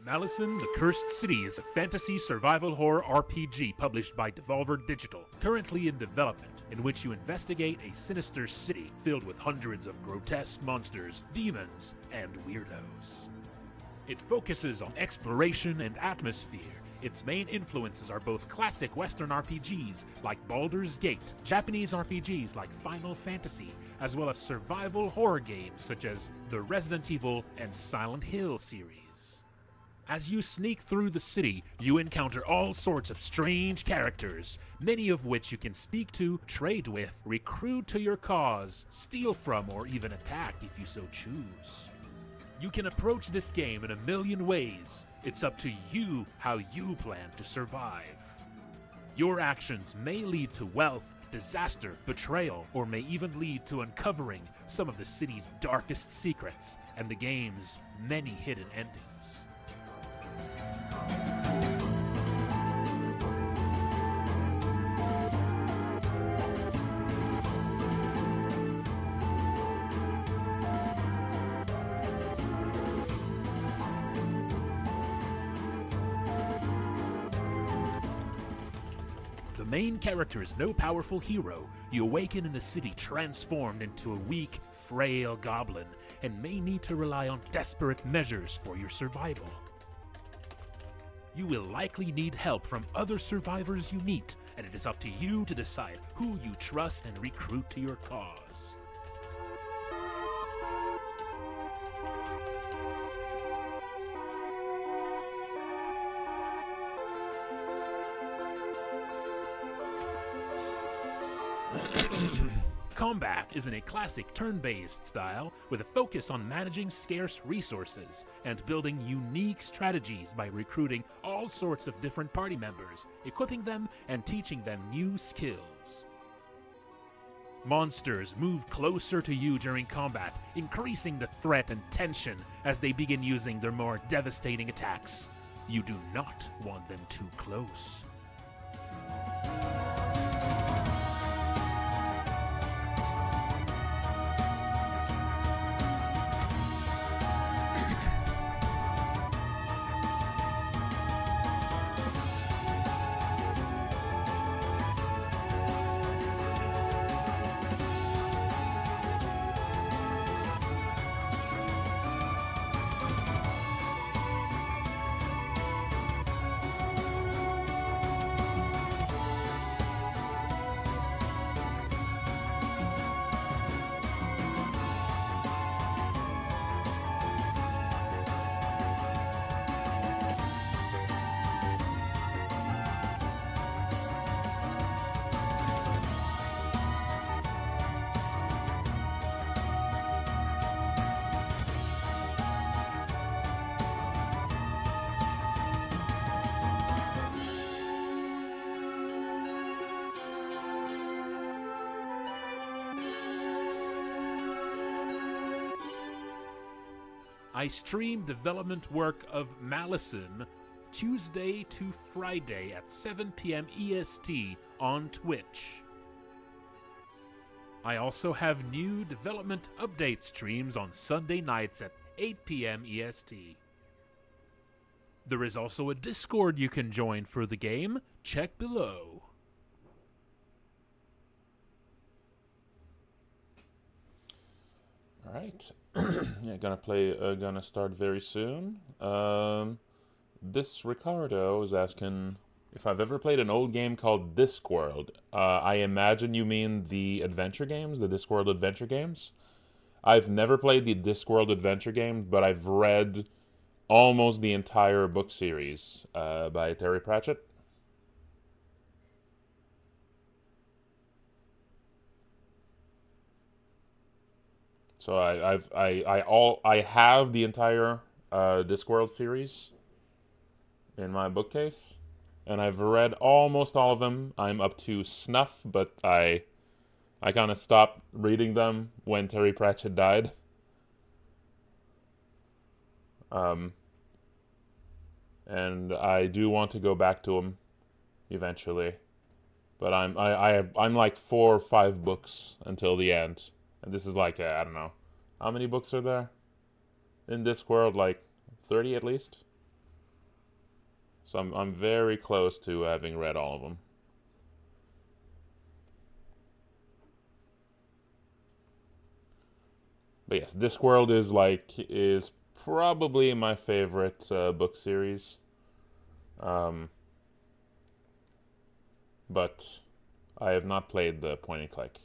Malison, the Cursed City is a fantasy survival horror RPG published by Devolver Digital, currently in development, in which you investigate a sinister city filled with hundreds of grotesque monsters, demons, and weirdos. It focuses on exploration and atmosphere. Its main influences are both classic Western RPGs like Baldur's Gate, Japanese RPGs like Final Fantasy, as well as survival horror games such as the Resident Evil and Silent Hill series. As you sneak through the city, you encounter all sorts of strange characters, many of which you can speak to, trade with, recruit to your cause, steal from, or even attack if you so choose. You can approach this game in a million ways. It's up to you how you plan to survive. Your actions may lead to wealth, disaster, betrayal, or may even lead to uncovering some of the city's darkest secrets and the game's many hidden endings. The main character is no powerful hero. You awaken in the city transformed into a weak, frail goblin and may need to rely on desperate measures for your survival. You will likely need help from other survivors you meet, and it is up to you to decide who you trust and recruit to your cause. Combat is in a classic turn-based style with a focus on managing scarce resources and building unique strategies by recruiting all sorts of different party members, equipping them and teaching them new skills. Monsters move closer to you during combat, increasing the threat and tension as they begin using their more devastating attacks. You do not want them too close. I stream development work of Malison Tuesday to Friday at 7 p.m. EST on Twitch. I also have new development update streams on Sunday nights at 8 p.m. EST. There is also a Discord you can join for the game. Check below. All right. Yeah, gonna start very soon. This Ricardo is asking if I've ever played an old game called Discworld. I imagine you mean the adventure games, the Discworld adventure games. I've never played the Discworld adventure games, but I've read almost the entire book series by Terry Pratchett. So I have the entire Discworld series in my bookcase, and I've read almost all of them. I'm up to snuff, but I kind of stopped reading them when Terry Pratchett died. And I do want to go back to them eventually, but I'm like 4 or 5 books until the end, and this is like I don't know how many books are there in Discworld, like 30 at least. So I'm very close to having read all of them. But yes, Discworld is probably my favorite book series. But I have not played the point and click.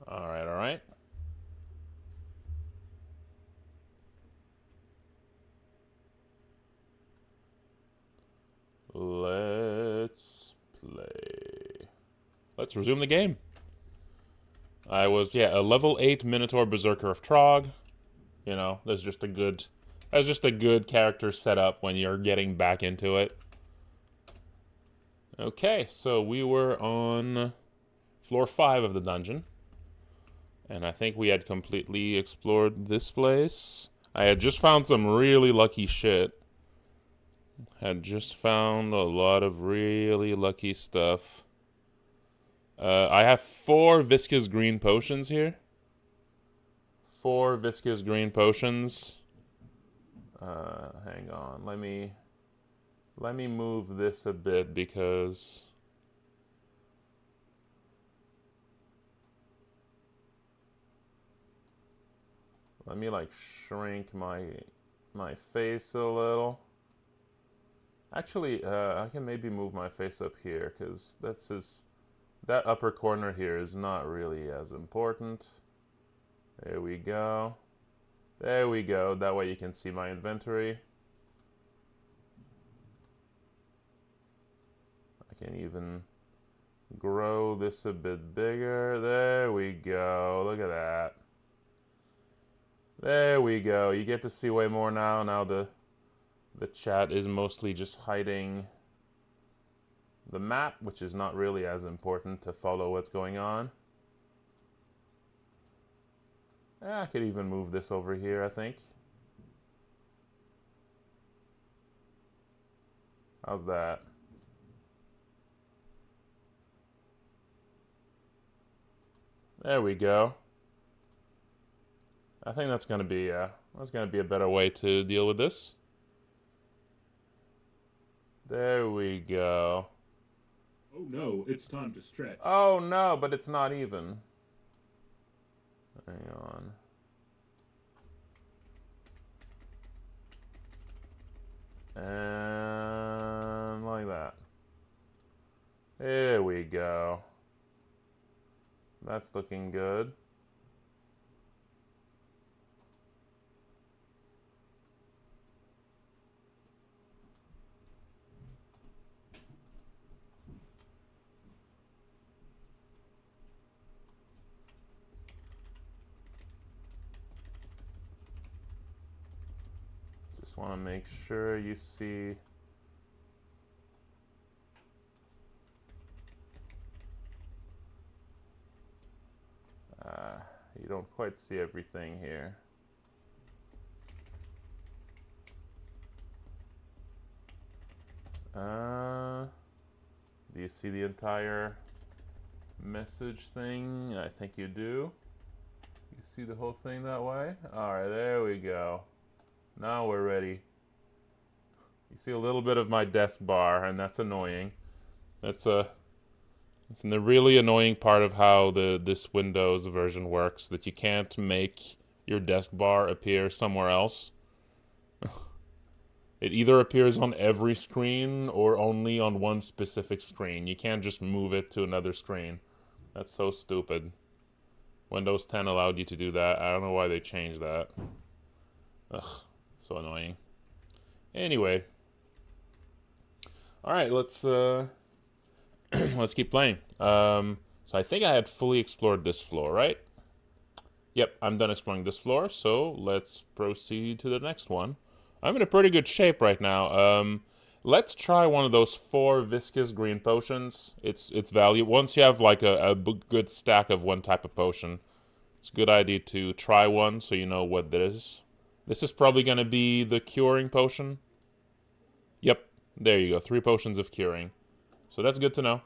All right, all right. Let's play. Let's resume the game. I was a level 8 Minotaur Berserker of Trog. You know, that's just a good character setup when you're getting back into it. Okay, so we were on floor 5 of the dungeon. And I think we had completely explored this place. I had just found some really lucky shit. Had just found a lot of really lucky stuff. I have 4 viscous green potions here. 4 viscous green potions. Hang on, let me move this a bit because Let me like shrink my face a little. Actually, I can maybe move my face up here because that upper corner here is not really as important. There we go. There we go. That way you can see my inventory. I can even grow this a bit bigger. There we go. Look at that. There we go. You get to see way more now. Now the chat is mostly just hiding the map, which is not really as important to follow what's going on. I could even move this over here, I think. How's that? There we go. I think that's gonna be a better way to deal with this. There we go. Oh no, it's time to stretch. Oh no, but it's not even. Hang on. And like that. There we go. That's looking good. Just want to make sure you see. You don't quite see everything here. Do you see the entire message thing? I think you do. You see the whole thing that way? Alright, there we go. Now we're ready. You see a little bit of my desk bar, and that's annoying. It's the really annoying part of how this Windows version works, that you can't make your desk bar appear somewhere else. It either appears on every screen or only on one specific screen. You can't just move it to another screen. That's so stupid. Windows 10 allowed you to do that. I don't know why they changed that. Ugh, so annoying. Anyway. Alright, let's let's keep playing. So I think I had fully explored this floor, right? Yep, I'm done exploring this floor, so let's proceed to the next one. I'm in a pretty good shape right now. Let's try one of those 4 viscous green potions. It's valuable. Once you have like a good stack of one type of potion, it's a good idea to try one so you know what this is. This is probably going to be the curing potion. Yep, there you go. 3 potions of curing. So that's good to know.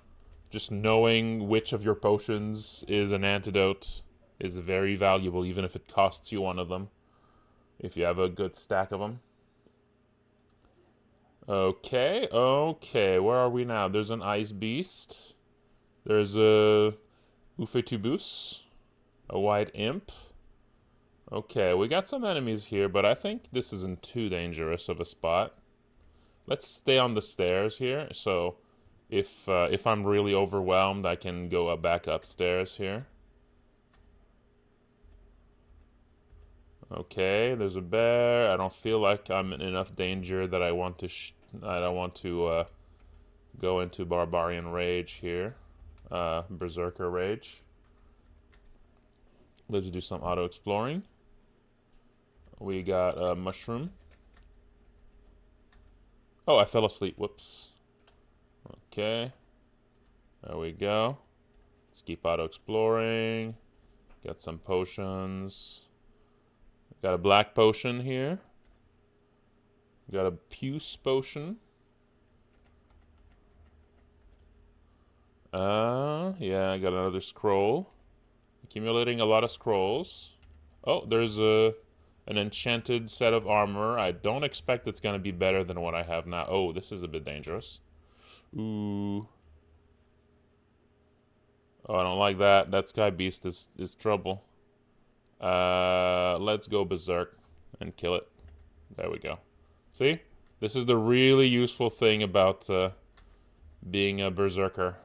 Just knowing which of your potions is an antidote is very valuable, even if it costs you one of them, if you have a good stack of them. Okay, where are we now? There's an ice beast. There's a Ufetubus, a white imp. Okay, we got some enemies here, but I think this isn't too dangerous of a spot. Let's stay on the stairs here, so if I'm really overwhelmed, I can go back upstairs here. Okay, there's a bear. I don't feel like I'm in enough danger that I want to I don't want to go into barbarian rage here. Berserker rage. Let's do some auto exploring. We got a mushroom. Oh, I fell asleep. Whoops. Okay. There we go. Let's keep auto exploring. Got some potions. Got a black potion here. Got a puce potion. Yeah, I got another scroll. Accumulating a lot of scrolls. Oh, there's an enchanted set of armor. I don't expect it's going to be better than what I have now. Oh, this is a bit dangerous. Ooh. Oh, I don't like that. That sky beast is trouble. Let's go berserk and kill it. There we go. See? This is the really useful thing about being a berserker.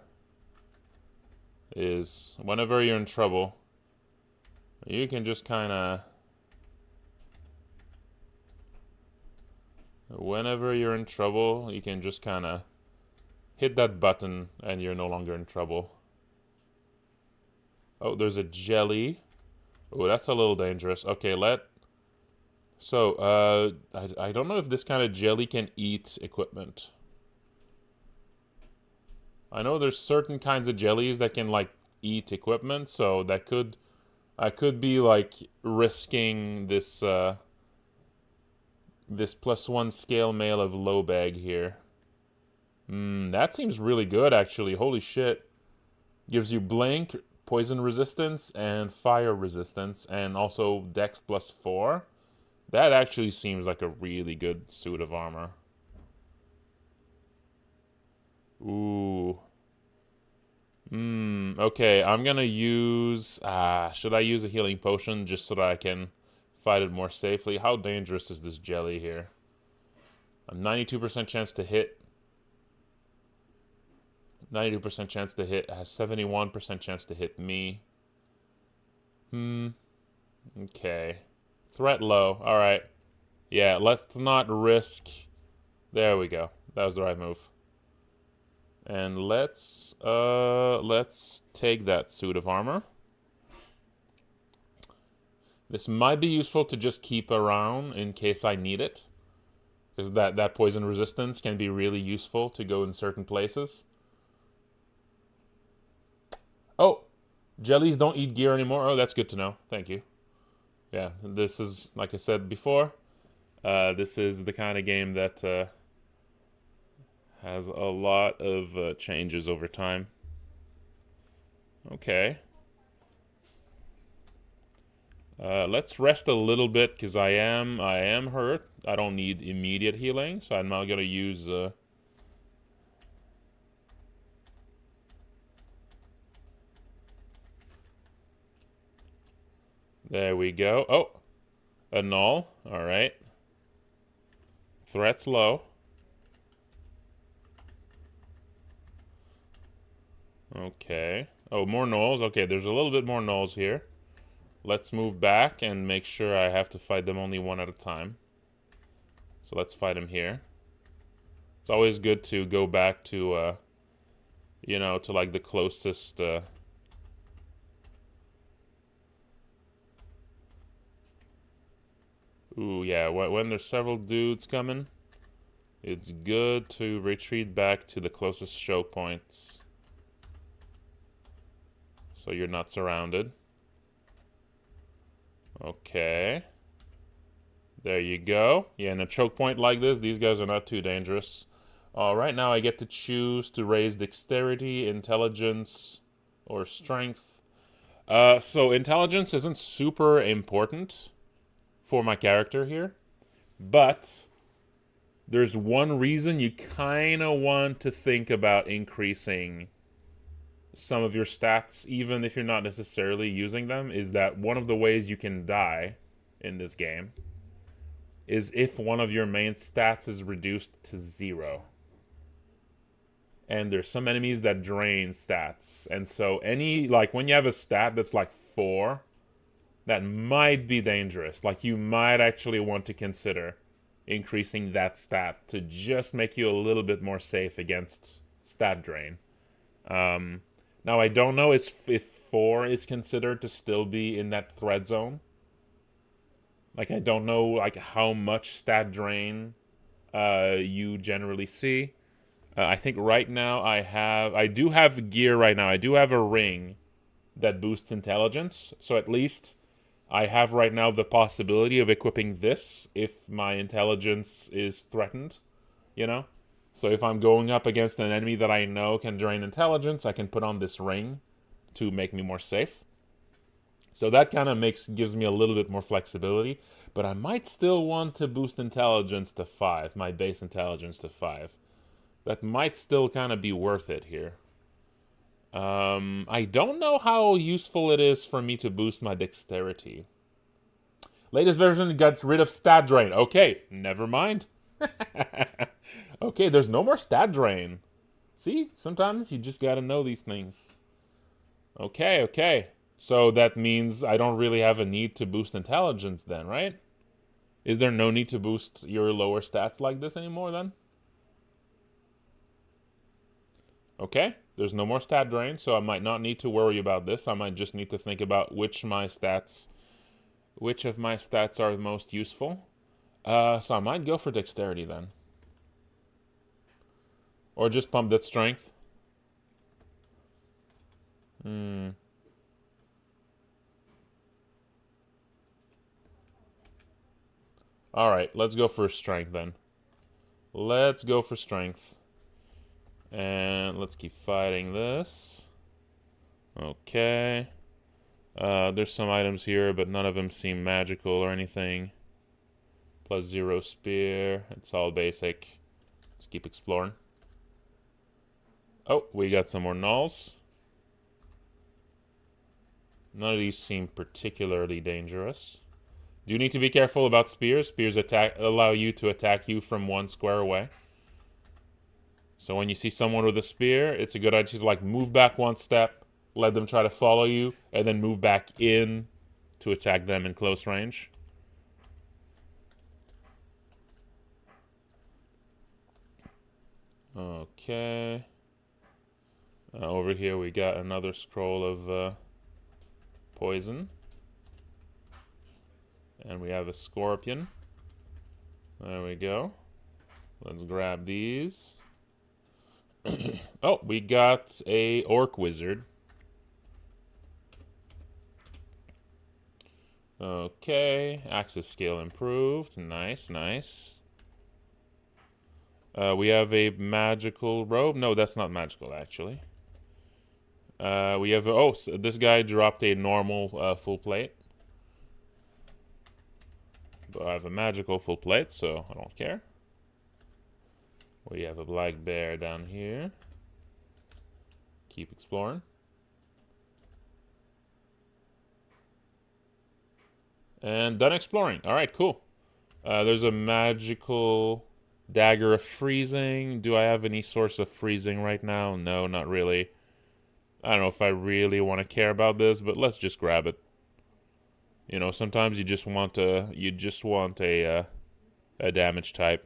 Is whenever you're in trouble, you can just kind of... Whenever you're in trouble, you can just kind of hit that button and you're no longer in trouble. Oh, there's a jelly. Oh, that's a little dangerous. Okay, So, I don't know if this kind of jelly can eat equipment. I know there's certain kinds of jellies that can, like, eat equipment, so I could be, like, risking this, this +1 scale mail of low bag here. That seems really good, actually. Holy shit. Gives you blink, poison resistance, and fire resistance, and also dex +4. That actually seems like a really good suit of armor. Ooh. Okay, I'm gonna use... should I use a healing potion just so that I can fight it more safely? How dangerous is this jelly here? A 92% chance to hit. 92% chance to hit. Has 71% chance to hit me. Okay. Threat low. Alright. Yeah, let's not risk... There we go. That was the right move. And let's take that suit of armor. This might be useful to just keep around in case I need it. Because that poison resistance can be really useful to go in certain places. Oh! Jellies don't eat gear anymore. Oh, that's good to know. Thank you. Yeah, this is, like I said before, this is the kind of game that has a lot of changes over time. Okay. Let's rest a little bit because I am hurt. I don't need immediate healing, so I'm now gonna use there we go. Oh, a null. All right. Threat's low. Okay. Oh, more nulls. Okay, there's a little bit more nulls here. Let's move back and make sure I have to fight them only one at a time. So let's fight them here. It's always good to go back to, you know, to like the closest, Ooh, yeah, when there's several dudes coming, it's good to retreat back to the closest choke points. So you're not surrounded. Okay. There you go. Yeah, in a choke point like this, these guys are not too dangerous. Right now I get to choose to raise dexterity, intelligence, or strength. So intelligence isn't super important for my character here, but there's one reason you kind of want to think about increasing some of your stats, even if you're not necessarily using them, is that one of the ways you can die in this game is if one of your main stats is reduced to 0. And there's some enemies that drain stats. And so when you have a stat that's like 4, that might be dangerous. Like, you might actually want to consider increasing that stat to just make you a little bit more safe against stat drain. Now, I don't know if 4 is considered to still be in that threat zone. Like, I don't know like how much stat drain you generally see. I think right now I do have gear right now. I do have a ring that boosts intelligence. So at least I have right now the possibility of equipping this if my intelligence is threatened, you know? So if I'm going up against an enemy that I know can drain intelligence, I can put on this ring to make me more safe. So that kind of gives me a little bit more flexibility, but I might still want to boost intelligence to 5, my base intelligence to 5. That might still kind of be worth it here. I don't know how useful it is for me to boost my dexterity. Latest version got rid of stat drain. Okay, never mind. Okay, there's no more stat drain. See, sometimes you just gotta know these things. Okay, okay. So that means I don't really have a need to boost intelligence then, right? Is there no need to boost your lower stats like this anymore then? Okay, there's no more stat drain, so I might not need to worry about this. I might just need to think about which of my stats are the most useful. So I might go for dexterity then. Or just pump that strength. Alright, let's go for strength then. Let's go for strength. And let's keep fighting this. Okay. There's some items here, but none of them seem magical or anything. +0 spear. It's all basic. Let's keep exploring. Oh, we got some more nulls. None of these seem particularly dangerous. Do you need to be careful about spears? Spears allow you to attack you from 1 square away. So when you see someone with a spear, it's a good idea to like move back 1 step, let them try to follow you, and then move back in to attack them in close range. Okay. Over here we got another scroll of poison. And we have a scorpion. There we go. Let's grab these. Oh, we got a orc wizard. Okay, access skill improved. Nice, nice. We have a magical robe. No, that's not magical, actually. We have so this guy dropped a normal full plate. But I have a magical full plate, so I don't care. We have a black bear down here. Keep exploring. And done exploring. Alright, cool. There's a magical dagger of freezing. Do I have any source of freezing right now? No, not really. I don't know if I really want to care about this, but let's just grab it. You know, sometimes you just want a damage type.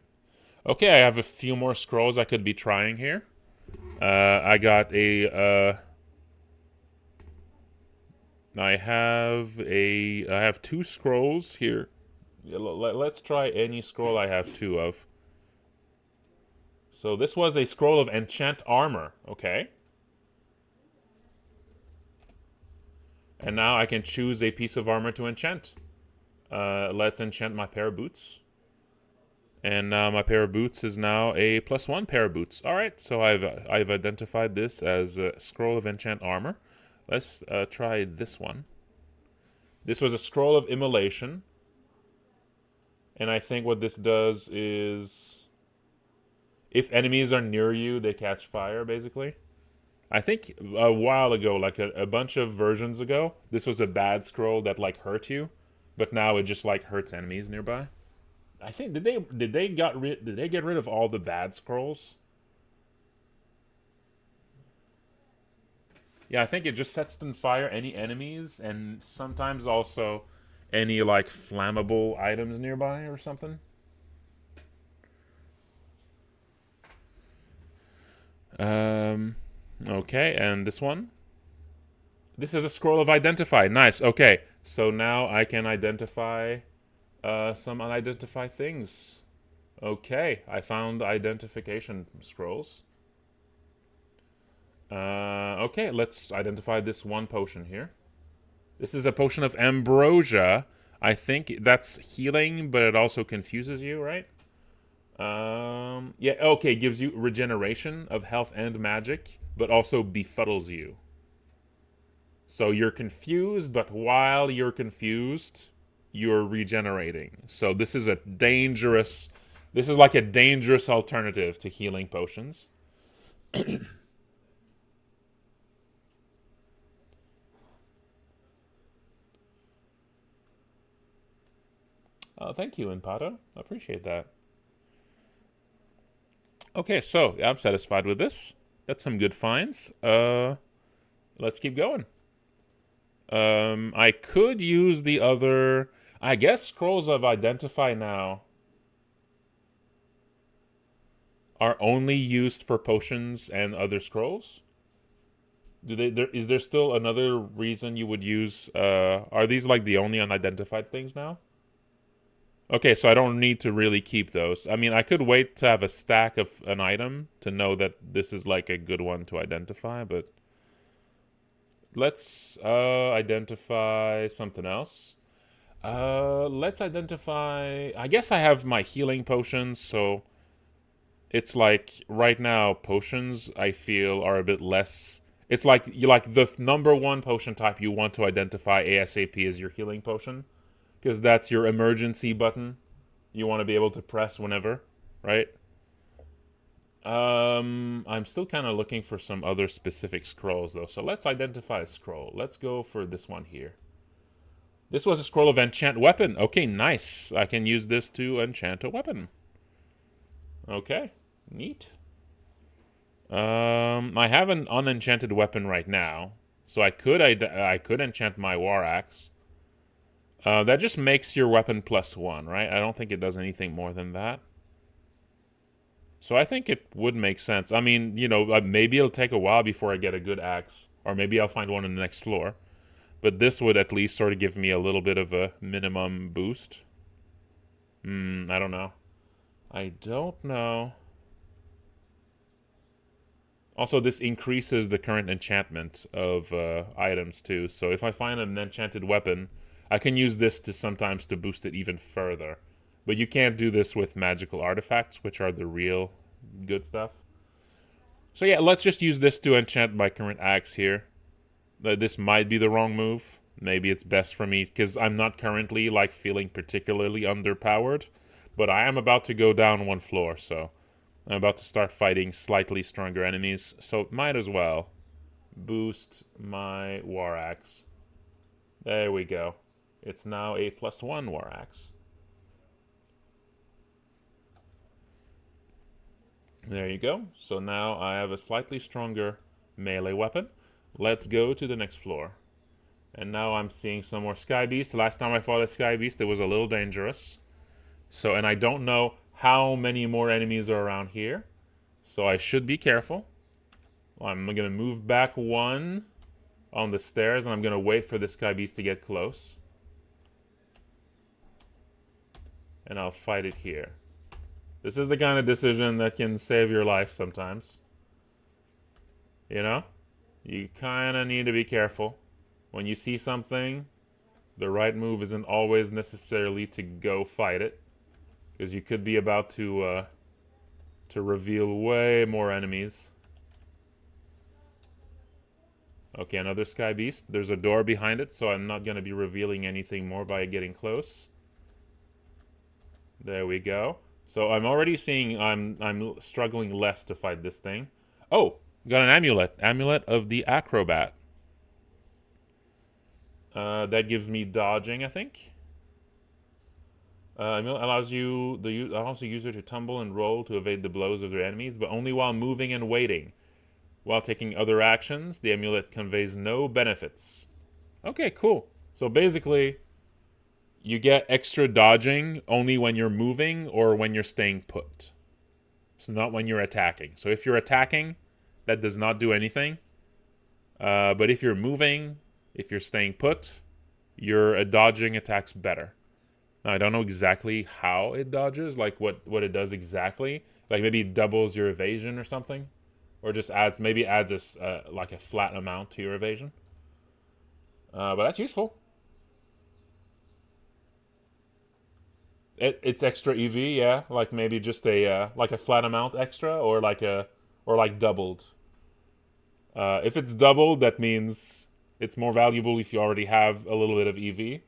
Okay, I have a few more scrolls I could be trying here. I got I have 2 scrolls here. Let's try any scroll I have 2 of. So this was a scroll of enchant armor. Okay. And now I can choose a piece of armor to enchant. Let's enchant my pair of boots. And now my pair of boots is now a +1 pair of boots. Alright, so I've identified this as a scroll of enchant armor. Let's try this one. This was a scroll of immolation. And I think what this does is, if enemies are near you, they catch fire, basically. I think a while ago, like a bunch of versions ago, this was a bad scroll that like hurt you, but now it just like hurts enemies nearby. I think did they get rid of all the bad scrolls? Yeah, I think it just sets on fire any enemies and sometimes also any like flammable items nearby or something. Okay, and this one? This is a scroll of identify. Nice. Okay, so now I can identify some unidentified things. Okay, I found identification scrolls. Okay, let's identify this one potion here. This is a potion of ambrosia. I think that's healing, but it also confuses you, right? Yeah, okay, gives you regeneration of health and magic, but also befuddles you. So you're confused, but while you're confused, you're regenerating. So this is like a dangerous alternative to healing potions. Oh, thank you, Impato. I appreciate that. Okay, so yeah, I'm satisfied with this. Got some good finds. Let's keep going. I could use the other. I guess scrolls of identify now are only used for potions and other scrolls. Is there still another reason you would use? Are these like the only unidentified things now? Okay, so I don't need to really keep those. I mean, I could wait to have a stack of an item to know that this is like a good one to identify, but let's identify something else. Let's identify. I guess I have my healing potions, so it's like right now potions I feel are a bit less. It's like you like the number one potion type you want to identify ASAP is your healing potion, because that's your emergency button. You want to be able to press whenever, right? I'm still kind of looking for some other specific scrolls though. So let's identify a scroll. Let's go for this one here. This was a scroll of enchant weapon. Okay, nice. I can use this to enchant a weapon. Okay, neat. I have an unenchanted weapon right now, so I could enchant my war axe. That just makes your weapon +1, right? I don't think it does anything more than that. So I think it would make sense. I mean, you know, maybe it'll take a while before I get a good axe, or maybe I'll find one on the next floor. But this would at least sort of give me a little bit of a minimum boost. I don't know. I don't know. Also, this increases the current enchantment of items too. So if I find an enchanted weapon, I can use this to sometimes to boost it even further. But you can't do this with magical artifacts, which are the real good stuff. So yeah, let's just use this to enchant my current axe here. This might be the wrong move. Maybe it's best for me because I'm not currently like feeling particularly underpowered. But I am about to go down one floor, so I'm about to start fighting slightly stronger enemies. So might as well boost my war axe. There we go. It's now a +1 war axe. There you go. So now I have a slightly stronger melee weapon. Let's go to the next floor. And now I'm seeing some more Sky Beast. Last time I fought a Sky Beast, it was a little dangerous. So, and I don't know how many more enemies are around here. So I should be careful. I'm going to move back one on the stairs, and I'm going to wait for the Sky Beast to get close. And I'll fight it here. This is the kind of decision that can save your life sometimes. You know? You kind of need to be careful. When you see something, the right move isn't always necessarily to go fight it. Because you could be about to reveal way more enemies. Okay, another Sky Beast. There's a door behind it, so I'm not going to be revealing anything more by getting close. There we go. So I'm already seeing I'm struggling less to fight this thing. Oh, got an amulet. Amulet of the Acrobat. That gives me dodging, I think. Allows the user to tumble and roll to evade the blows of their enemies, but only while moving and waiting. While taking other actions, the amulet conveys no benefits. Okay, cool. So basically, you get extra dodging only when you're moving or when you're staying put. So not when you're attacking. So if you're attacking, that does not do anything. But if you're moving, if you're staying put, your dodging attacks better. Now, I don't know exactly how it dodges, like what it does exactly. Like maybe it doubles your evasion or something. Or just adds like a flat amount to your evasion. But that's useful. It's extra EV, yeah. Like maybe just like a flat amount extra, or like doubled. If it's doubled, that means it's more valuable if you already have a little bit of EV.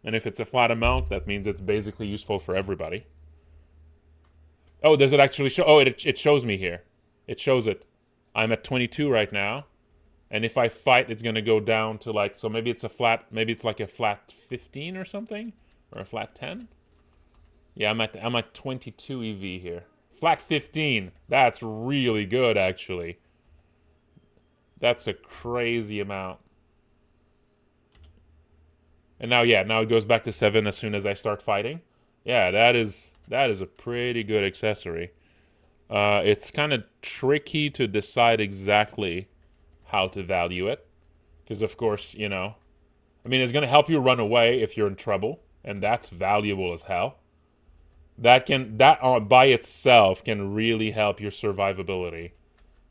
And if it's a flat amount, that means it's basically useful for everybody. Oh, does it actually show? Oh, it shows me here. It shows it. I'm at 22 right now. And if I fight, it's going to go down to like, so maybe it's like a flat 15 or something? Or a flat 10? Yeah, I'm at 22 EV here. Flat 15. That's really good, actually. That's a crazy amount. And now, yeah, now it goes back to 7 as soon as I start fighting. Yeah, that is a pretty good accessory. It's kind of tricky to decide exactly how to value it, because of course, you know, I mean, it's going to help you run away if you're in trouble, and that's valuable as hell. That by itself can really help your survivability.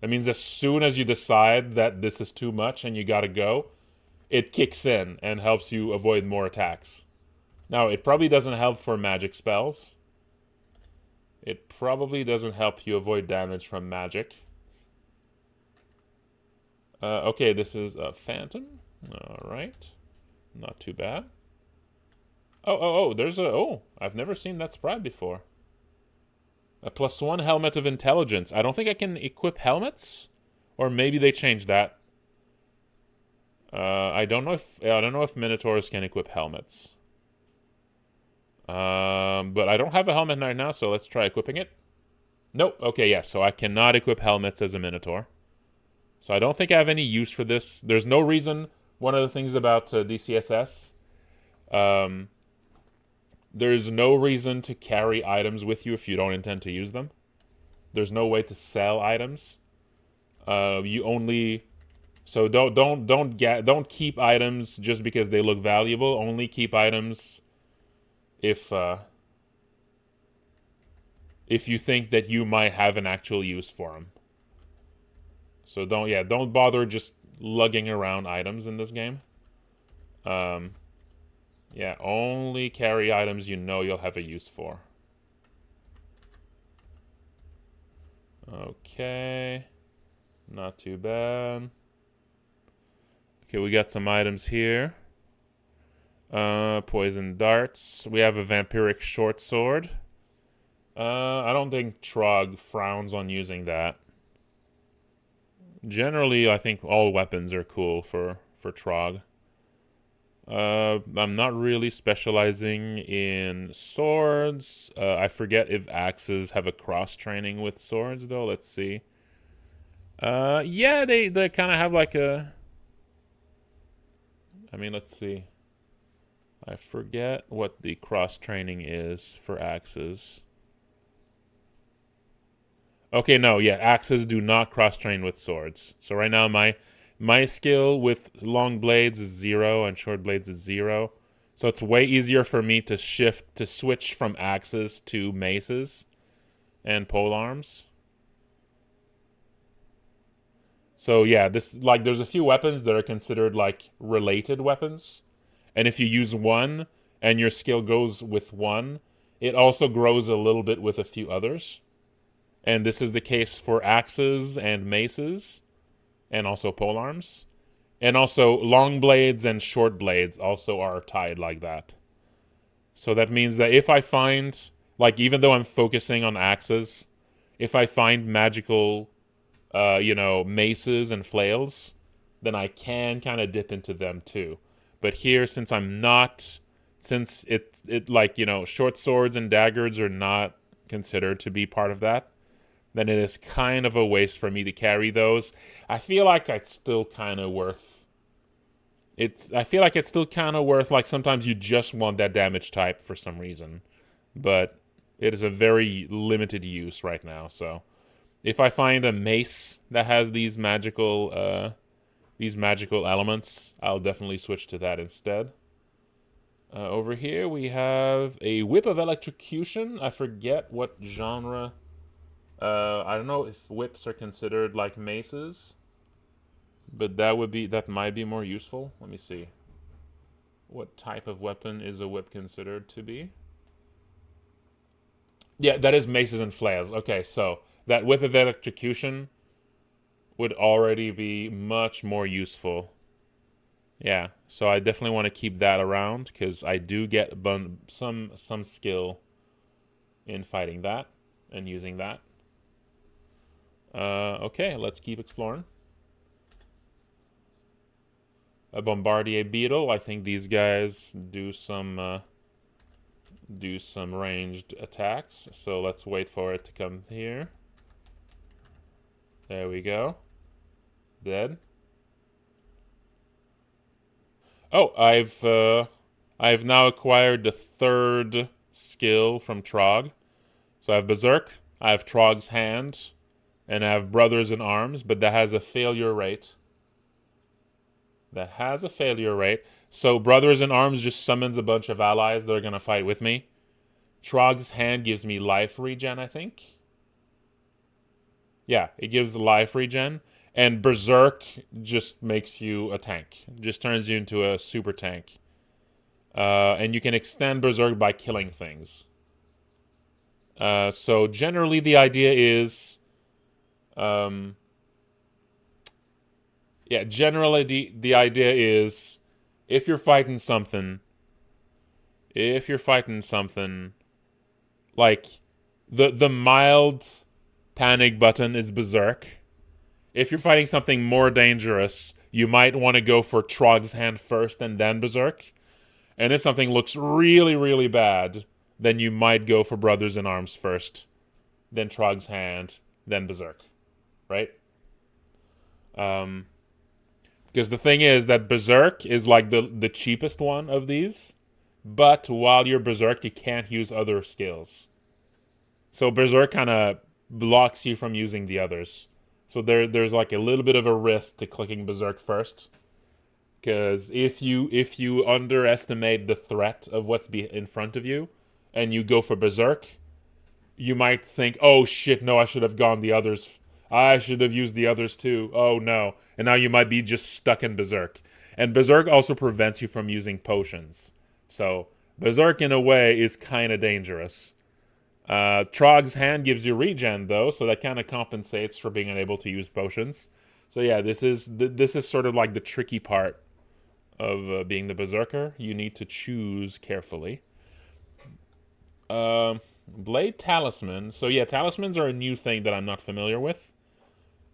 That means as soon as you decide that this is too much and you gotta go, it kicks in and helps you avoid more attacks. Now, it probably doesn't help for magic spells. It probably doesn't help you avoid damage from magic. Okay, this is a phantom. Alright. Not too bad. There's a... Oh, I've never seen that sprite before. A +1 helmet of intelligence. I don't think I can equip helmets, or maybe they changed that. I don't know if Minotaurs can equip helmets. But I don't have a helmet right now, so let's try equipping it. Nope. Okay, yeah. So I cannot equip helmets as a Minotaur. So I don't think I have any use for this. There's no reason. One of the things about DCSS, there's no reason to carry items with you if you don't intend to use them. There's no way to sell items. You only don't keep items just because they look valuable. Only keep items if you think that you might have an actual use for them. So don't bother just lugging around items in this game. Yeah, only carry items you know you'll have a use for. Okay. Not too bad. Okay, we got some items here. Poison darts. We have a vampiric short sword. I don't think Trog frowns on using that. Generally, I think all weapons are cool for Trog. I'm not really specializing in swords. I forget if axes have a cross training with swords though. Let's see. Yeah, they kind of have like a... I mean, let's see. I forget what the cross training is for axes. Okay, no, yeah, axes do not cross train with swords. So right now my skill with long blades is 0 and short blades is 0. So it's way easier for me to switch from axes to maces and polearms. So yeah, there's a few weapons that are considered like related weapons. And if you use one and your skill goes with one, it also grows a little bit with a few others. And this is the case for axes and maces, and also polearms. And also long blades and short blades also are tied like that. So that means that if I find, like, even though I'm focusing on axes, if I find magical, maces and flails, then I can kind of dip into them too. But here, since short swords and daggers are not considered to be part of that, then it is kind of a waste for me to carry those. I feel like it's still kind of worth... like, sometimes you just want that damage type for some reason. But it is a very limited use right now, so... If I find a mace that has these magical elements, I'll definitely switch to that instead. Over here we have a whip of electrocution. I forget what genre... I don't know if whips are considered like maces, but that might be more useful. Let me see. What type of weapon is a whip considered to be? Yeah, that is maces and flails. Okay, so that whip of electrocution would already be much more useful. Yeah, so I definitely want to keep that around because I do get some skill in fighting that and using that. Okay, let's keep exploring. A Bombardier Beetle. I think these guys do some do some ranged attacks. So let's wait for it to come here. There we go. Dead. Oh, I've now acquired the third skill from Trog. So I have Berserk, I have Trog's Hand, and I have Brothers in Arms, but that has a failure rate. So Brothers in Arms just summons a bunch of allies that are going to fight with me. Trog's Hand gives me life regen, I think. Yeah, it gives life regen. And Berserk just makes you a tank. Just turns you into a super tank. And you can extend Berserk by killing things. So generally the idea is... generally the idea is if you're fighting something, like the mild panic button is Berserk. If you're fighting something more dangerous, you might want to go for Trog's Hand first and then Berserk. And if something looks really, really bad, then you might go for Brothers in Arms first, then Trog's Hand, then Berserk. Right? Because the thing is that Berserk is like the cheapest one of these, but while you're Berserk, you can't use other skills. So Berserk kind of blocks you from using the others. So there's like a little bit of a risk to clicking Berserk first. Because if you underestimate the threat of what's in front of you, and you go for Berserk, you might think, oh shit, no, I should have gone the others. I should have used the others too. Oh no. And now you might be just stuck in Berserk. And Berserk also prevents you from using potions. So Berserk in a way is kind of dangerous. Trog's Hand gives you regen though, so that kind of compensates for being unable to use potions. So yeah, this is sort of like the tricky part of being the Berserker. You need to choose carefully. Blade Talisman. So yeah, talismans are a new thing that I'm not familiar with.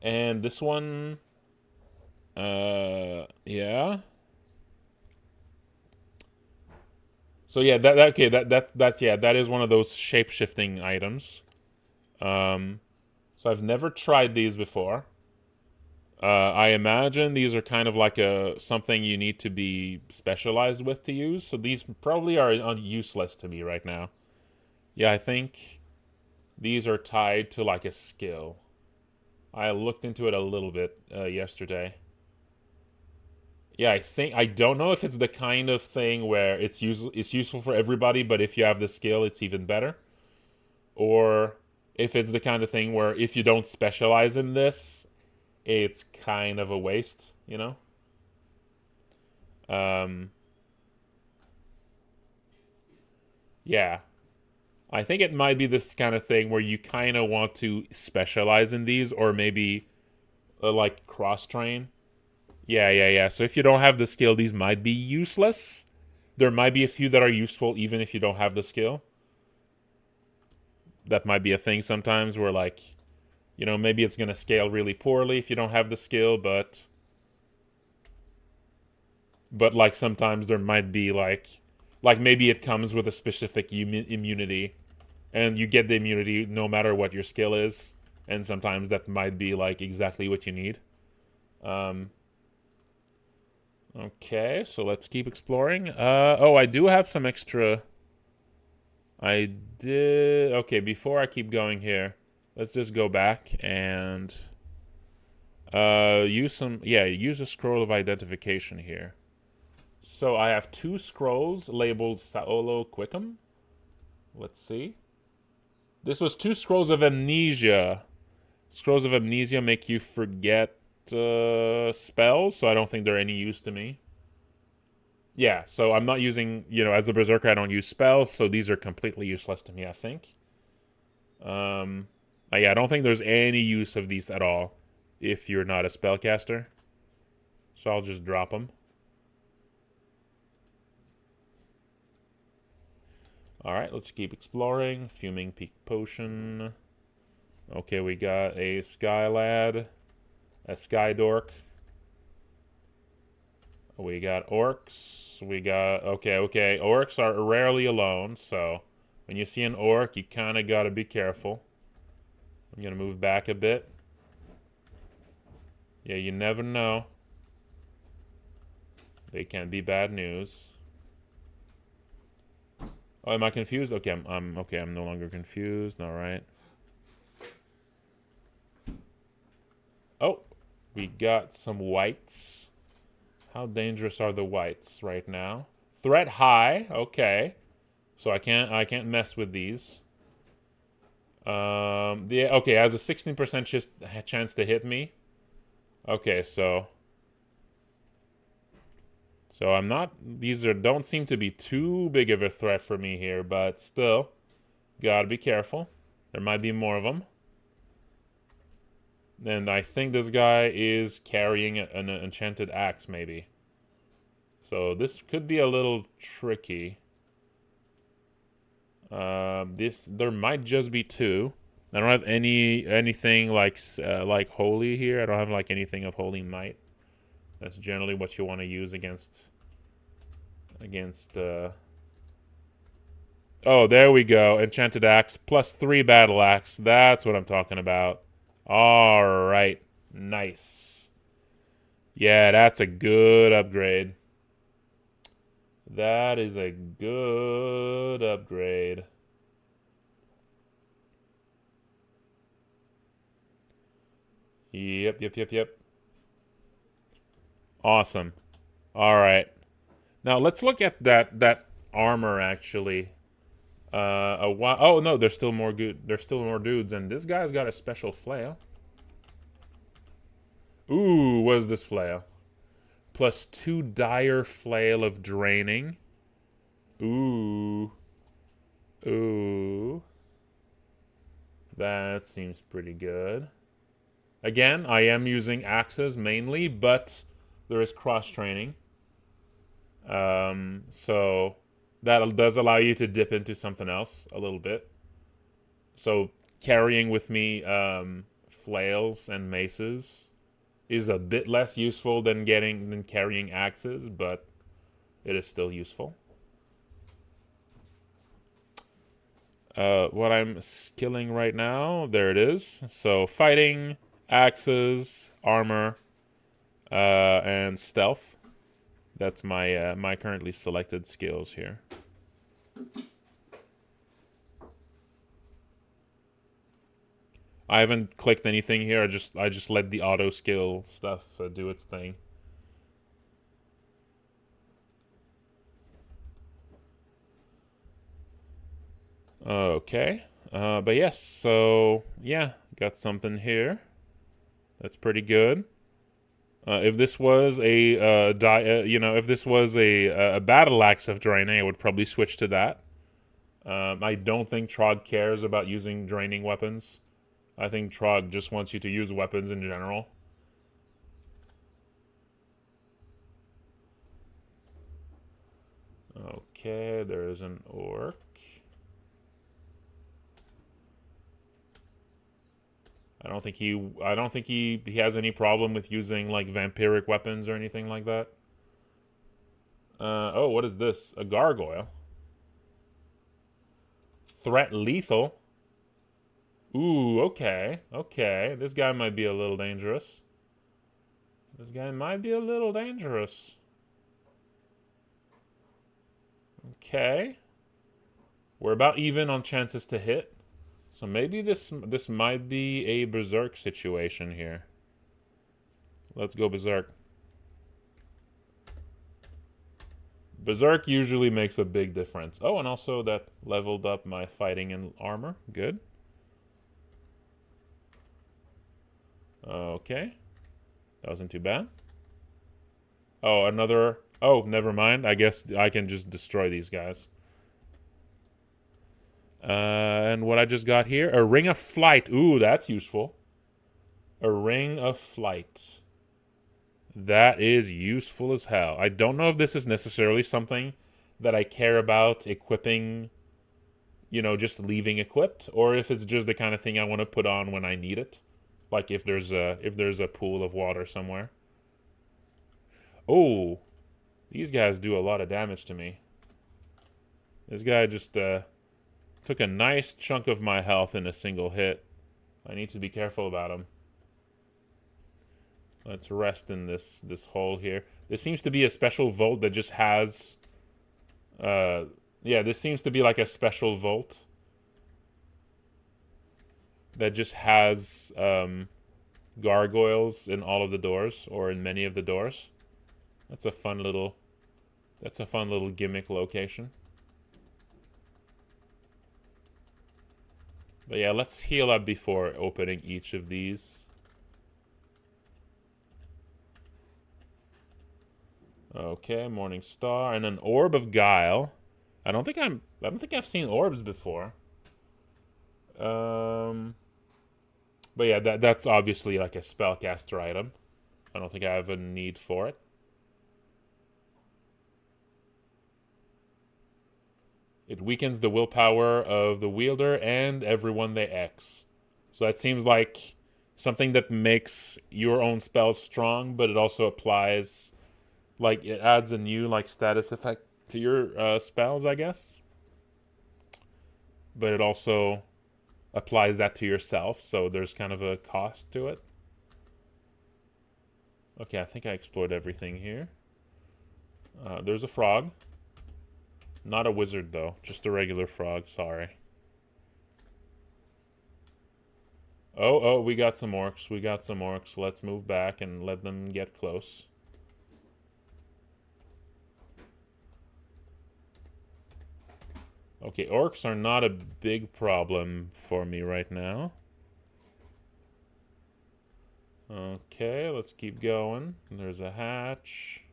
And this one, yeah. So yeah, that is one of those shape-shifting items. So I've never tried these before. I imagine these are kind of like something you need to be specialized with to use. So these probably are useless to me right now. Yeah, I think these are tied to like a skill. I looked into it a little bit yesterday. Yeah, I don't know if it's the kind of thing where it's useful for everybody, but if you have the skill, it's even better. Or if it's the kind of thing where if you don't specialize in this, it's kind of a waste, you know? Yeah. I think it might be this kind of thing where you kind of want to specialize in these, or maybe like cross-train. Yeah. So if you don't have the skill, these might be useless. There might be a few that are useful even if you don't have the skill. That might be a thing sometimes where like, you know, maybe it's going to scale really poorly if you don't have the skill, but like sometimes there might be like maybe it comes with a specific immunity and you get the immunity no matter what your skill is, and sometimes that might be like exactly what you need. Okay, so let's keep exploring. Oh, I do have some extra. Okay, before I keep going here, let's just go back and use a scroll of identification here. So I have 2 scrolls labeled Saolo Quickum. Let's see. This was 2 scrolls of amnesia. Scrolls of amnesia make you forget spells, so I don't think they're any use to me. Yeah, so I'm not using, as a berserker, I don't use spells, so these are completely useless to me, I think. I don't think there's any use of these at all if you're not a spellcaster. So I'll just drop them. Alright, let's keep exploring. Fuming Peak Potion. Okay, we got a Sky Lad. A Sky Dork. We got orcs. We got... Okay. Orcs are rarely alone, so when you see an orc, you kind of got to be careful. I'm going to move back a bit. Yeah, you never know. They can be bad news. Oh, am I confused? Okay, I'm no longer confused. All right. Oh, we got some whites. How dangerous are the whites right now? Threat high. Okay. So I can't mess with these. Okay, has a 16% chance to hit me. Okay, so I'm not, don't seem to be too big of a threat for me here, but still, gotta be careful. There might be more of them. And I think this guy is carrying an enchanted axe, maybe. So this could be a little tricky. There might just be two. I don't have anything like holy here. I don't have like anything of holy might. That's generally what you want to use against Oh, there we go. Enchanted axe plus 3 battle axe. That's what I'm talking about. All right. Nice. Yeah, that's a good upgrade. That is a good upgrade. Yep. Awesome. All right. Now let's look at that armor actually. Oh no, there's still more dudes, and this guy's got a special flail. Ooh, what is this flail? Plus 2 dire flail of draining. Ooh. That seems pretty good. Again, I am using axes mainly, but there is cross-training. So that does allow you to dip into something else a little bit. So carrying with me flails and maces is a bit less useful than carrying axes, but it is still useful. What I'm skilling right now, there it is. So fighting, axes, armor, and stealth. That's my my currently selected skills here. I haven't clicked anything here. I just let the auto skill stuff do its thing. Okay. But yes, so yeah, got something here. That's pretty good. If this was a if this was a battle axe of draining, I would probably switch to that. I don't think Trog cares about using draining weapons. I think Trog just wants you to use weapons in general. Okay, there's an orc. I don't think he has any problem with using like vampiric weapons or anything like that. Oh, what is this? A gargoyle. Threat lethal. Ooh, okay. This guy might be a little dangerous. Okay. We're about even on chances to hit. So maybe this might be a berserk situation here. Let's go berserk. Berserk usually makes a big difference. Oh, and also that leveled up my fighting and armor. Good. Okay. That wasn't too bad. Oh, another... Oh, never mind. I guess I can just destroy these guys. And what I just got here, a ring of flight. Ooh, that's useful. A ring of flight. That is useful as hell. I don't know if this is necessarily something that I care about equipping, just leaving equipped, or if it's just the kind of thing I want to put on when I need it. Like if there's a pool of water somewhere. Oh, These guys do a lot of damage to me. This guy just took a nice chunk of my health in a single hit. I need to be careful about him. Let's rest in this hole here. There seems to be a special vault that just has... yeah, this seems to be like a special vault that just has gargoyles in all of the doors, or in many of the doors. That's a fun little gimmick location. But yeah, let's heal up before opening each of these. Okay, Morning Star and an Orb of Guile. I don't think I've seen orbs before. But yeah, that's obviously like a spellcaster item. I don't think I have a need for it. It weakens the willpower of the wielder and everyone they X. So that seems like something that makes your own spells strong, but it also applies, like, it adds a new like status effect to your spells, I guess. But it also applies that to yourself, so there's kind of a cost to it. Okay, I think I explored everything here. There's a frog. Not a wizard, though. Just a regular frog, sorry. Oh, we got some orcs. We got some orcs. Let's move back and let them get close. Okay, orcs are not a big problem for me right now. Okay, let's keep going. There's a hatch.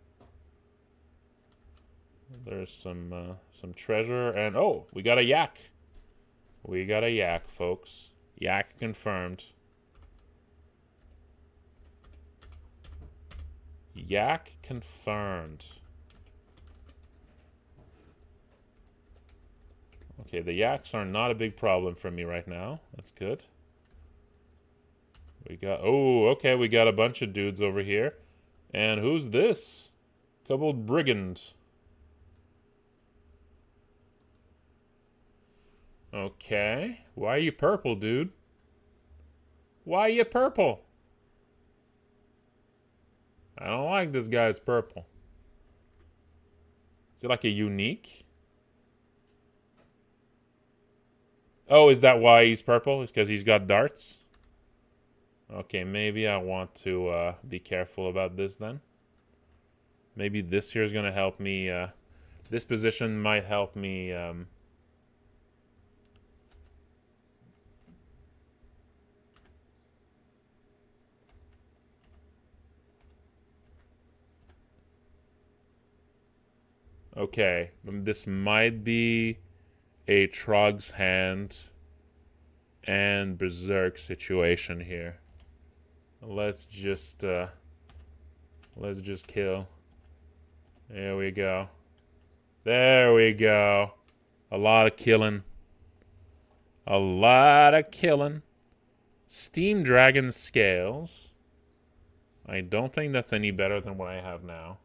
There's some treasure, and oh, we got a yak. We got a yak, folks. Yak confirmed. Yak confirmed. Okay, the yaks are not a big problem for me right now. That's good. We got... Oh, okay, we got a bunch of dudes over here. And who's this? Kobold Brigand. Okay. Why are you purple, dude? Why are you purple? I don't like this guy's purple. Is it like a unique? Oh, is that why he's purple? It's because he's got darts? Okay, maybe I want to be careful about this then. Maybe this here is going to help me. This position might help me. Okay, this might be a Trog's Hand and Berserk situation here. Let's just kill. There we go. There we go. A lot of killing. A lot of killing. Steam Dragon Scales. I don't think that's any better than what I have now.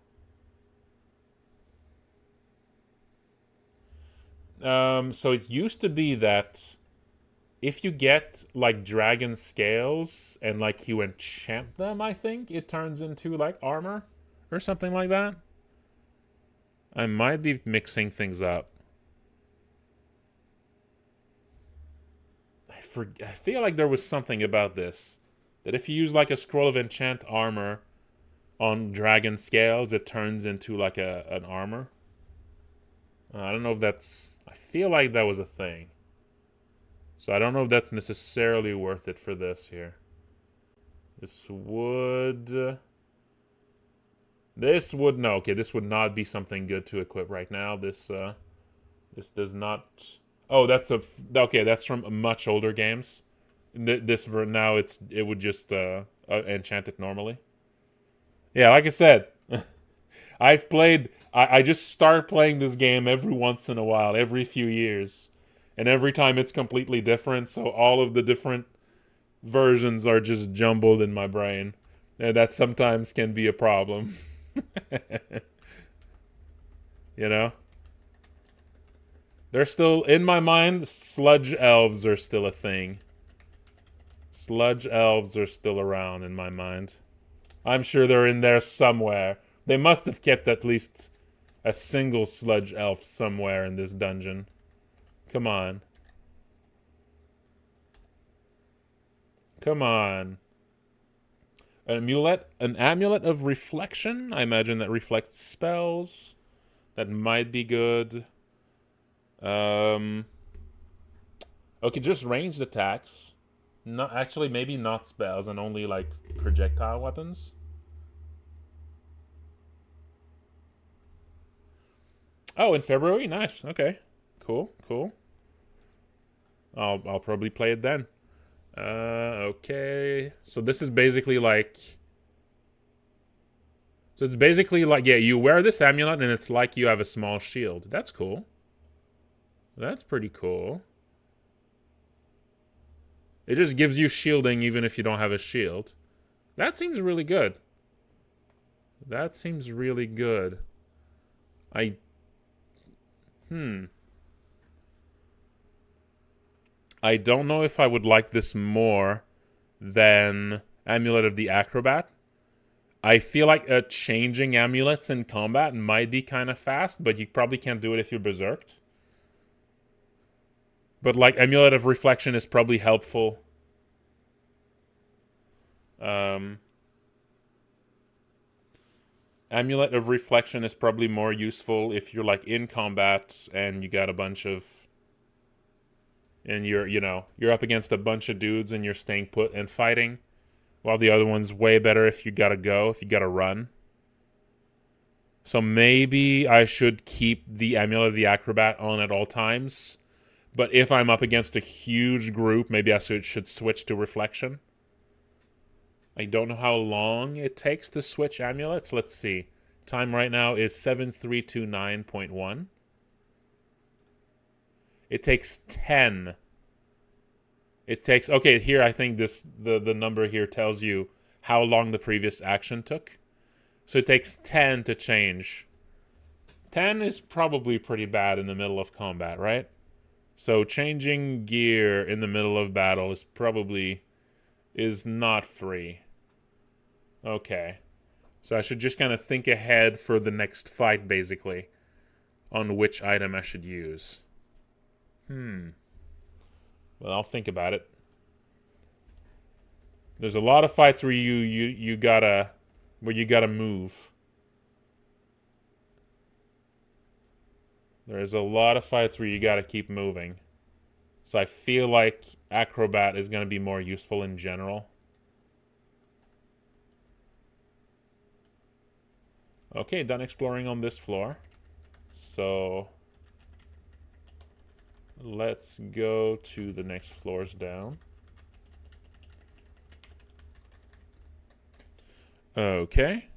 So it used to be that if you get, like, dragon scales and, like, you enchant them, I think, it turns into, like, armor or something like that. I might be mixing things up. I feel like there was something about this. That if you use, like, a scroll of enchant armor on dragon scales, it turns into, like, an armor. I don't know if that's... I feel like that was a thing. So I don't know if that's necessarily worth it for this here. This would... No, okay, this would not be something good to equip right now. This does not... Oh, that's a... Okay, that's from much older games. Now it would just enchant it normally. Yeah, like I said... I've played... I just start playing this game every once in a while, every few years. And every time it's completely different, so all of the different versions are just jumbled in my brain. And that sometimes can be a problem. You know? They're still, in my mind, sludge elves are still a thing. Sludge elves are still around in my mind. I'm sure they're in there somewhere. They must have kept at least a single sludge elf somewhere in this dungeon. Come on. Come on. An amulet of reflection? I imagine that reflects spells. That might be good. Okay, just ranged attacks. Not actually, maybe not spells, and only like projectile weapons. Oh, in February, nice. Okay, cool. I'll probably play it then. Okay. So this is basically like. So it's basically like, yeah, you wear this amulet and it's like you have a small shield. That's cool. That's pretty cool. It just gives you shielding even if you don't have a shield. That seems really good. That seems really good. I don't know if I would like this more than Amulet of the Acrobat. I feel like changing amulets in combat might be kind of fast, but you probably can't do it if you're berserked. But like Amulet of Reflection is probably helpful. Amulet of Reflection is probably more useful if you're like in combat and you got a bunch of, and you're up against a bunch of dudes and you're staying put and fighting, while the other one's way better if you gotta go, if you gotta run. So maybe I should keep the Amulet of the Acrobat on at all times. But if I'm up against a huge group, maybe I should switch to Reflection. I don't know how long it takes to switch amulets. Let's see. Time right now is 7329.1. It takes 10. It takes... Okay, here I think the number here tells you how long the previous action took. So it takes 10 to change. 10 is probably pretty bad in the middle of combat, right? So changing gear in the middle of battle is not free. Okay. So I should just kind of think ahead for the next fight, basically, on which item I should use. Well, I'll think about it. There's a lot of fights where you gotta move. There's a lot of fights where you gotta keep moving. So I feel like Acrobat is gonna be more useful in general. Okay, done exploring on this floor. So let's go to the next floors down. Okay.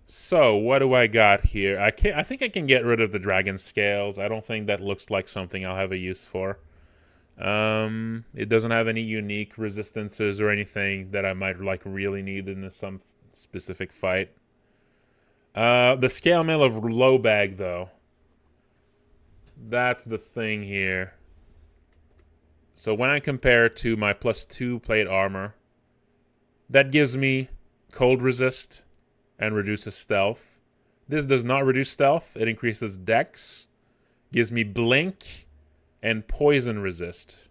So what do I got here? I think I can get rid of the dragon scales. I don't think that looks like something I'll have a use for. It doesn't have any unique resistances or anything that I might like really need in some specific fight. The scale mail of low bag though. That's the thing here. So when I compare it to my +2 plate armor, that gives me cold resist and reduces stealth. This does not reduce stealth. It increases dex, gives me blink, and poison resist.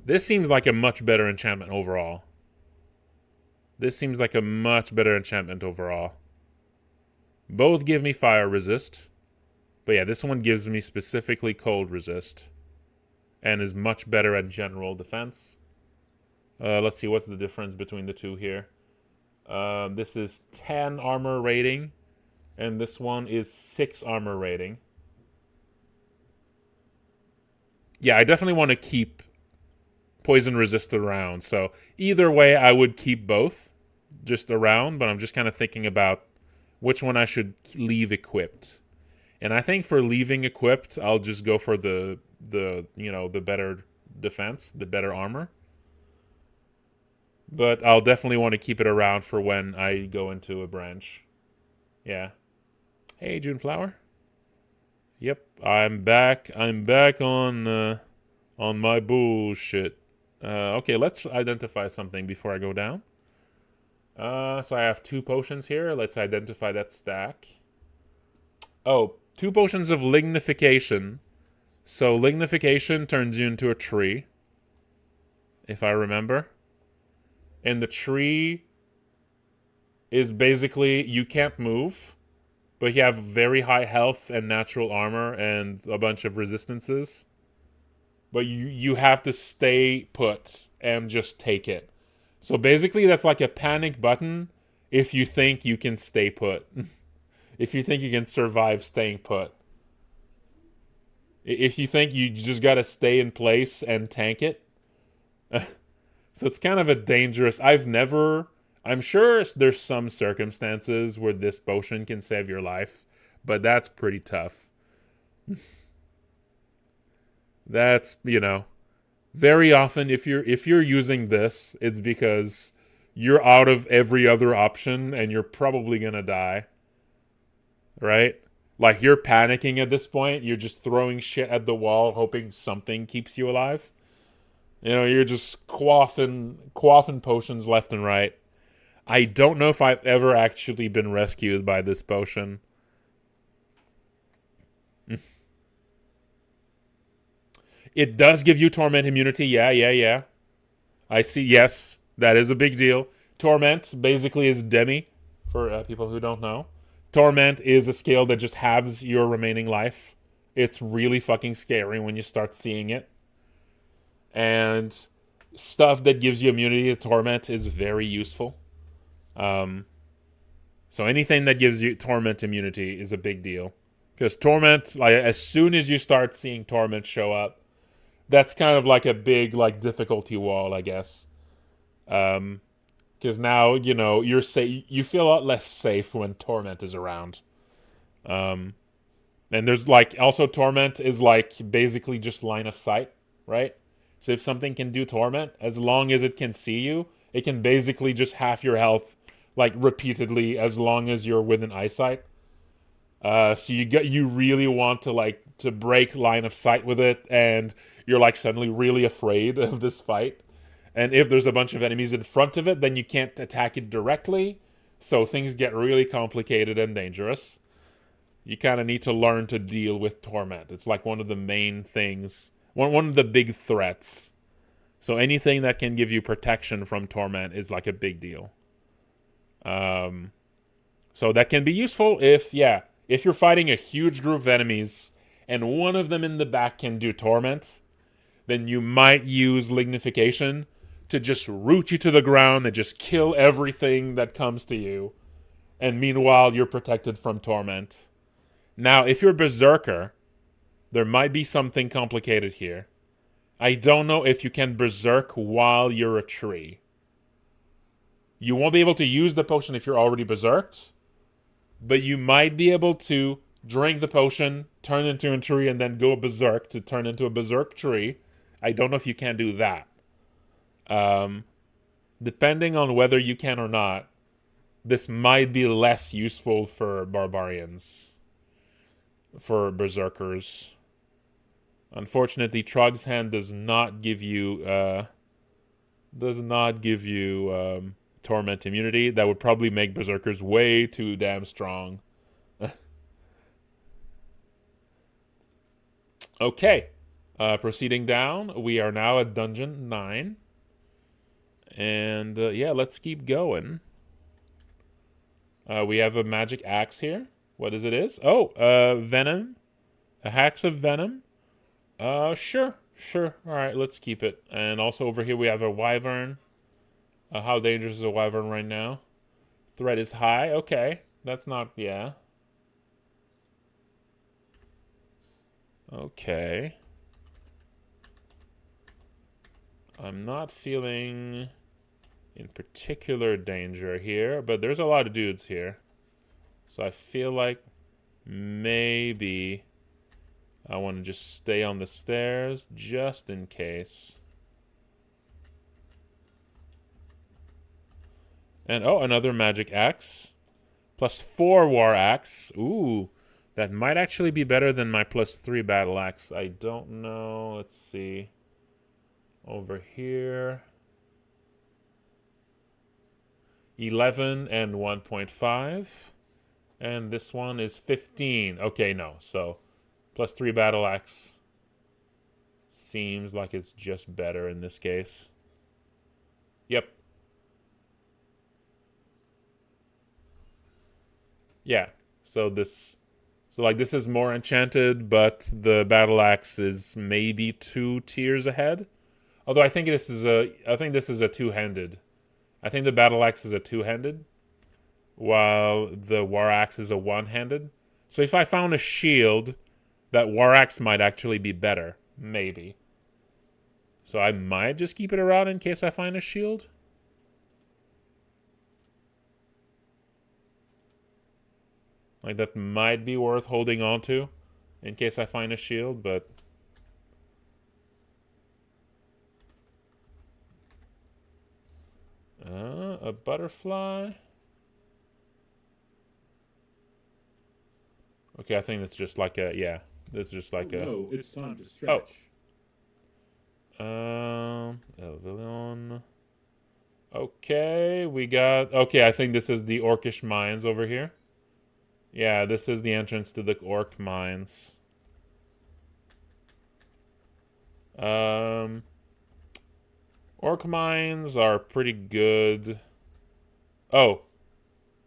This seems like a much better enchantment overall. Both give me fire resist. But yeah, this one gives me specifically cold resist. And is much better at general defense. Let's see, what's the difference between the two here? This is 10 armor rating. And this one is 6 armor rating. Yeah, I definitely want to keep poison resist around. So either way, I would keep both just around. But I'm just kind of thinking about which one I should leave equipped. And I think for leaving equipped, I'll just go for the better defense, the better armor. But I'll definitely want to keep it around for when I go into a branch. Yeah. Hey, Juneflower. Yep, I'm back. I'm back on my bullshit. Okay, let's identify something before I go down. So I have 2 potions here. Let's identify that stack. Oh, 2 potions of lignification. So lignification turns you into a tree, if I remember. And the tree is basically you can't move, but you have very high health and natural armor and a bunch of resistances. But you have to stay put and just take it. So basically that's like a panic button if you think you can stay put. If you think you can survive staying put. If you think you just gotta stay in place and tank it. So it's kind of a dangerous... I'm sure there's some circumstances where this potion can save your life, but that's pretty tough. That's, very often if you're using this, it's because you're out of every other option and you're probably going to die. Right? Like you're panicking at this point, you're just throwing shit at the wall hoping something keeps you alive. You're just quaffing potions left and right. I don't know if I've ever actually been rescued by this potion. It does give you torment immunity. Yeah. I see. Yes, that is a big deal. Torment basically is demi, for people who don't know. Torment is a skill that just halves your remaining life. It's really fucking scary when you start seeing it. And stuff that gives you immunity to torment is very useful. So anything that gives you torment immunity is a big deal. Because torment, like as soon as you start seeing torment show up, that's kind of like a big difficulty wall, I guess. Because now you're safe. You feel a lot less safe when torment is around. And there's also torment is basically just line of sight, right? So if something can do torment, as long as it can see you, it can basically just half your health repeatedly as long as you're within eyesight. So you really want to break line of sight with it, and you're suddenly really afraid of this fight. And if there's a bunch of enemies in front of it, then you can't attack it directly. So things get really complicated and dangerous. You kind of need to learn to deal with torment. It's one of the main things, one of the big threats. So anything that can give you protection from torment is a big deal. So that can be useful if you're fighting a huge group of enemies and one of them in the back can do torment, then you might use lignification to just root you to the ground and just kill everything that comes to you. And meanwhile, you're protected from torment. Now, if you're Berserker, there might be something complicated here. I don't know if you can Berserk while you're a tree. You won't be able to use the potion if you're already Berserked, but you might be able to drink the potion, turn into a tree, and then go Berserk to turn into a Berserk tree. I don't know if you can do that. Depending on whether you can or not, this might be less useful for barbarians, for berserkers. Unfortunately, Trog's Hand does not give you torment immunity. That would probably make berserkers way too damn strong. Okay, proceeding down, we are now at Dungeon 9. And let's keep going. We have a magic axe here. What is? Oh, venom. A axe of venom. Sure. All right, let's keep it. And also over here we have a wyvern. How dangerous is a wyvern right now? Threat is high. Okay, that's not... Yeah. Okay. I'm not feeling in particular danger here, but there's a lot of dudes here. So I feel like maybe I want to just stay on the stairs just in case. And another magic axe. +4 war axe. Ooh, That might actually be better than my +3 battle axe. I don't know. Let's see. Over here. 11 and 1.5. And this one is 15. Okay, no. So +3 battle axe seems like it's just better in this case. Yep. Yeah. So this is more enchanted, but the battle axe is maybe 2 tiers ahead. Although I think this is a two-handed. I think the battle axe is a two-handed, while the war axe is a one-handed. So if I found a shield, that war axe might actually be better, maybe. So I might just keep it around in case I find a shield. Like, that might be worth holding on to in case I find a shield, but... a butterfly? Okay, I think that's just like a... Yeah, this is just like a... No, it's time to stretch. El Villain. Okay, we got... Okay, I think this is the Orcish Mines over here. Yeah, this is the entrance to the Orc Mines. Orc Mines are pretty good. Oh,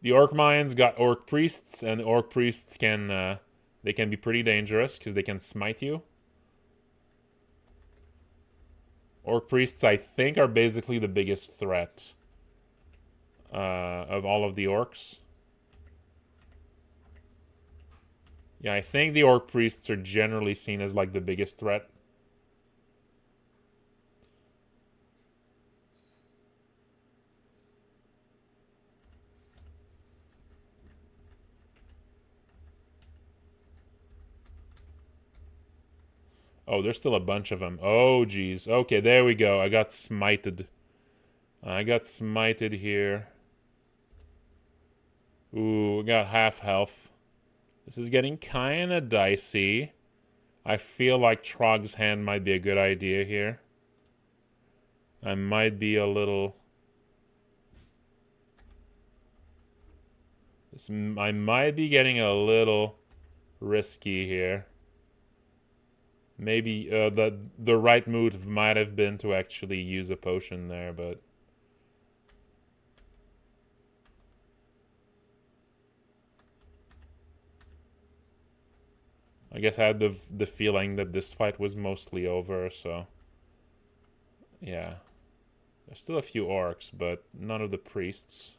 the Orc Mines got Orc Priests, and Orc Priests can... they can be pretty dangerous, because they can smite you. Orc Priests, I think, are basically the biggest threat of all of the Orcs. Yeah, I think the Orc Priests are generally seen as, like, the biggest threat. Oh, there's still a bunch of them. Oh, geez. Okay, there we go. I got smited. I got smited here. Ooh, we got half health. This is getting kind of dicey. I feel like Trog's Hand might be a good idea here. I might be a little... I might be getting a little risky here. Maybe the right move might have been to actually use a potion there, but... I guess I had the feeling that this fight was mostly over, so... Yeah. There's still a few orcs, but none of the priests.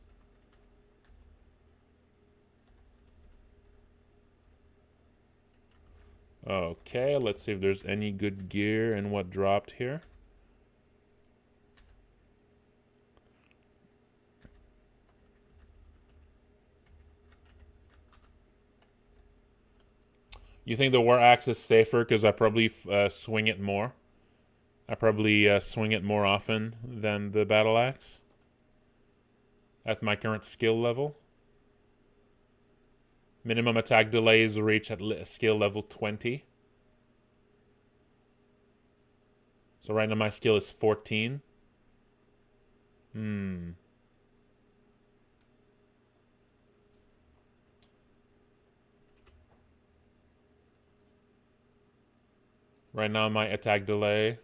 Okay, let's see if there's any good gear in what dropped here. You think the war axe is safer because I probably swing it more? I probably swing it more often than the battle axe at my current skill level. Minimum attack delay is reached at skill level 20. So right now my skill is 14. Right now my attack delay.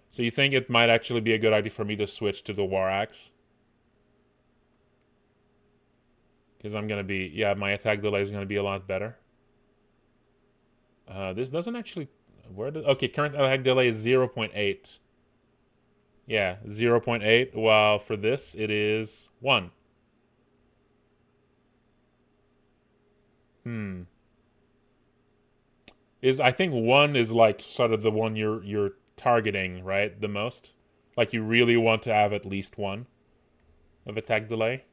So you think it might actually be a good idea for me to switch to the war axe? Because I'm gonna be... Yeah, my attack delay is gonna be a lot better. This doesn't actually... Okay, current attack delay is 0.8. Yeah, 0.8, while for this it is 1. I think 1 is like sort of the one you're targeting, right? The most. Like you really want to have at least 1 of attack delay.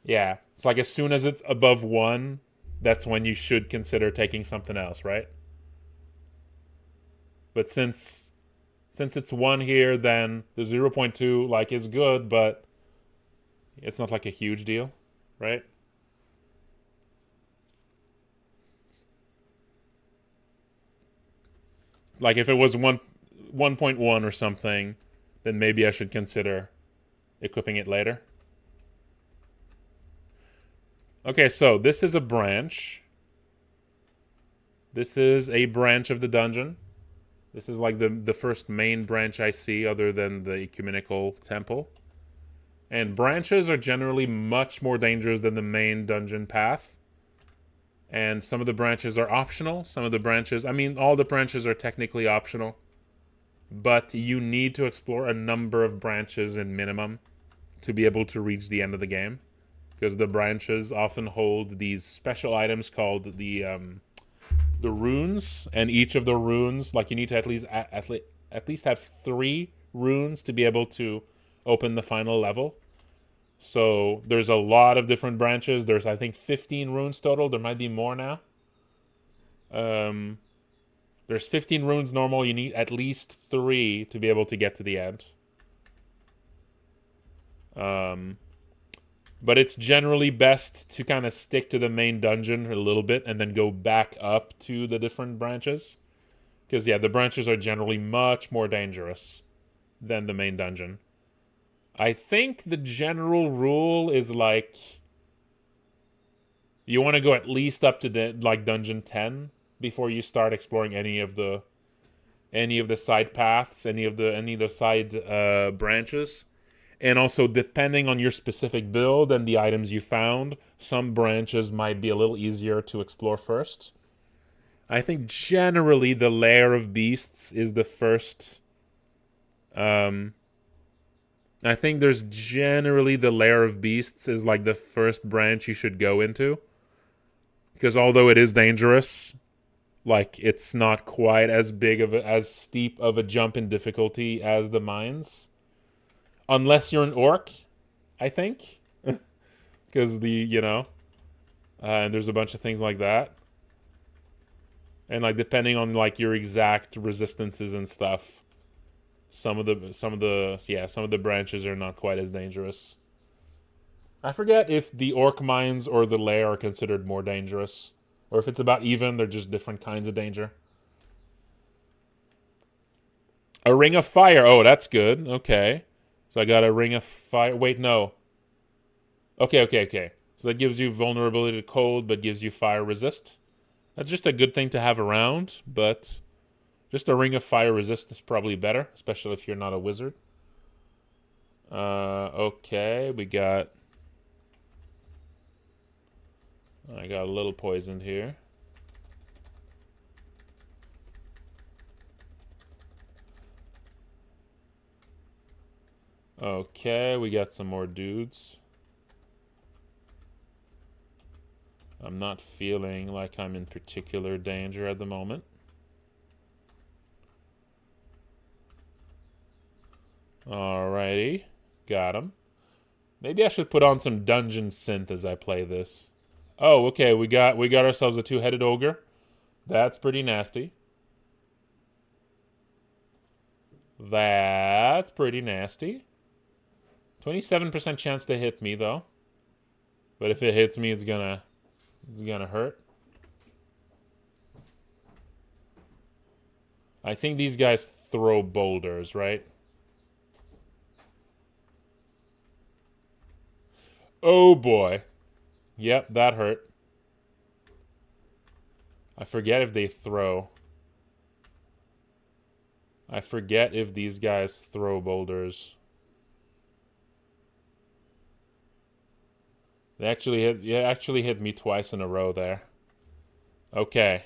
Yeah. It's like as soon as it's above 1, that's when you should consider taking something else, right? But since it's 1 here, then the 0.2 like is good, but it's not like a huge deal, right? Like if it was 1.1 or something, then maybe I should consider equipping it later. Okay, so this is a branch. This is a branch of the dungeon. This is like the first main branch I see other than the ecumenical temple. And branches are generally much more dangerous than the main dungeon path. And some of the branches are optional. Some of the branches, I mean, all the branches are technically optional. But you need to explore a number of branches in minimum to be able to reach the end of the game. Because the branches often hold these special items called the runes, and each of the runes, like you need to at least have 3 runes to be able to open the final level. So there's a lot of different branches. There's I think 15 runes total. There might be more now. There's 15 runes normal. You need at least 3 to be able to get to the end. But it's generally best to kind of stick to the main dungeon a little bit and then go back up to the different branches. Because, yeah, the branches are generally much more dangerous than the main dungeon. I think the general rule is like you want to go at least up to dungeon 10 before you start exploring any of the side paths, any of the side branches. And also, depending on your specific build and the items you found, some branches might be a little easier to explore first. I think generally the lair of beasts is the first. I think there's generally the lair of beasts is like the first branch you should go into. Because although it is dangerous, like it's not quite as as steep of a jump in difficulty as the mines. Unless you're an orc, I think. Because and there's a bunch of things like that. And like depending on like your exact resistances and stuff, some of the branches are not quite as dangerous. I forget if the orc mines or the lair are considered more dangerous. Or if it's about even, they're just different kinds of danger. A ring of fire. Oh, that's good. Okay. So I got a ring of fire. Wait, no. Okay. So that gives you vulnerability to cold, but gives you fire resist. That's just a good thing to have around, but just a ring of fire resist is probably better, especially if you're not a wizard. Okay, I got a little poisoned here. Okay, we got some more dudes. I'm not feeling like I'm in particular danger at the moment. Alrighty, got him. Maybe I should put on some dungeon synth as I play this. Oh, okay, we got ourselves a 2-headed ogre. That's pretty nasty. That's pretty nasty. 27% chance to hit me though. But if it hits me, it's gonna hurt. I think these guys throw boulders, right? Oh boy. Yep, that hurt. I forget if they throw. I forget if these guys throw boulders. They actually hit me twice in a row there. Okay.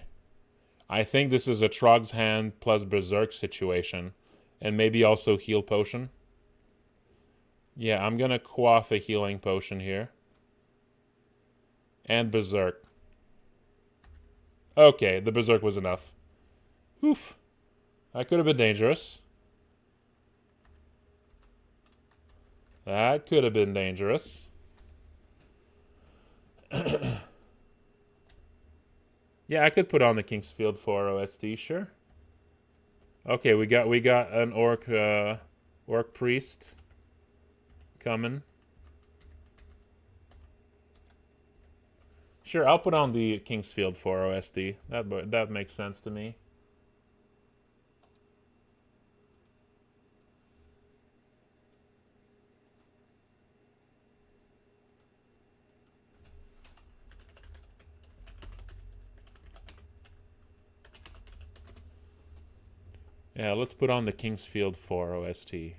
I think this is a Trog's Hand plus Berserk situation. And maybe also heal potion. Yeah, I'm gonna quaff a healing potion here. And Berserk. Okay, the Berserk was enough. Oof. That could have been dangerous. That could have been dangerous. Yeah, I could put on the Kingsfield 4 OST, sure. Okay, we got an orc priest coming. Sure, I'll put on the Kingsfield 4 OSD. That makes sense to me. Yeah, let's put on the Kingsfield 4 OST.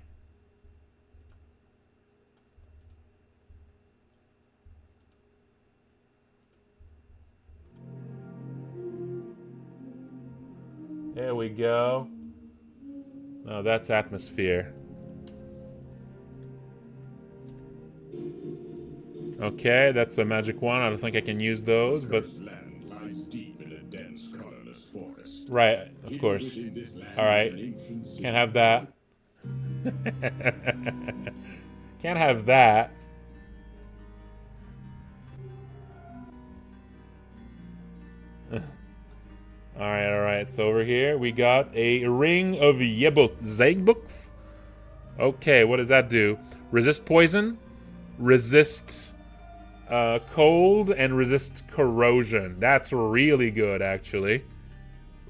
There we go. Oh, that's atmosphere. Okay, that's a magic one. I don't think I can use those, but Land lies deep in a dense, colorless forest. right, of course. All right, can't have that. Can't have that. All right. So over here we got a ring of Zegbuk. Okay, what does that do? Resist poison, resist cold, and resist corrosion. That's really good, actually.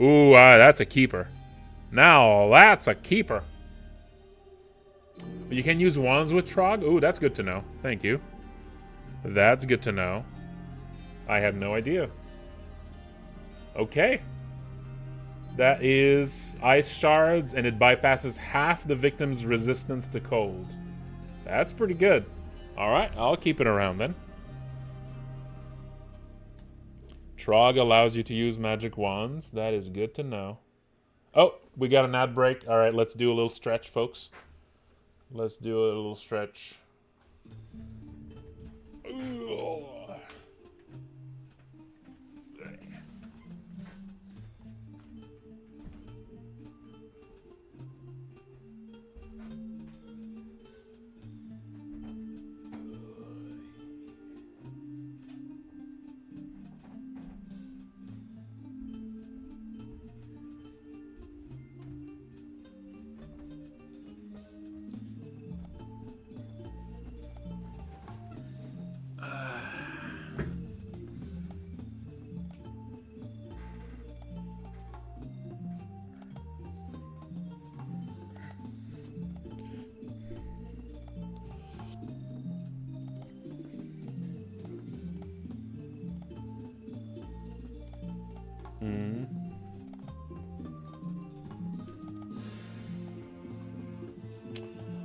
Ooh, that's a keeper. Now that's a keeper. You can use wands with Trog? Ooh, that's good to know. Thank you. That's good to know. I had no idea. Okay. That is ice shards, and it bypasses half the victim's resistance to cold. That's pretty good. Alright, I'll keep it around then. Trog allows you to use magic wands. That is good to know. Oh, we got an ad break. Alright, let's do a little stretch, folks. Let's do a little stretch.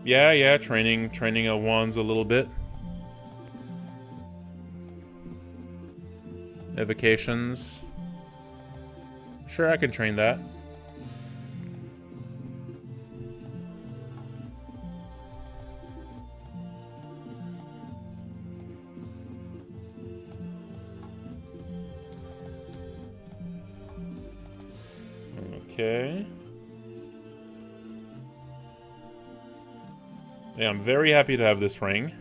Yeah, training a wands a little bit. Evocations. Sure, I can train that. Okay. Yeah, I'm very happy to have this ring.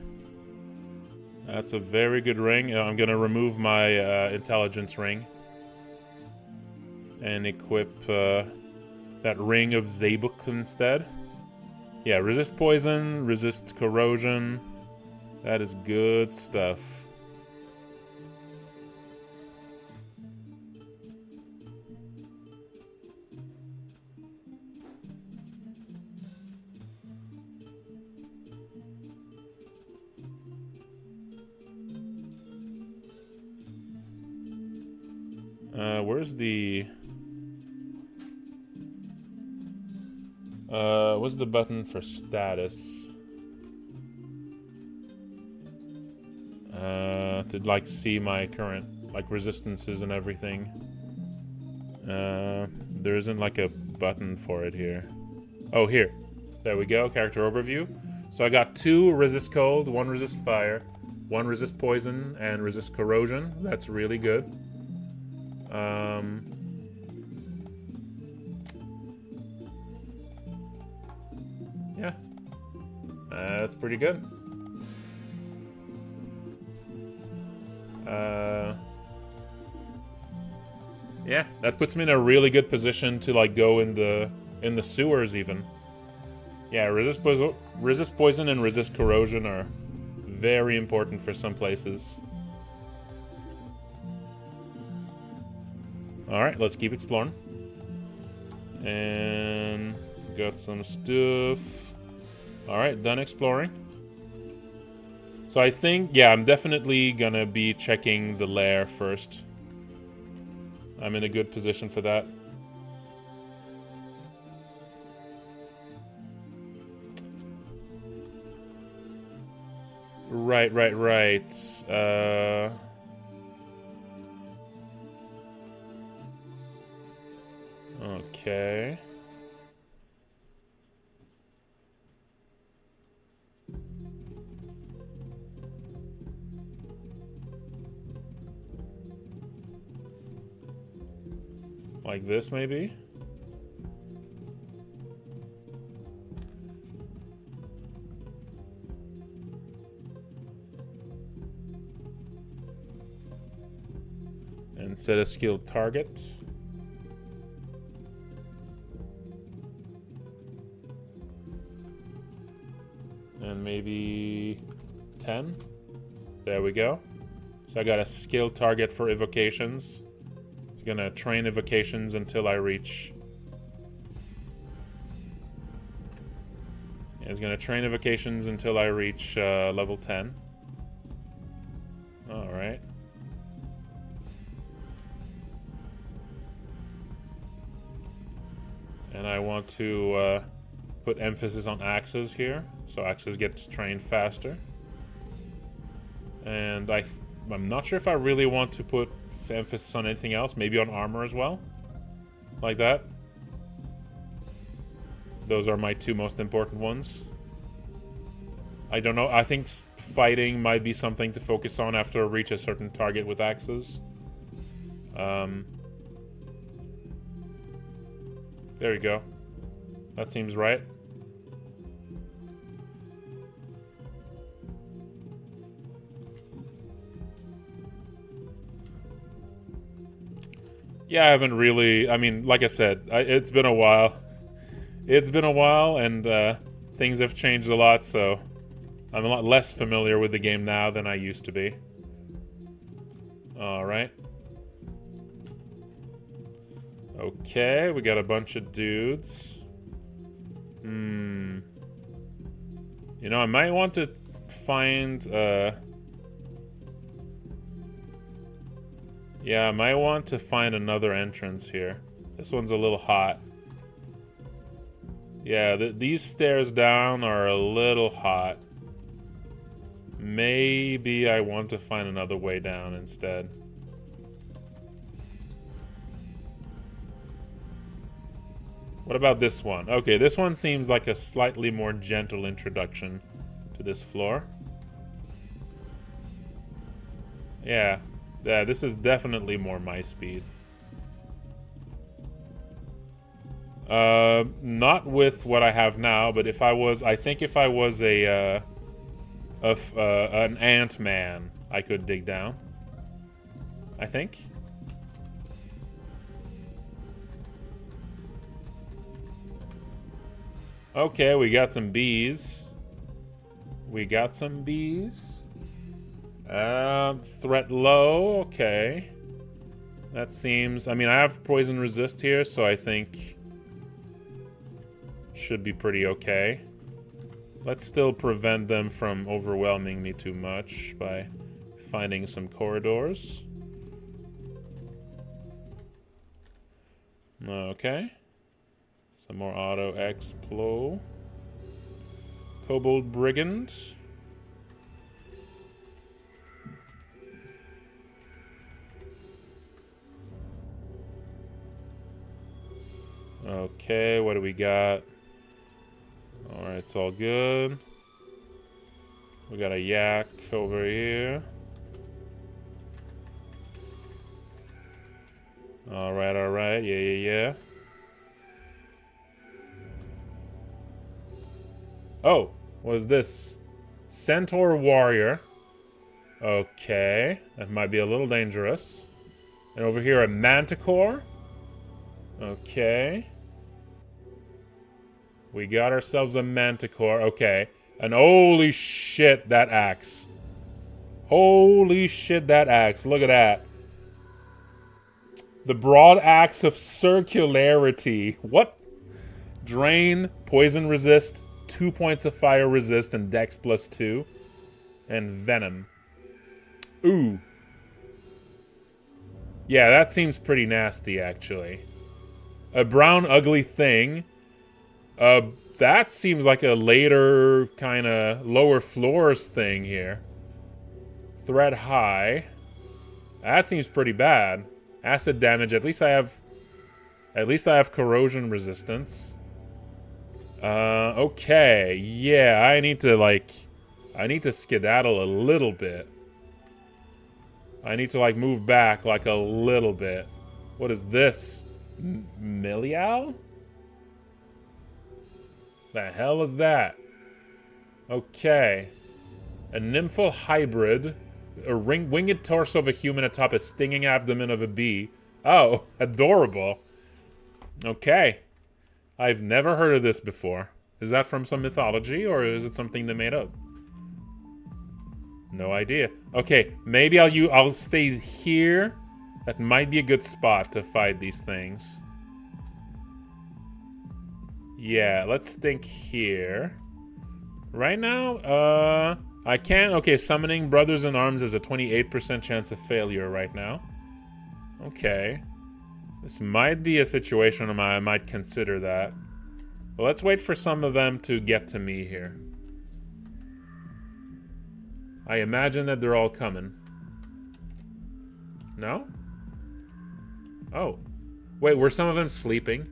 That's a very good ring. I'm going to remove my intelligence ring and equip that ring of Zegbuk instead. Yeah, resist poison, resist corrosion. That is good stuff. Where's the... what's the button for status? To, like, see my current, like, resistances and everything. There isn't, like, a button for it here. Oh, here. There we go, character overview. So I got 2 resist cold, 1 resist fire, 1 resist poison, and resist corrosion. That's really good. Yeah. That's pretty good. Yeah, that puts me in a really good position to, like, go in the In the sewers, even. Yeah, resist poison and resist corrosion are very important for some places. Alright, let's keep exploring. And got some stuff. Alright, done exploring. So I think, yeah, I'm definitely gonna be checking the lair first. I'm in a good position for that. Right. Okay. Like this, maybe? And set a skilled target. And maybe 10. There we go. So I got a skilled target for evocations. It's gonna train evocations until I reach... Yeah, it's gonna train evocations until I reach level 10. Alright. And I want to put emphasis on axes here, so axes gets trained faster. And I'm not sure if I really want to put emphasis on anything else, maybe on armor as well, like that. Those are my two most important ones. I don't know, I think fighting might be something to focus on after I reach a certain target with axes. There you go. That seems right. Yeah, I haven't really... I mean, like I said, it's been a while. It's been a while, and things have changed a lot, so I'm a lot less familiar with the game now than I used to be. Alright. Okay, we got a bunch of dudes. You know, I might want to find... Yeah, I might want to find another entrance here. This one's a little hot. Yeah, these stairs down are a little hot. Maybe I want to find another way down instead. What about this one? Okay, this one seems like a slightly more gentle introduction to this floor. Yeah, this is definitely more my speed. Not with what I have now, but if I was, I think if I was an Ant-Man, I could dig down. I think. Okay, we got some bees. Threat low, okay. That seems... I mean, I have poison resist here, so I think... should be pretty okay. Let's still prevent them from overwhelming me too much by finding some corridors. Okay. Some more auto explo. Kobold Brigand. Okay, what do we got? Alright, it's all good. We got a yak over here. Alright. Yeah. Oh, what is this? Centaur Warrior. Okay, that might be a little dangerous. And over here, a Manticore. Okay. We got ourselves a manticore. Okay. And holy shit, that axe. Holy shit, that axe. Look at that. The broad axe of circularity. What? Drain, poison resist, 2 points of fire resist, and dex +2. And venom. Ooh. Yeah, that seems pretty nasty, actually. A brown ugly thing. That seems like a later kind of lower floors thing here. Threat high. That seems pretty bad. Acid damage. At least I have corrosion resistance. Okay. Yeah, I need to skedaddle a little bit. I need to move back a little bit. What is this? Milial? The hell is that? Okay. A nymphal hybrid. A winged torso of a human atop a stinging abdomen of a bee. Oh, adorable. Okay. I've never heard of this before. Is that from some mythology, or is it something they made up? No idea. Okay, maybe I'll stay here. That might be a good spot to fight these things. Yeah, let's think here. Right now, I can. Okay, summoning Brothers in Arms has a 28% chance of failure right now. Okay. This might be a situation where I might consider that. But let's wait for some of them to get to me here. I imagine that they're all coming. No? Oh. Wait, were some of them sleeping?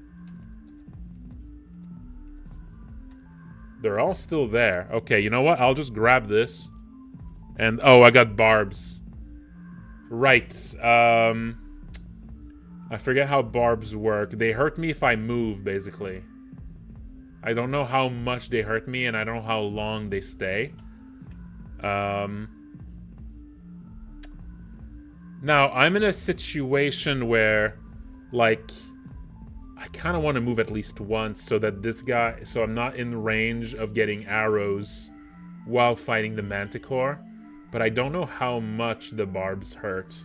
They're all still there. Okay, you know what? I'll just grab this. And, oh, I got barbs. Right. I forget how barbs work. They hurt me if I move, basically. I don't know how much they hurt me, and I don't know how long they stay. Now, I'm in a situation where, I kind of want to move at least once so that so I'm not in range of getting arrows while fighting the manticore. But I don't know how much the barbs hurt.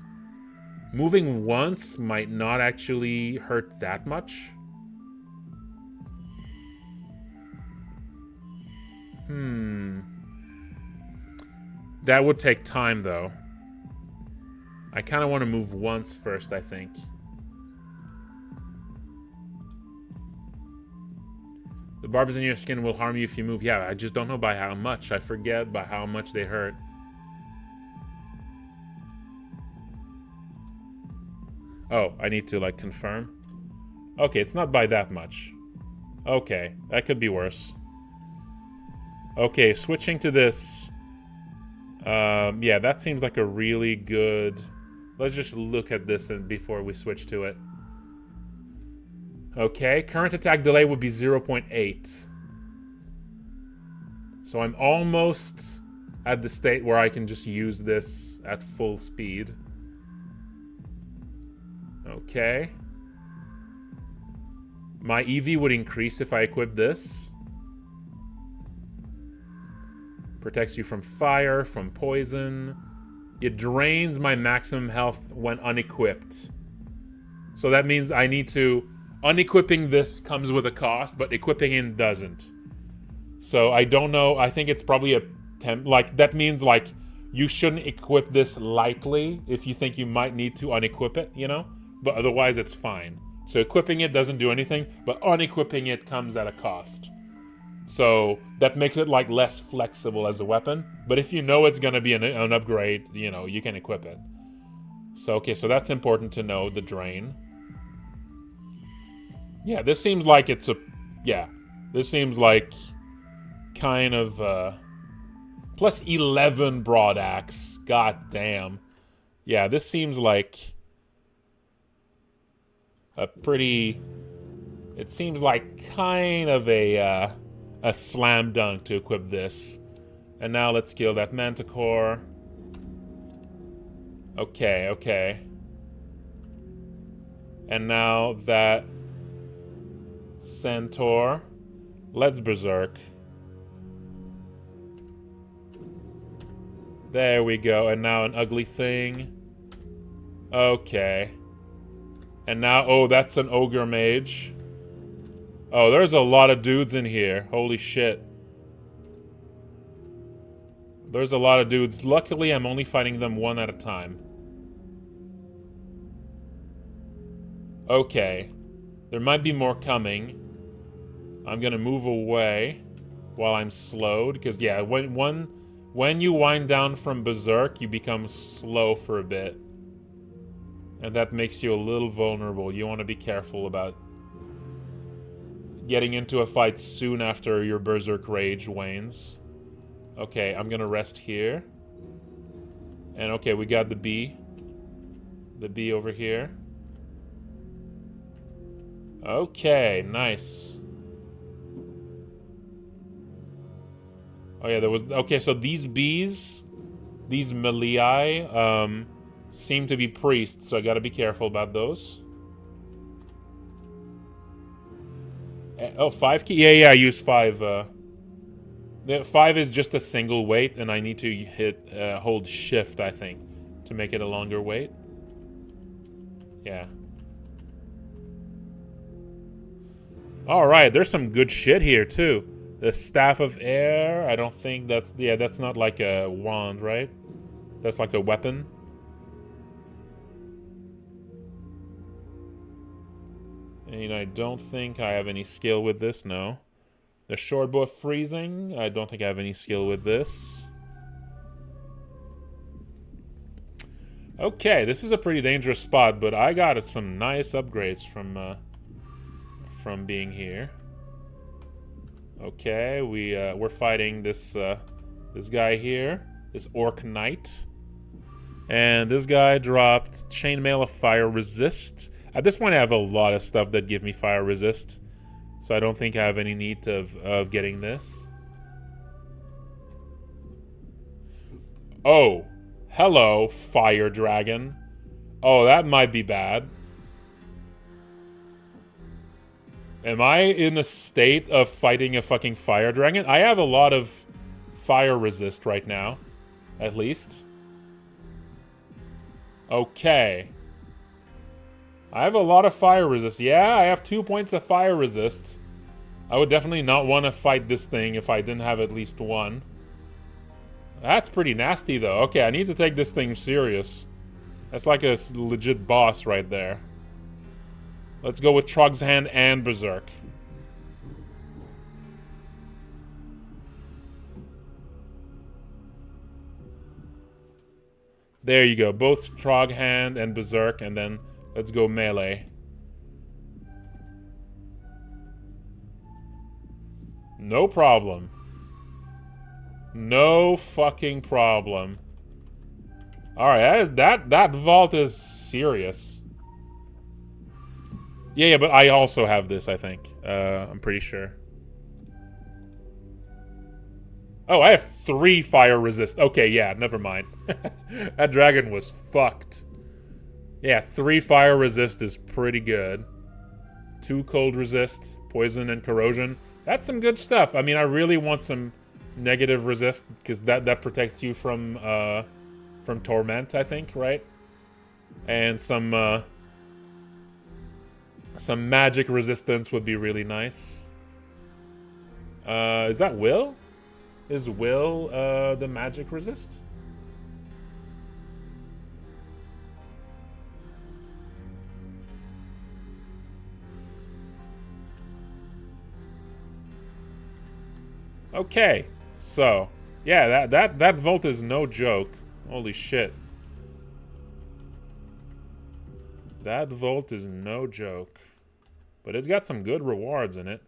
Moving once might not actually hurt that much. That would take time, though. I kind of want to move once first, I think. The barbs in your skin will harm you if you move. Yeah, I just don't know by how much. I forget by how much they hurt. Oh, I need to, confirm. Okay, it's not by that much. Okay, that could be worse. Okay, switching to this. Yeah, that seems like a really good... Let's just look at this before we switch to it. Okay, current attack delay would be 0.8. So I'm almost at the state where I can just use this at full speed. Okay. My EV would increase if I equip this. Protects you from fire, from poison. It drains my maximum health when unequipped. So that means I need to... Unequipping this comes with a cost, but equipping it doesn't. So I don't know. I think it's probably a... that means, you shouldn't equip this lightly if you think you might need to unequip it, you know? But otherwise, it's fine. So equipping it doesn't do anything, but unequipping it comes at a cost. So that makes it less flexible as a weapon. But if you know it's going to be an upgrade, you can equip it. So, okay, so that's important to know, the drain. Yeah, this seems like it's a... Yeah, this seems like kind of... plus 11 broad axe. God damn. Yeah, this seems like a pretty... It seems like kind of a slam dunk to equip this. And now let's kill that manticore. Okay, okay. And now that centaur. Let's berserk. There we go. And now an ugly thing. Okay. And now, oh, that's an ogre mage. Oh, there's a lot of dudes in here. Holy shit. There's a lot of dudes. Luckily, I'm only fighting them one at a time. Okay. There might be more coming. I'm gonna move away while I'm slowed. Because, yeah, when you wind down from berserk, you become slow for a bit. And that makes you a little vulnerable. You want to be careful about getting into a fight soon after your berserk rage wanes. Okay, I'm gonna rest here. And okay, we got the bee. The bee over here. Okay, nice. Oh yeah, there was... Okay, so these bees, these melee, seem to be priests, so I gotta be careful about those. Oh, 5 key? Yeah, I use 5. 5 is just a single weight, and I need to hit, hold shift, I think, to make it a longer weight. Yeah. Alright, there's some good shit here, too. The Staff of Air, I don't think that's... Yeah, that's not like a wand, right? That's like a weapon. And I don't think I have any skill with this, no. The Shortbow of Freezing, I don't think I have any skill with this. Okay, this is a pretty dangerous spot, but I got some nice upgrades from being here. Okay, we're fighting this this guy here, this Orc Knight. And this guy dropped Chainmail of Fire Resist. At this point, I have a lot of stuff that give me fire resist, so I don't think I have any need of getting this. Oh, hello, fire dragon. Oh, that might be bad. Am I in a state of fighting a fucking fire dragon? I have a lot of fire resist right now, at least. Okay. I have a lot of fire resist. Yeah, I have 2 points of fire resist. I would definitely not want to fight this thing if I didn't have at least 1. That's pretty nasty, though. Okay, I need to take this thing serious. That's like a legit boss right there. Let's go with Trog's Hand and Berserk. There you go. Both Trog Hand and Berserk, and then... Let's go melee. No problem. No fucking problem. Alright, that vault is serious. Yeah, but I also have this, I think. I'm pretty sure. Oh, I have 3 fire resist. Okay, yeah, never mind. That dragon was fucked. Yeah, 3 fire resist is pretty good. 2 cold resist, poison and corrosion. That's some good stuff. I mean, I really want some negative resist because that protects you from torment, I think, right? And some magic resistance would be really nice. Is that Will? Is Will the magic resist? Okay, so yeah, that vault is no joke. Holy shit. That vault is no joke. But it's got some good rewards in it.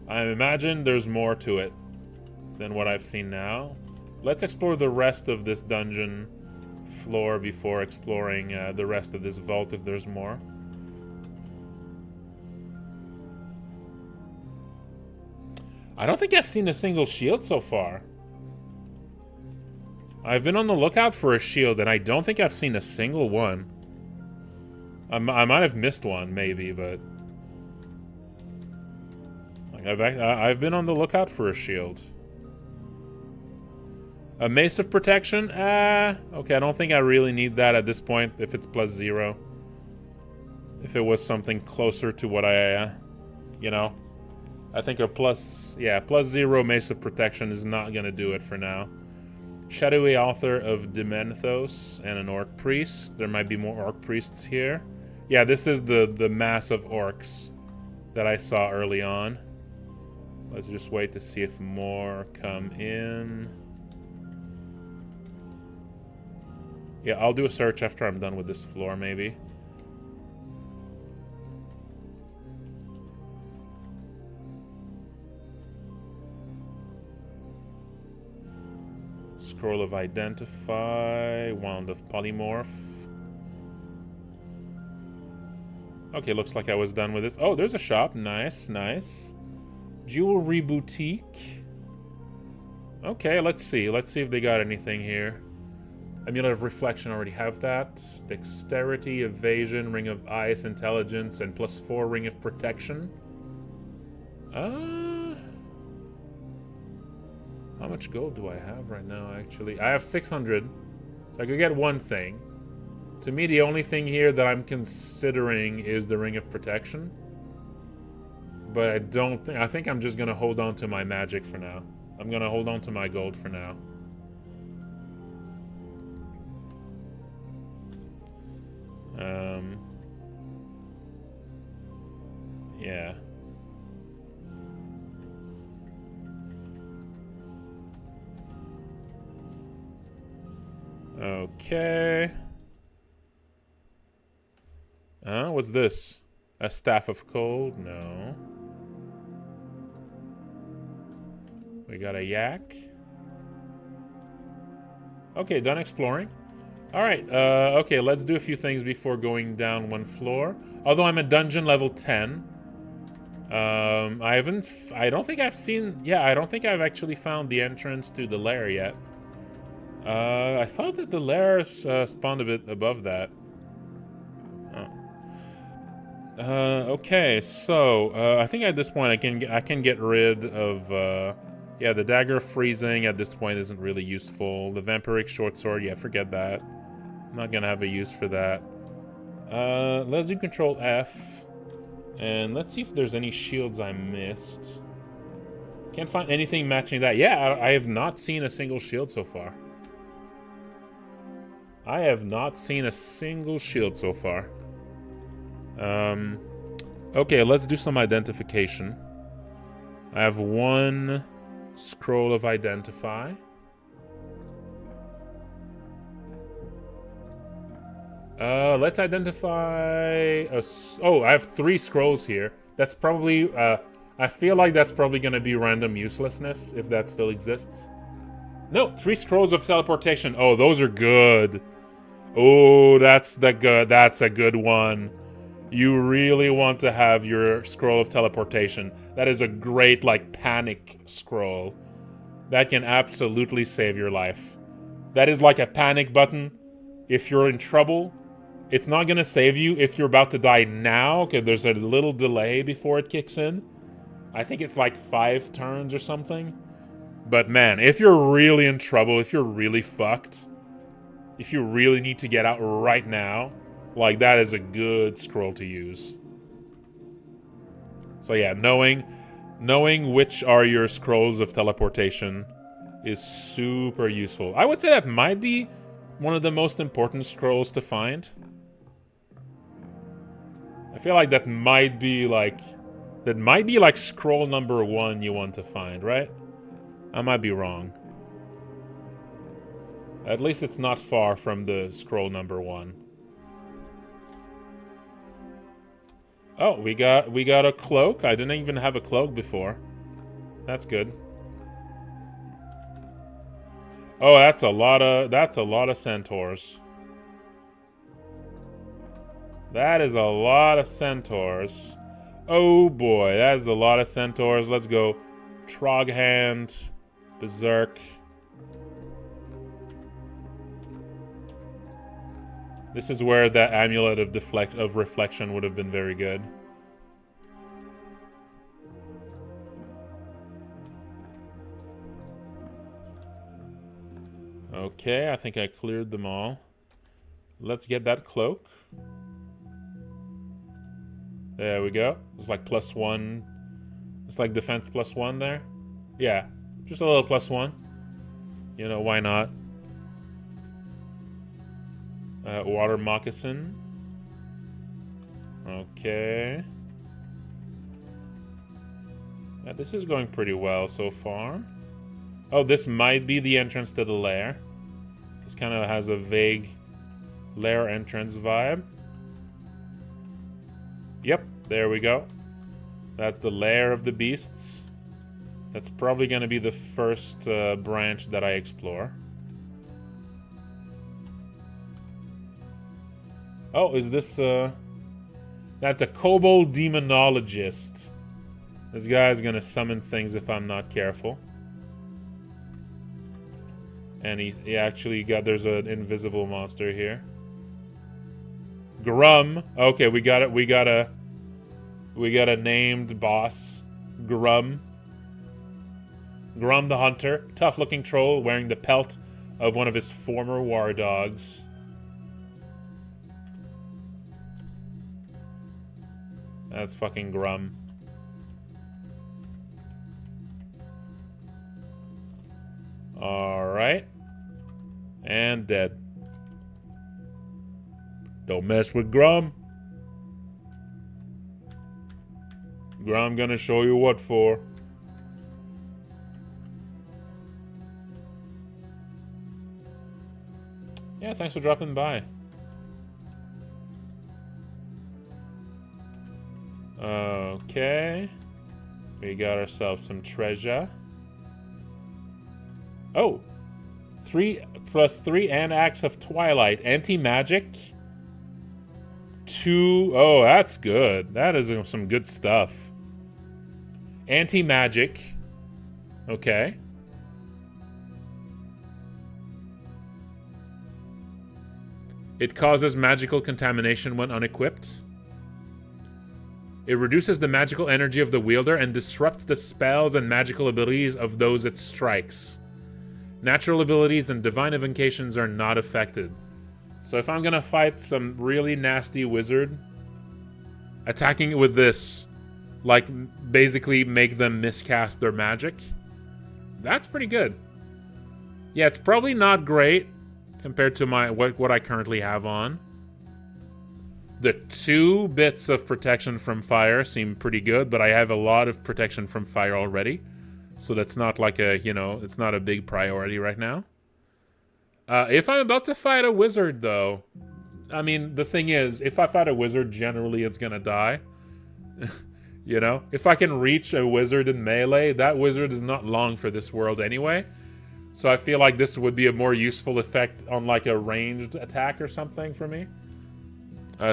I imagine there's more to it than what I've seen now. Let's explore the rest of this dungeon floor before exploring the rest of this vault if there's more. I don't think I've seen a single shield so far. I've been on the lookout for a shield, and I don't think I've seen a single one. I might have missed one, maybe, but... I've been on the lookout for a shield. A Mace of Protection? Okay, I don't think I really need that at this point if it's +0. If it was something closer to what I, you know. I think a +0 Mace of Protection is not gonna do it for now. Shadowy Author of Dementhos and an Orc Priest. There might be more Orc Priests here. Yeah, this is the mass of Orcs that I saw early on. Let's just wait to see if more come in. Yeah, I'll do a search after I'm done with this floor, maybe. Scroll of Identify, Wand of Polymorph. Okay, looks like I was done with this. Oh, there's a shop. Nice, nice. Jewelry Boutique. Okay, let's see. Let's see if they got anything here. Amulet of Reflection, already have that. Dexterity, Evasion, Ring of Ice, Intelligence, and +4 Ring of Protection. How much gold do I have right now, actually? I have 600. So I could get one thing. To me, the only thing here that I'm considering is the Ring of Protection. But I don't think... I think I'm just going to hold on to my magic for now. I'm going to hold on to my gold for now. Yeah. Okay. What's this? A Staff of Cold? No. We got a yak. Okay, done exploring. Alright, okay, let's do a few things before going down one floor. Although I'm at dungeon level 10. I don't think I've actually found the entrance to the lair yet. I thought that the lair spawned a bit above that. Okay, so I think at this point I can get rid of yeah, the dagger freezing at this point isn't really useful. The vampiric short sword, yeah, forget that. I'm not gonna have a use for that. Let's do Control F, and let's see if there's any shields I missed. Can't find anything matching that. Yeah, I have not seen a single shield so far. I have not seen a single shield so far. Okay, let's do some identification. I have one scroll of Identify. Let's identify... oh, I have 3 scrolls here. That's probably... I feel like that's probably going to be random uselessness, if that still exists. No, 3 scrolls of teleportation. Oh, those are good. Oh, that's a good one. You really want to have your scroll of teleportation. That is a great, like, panic scroll. That can absolutely save your life. That is like a panic button. If you're in trouble, it's not going to save you if you're about to die now, because there's a little delay before it kicks in. I think it's like 5 turns or something. But man, if you're really in trouble, if you're really fucked, if you really need to get out right now, like, that is a good scroll to use. So yeah, knowing which are your scrolls of teleportation is super useful. I would say that might be one of the most important scrolls to find. I feel like that might be like scroll number 1 you want to find, right? I might be wrong. At least it's not far from the scroll number 1. Oh, we got a cloak. I didn't even have a cloak before. That's good. Oh, that's a lot of centaurs. That is a lot of centaurs. Oh boy, that is a lot of centaurs. Let's go. Troghand, Berserk. This is where the amulet of reflection would have been very good. Okay, I think I cleared them all. Let's get that cloak. There we go. It's like +1. It's like defense +1 there. Yeah, just a little +1. You know, why not? Water moccasin. Okay. Yeah, this is going pretty well so far. Oh, this might be the entrance to the lair. This kind of has a vague lair entrance vibe. Yep, there we go. That's the lair of the beasts. That's probably going to be the first branch that I explore. Oh, is this... That's a kobold demonologist. This guy's going to summon things if I'm not careful. And he actually got... There's an invisible monster here. Grum. Okay, we got it. We got a named boss. Grum. Grum the Hunter. Tough-looking troll wearing the pelt of one of his former war dogs. That's fucking Grum. Alright. And dead. Don't mess with Grum. Grum gonna show you what for. Yeah, thanks for dropping by. Okay. We got ourselves some treasure. Oh! 3+3 and Axe of Twilight. Anti-magic. 2. Oh, that's good. That is some good stuff. Anti-magic. Okay. It causes magical contamination when unequipped. It reduces the magical energy of the wielder and disrupts the spells and magical abilities of those it strikes. Natural abilities and divine invocations are not affected. So if I'm gonna fight some really nasty wizard, attacking it with this, like, basically make them miscast their magic, that's pretty good. Yeah, it's probably not great compared to my what I currently have on. The 2 bits of protection from fire seem pretty good, but I have a lot of protection from fire already. So that's not like a, you know, it's not a big priority right now. If I'm about to fight a wizard, though, I mean, the thing is, if I fight a wizard, generally it's gonna die. You know? If I can reach a wizard in melee, that wizard is not long for this world anyway. So I feel like this would be a more useful effect on, like, a ranged attack or something for me.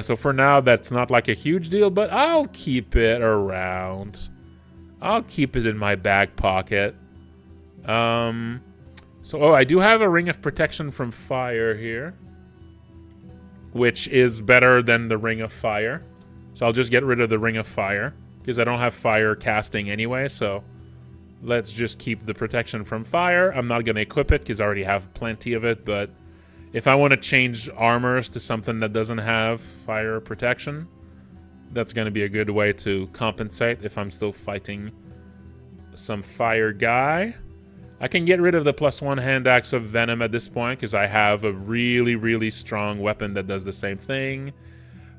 So for now, that's not like a huge deal, but I'll keep it around. I'll keep it in my back pocket. So, I do have a Ring of Protection from Fire here, which is better than the Ring of Fire. So I'll just get rid of the Ring of Fire, because I don't have fire casting anyway, so let's just keep the protection from fire. I'm not going to equip it, because I already have plenty of it, but if I want to change armors to something that doesn't have fire protection, that's going to be a good way to compensate if I'm still fighting some fire guy. I can get rid of the +1 hand axe of venom at this point because I have a really, really strong weapon that does the same thing.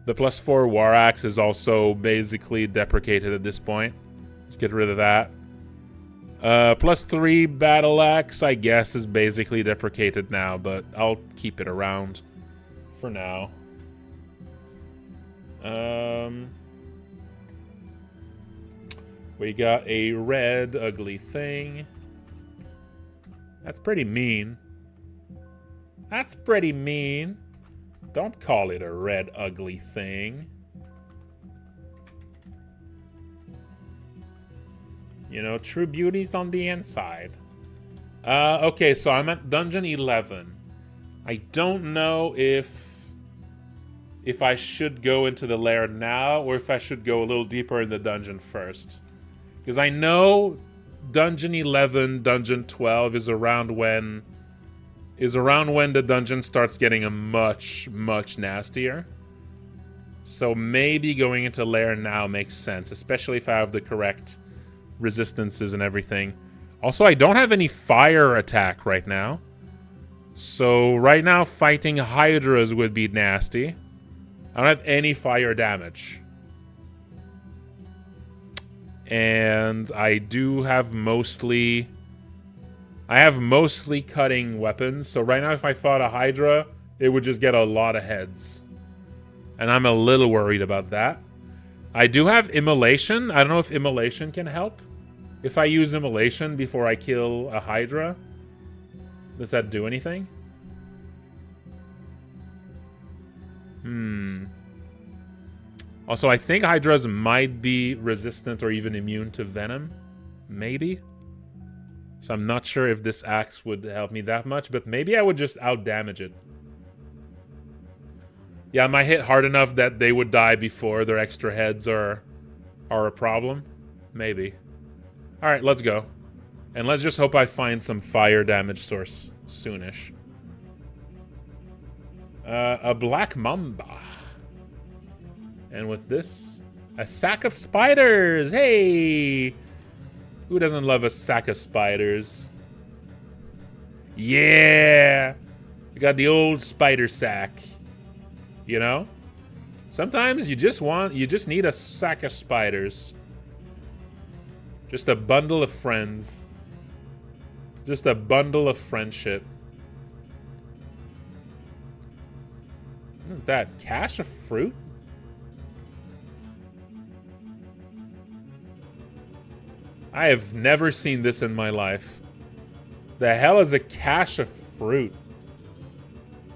The +4 war axe is also basically deprecated at this point. Let's get rid of that. +3 battle axe, I guess, is basically deprecated now, but I'll keep it around for now. We got a red ugly thing. That's pretty mean. That's pretty mean. Don't call it a red ugly thing. You know, true beauty's on the inside. Okay, so I'm at Dungeon 11. I don't know if I should go into the lair now or if I should go a little deeper in the dungeon first. Because I know Dungeon 11, Dungeon 12 is around when is around when the dungeon starts getting a much, much nastier. So maybe going into lair now makes sense, especially if I have the correct resistances and everything. Also, I don't have any fire attack right now. So right now, fighting hydras would be nasty. I don't have any fire damage. And I do have mostly... I have mostly cutting weapons. So right now, if I fought a hydra, it would just get a lot of heads. And I'm a little worried about that. I do have immolation. I don't know if immolation can help. If I use immolation before I kill a hydra, does that do anything? Also, I think hydras might be resistant or even immune to venom. Maybe. So I'm not sure if this axe would help me that much, but maybe I would just out-damage it. Yeah, I might hit hard enough that they would die before their extra heads are a problem. Maybe. Alright, let's go. And let's just hope I find some fire damage source soonish. A black mamba. And what's this? A sack of spiders! Hey! Who doesn't love a sack of spiders? Yeah! We got the old spider sack. You know? Sometimes you just need a sack of spiders. Just a bundle of friends. Just a bundle of friendship. What is that? Cache of fruit? I have never seen this in my life. The hell is a cache of fruit?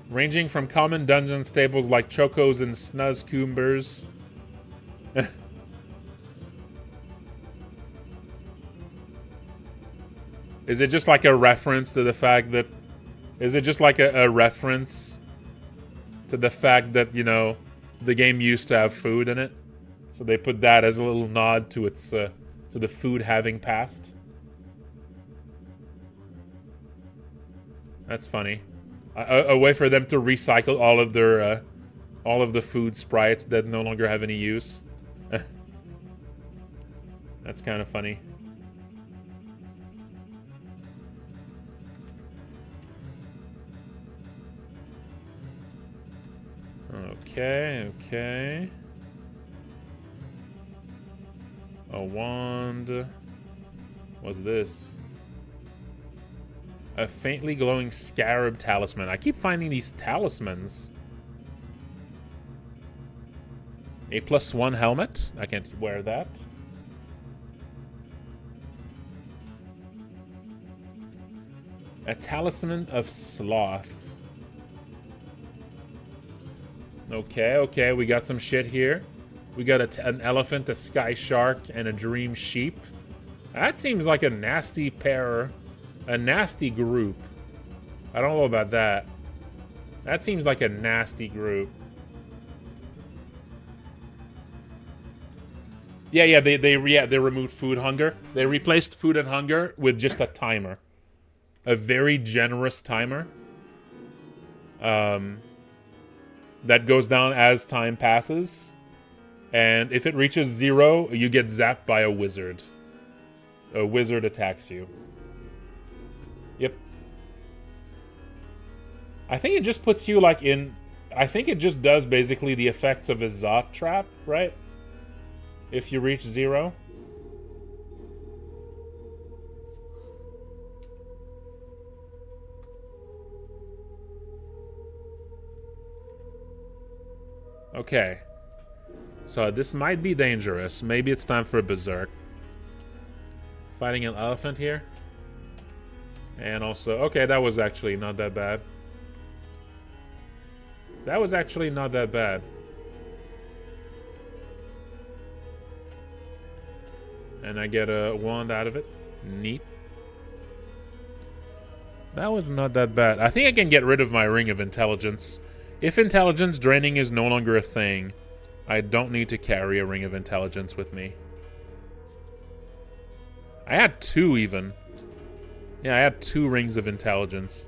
Ranging from common dungeon staples like chocos and snuzzcumbers. Is it just like a reference to the fact that... Is it just like a reference to the fact that, you know, the game used to have food in it? So they put that as a little nod to its... to the food having passed. That's funny. A way for them to recycle all of the food sprites that no longer have any use. That's kind of funny. Okay. A wand. What's this? A faintly glowing scarab talisman. I keep finding these talismans. A +1 helmet. I can't wear that. A talisman of sloth. Okay, we got some shit here. We got an elephant, a sky shark, and a dream sheep. That seems like a nasty pair. A nasty group. I don't know about that. That seems like a nasty group. Yeah, they removed food hunger. They replaced food and hunger with just a timer. A very generous timer. That goes down as time passes. And if it reaches 0, you get zapped by a wizard. A wizard attacks you. Yep. I think it just puts you, like, in... I think it just does, basically, the effects of a Zot trap, right? If you reach 0. Okay. So this might be dangerous. Maybe it's time for a berserk. Fighting an elephant here. And also... Okay, that was actually not that bad. That was actually not that bad. And I get a wand out of it. Neat. That was not that bad. I think I can get rid of my Ring of Intelligence. If intelligence draining is no longer a thing, I don't need to carry a Ring of Intelligence with me. I had 2 even. Yeah, I had 2 Rings of Intelligence.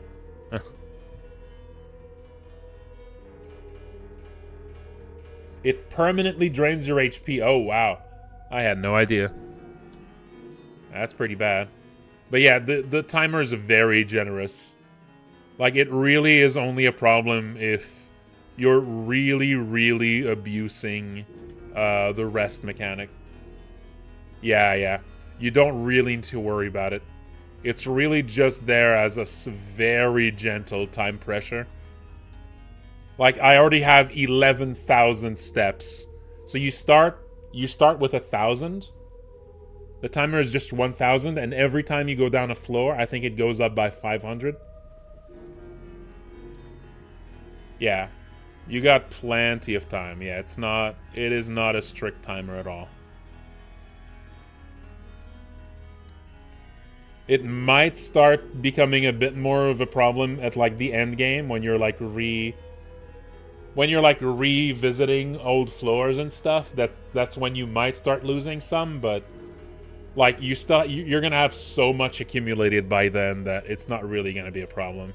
It permanently drains your HP. Oh, wow. I had no idea. That's pretty bad. But yeah, the timer is very generous. Like, it really is only a problem if you're really, really abusing the rest mechanic. Yeah. You don't really need to worry about it. It's really just there as a very gentle time pressure. Like, I already have 11,000 steps. So you start with 1,000. The timer is just 1,000, and every time you go down a floor, I think it goes up by 500. Yeah. You got plenty of time. Yeah, it is not a strict timer at all. It might start becoming a bit more of a problem at like the end game when you're like revisiting old floors and stuff. That's when you might start losing some, but like you're gonna have so much accumulated by then that it's not really gonna be a problem.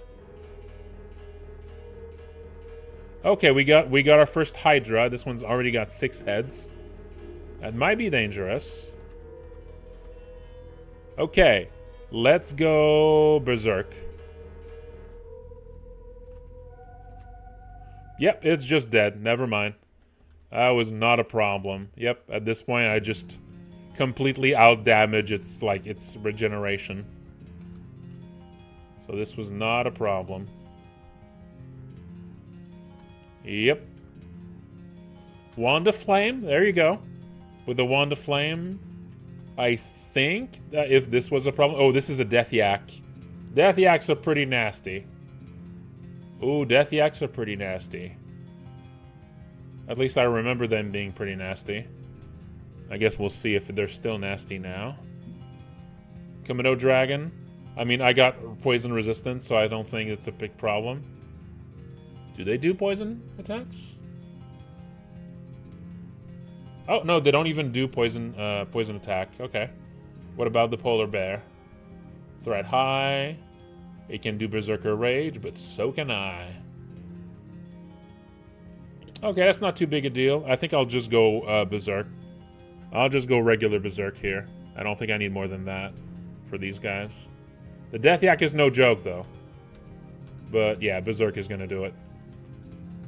Okay, we got our first Hydra. This one's already got 6 heads. That might be dangerous. Okay, let's go Berserk. Yep, it's just dead. Never mind. That was not a problem. Yep, at this point I just completely out-damage its regeneration. So this was not a problem. Yep. Wand of Flame. There you go. With the Wand of Flame, I think that if this was a problem... Oh, this is a Death Yak. Death Yaks are pretty nasty. Ooh, Death Yaks are pretty nasty. At least I remember them being pretty nasty. I guess we'll see if they're still nasty now. Komodo Dragon. I mean, I got poison resistance, so I don't think it's a big problem. Do they do poison attacks? Oh, no, they don't even do poison attack. Okay. What about the Polar Bear? Threat high. It can do Berserker Rage, but so can I. Okay, that's not too big a deal. I think I'll just go Berserk. I'll just go regular Berserk here. I don't think I need more than that for these guys. The Death Yak is no joke, though. But yeah, Berserk is going to do it.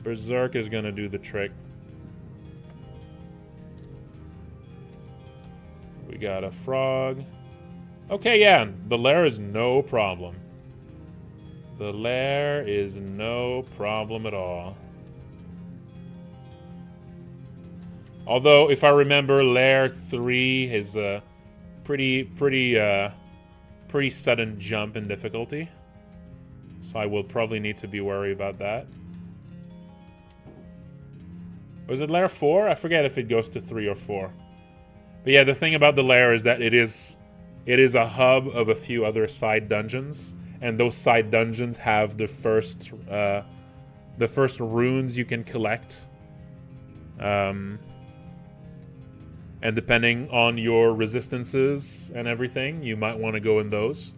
Berserk is going to do the trick. We got a frog. Okay, yeah, the lair is no problem. The lair is no problem at all. Although, if I remember, lair 3 is a pretty sudden jump in difficulty. So I will probably need to be worried about that. Was it lair 4? I forget if it goes to 3 or 4. But yeah, the thing about the lair is that it is a hub of a few other side dungeons, and those side dungeons have the first runes you can collect. And depending on your resistances and everything, you might want to go in those.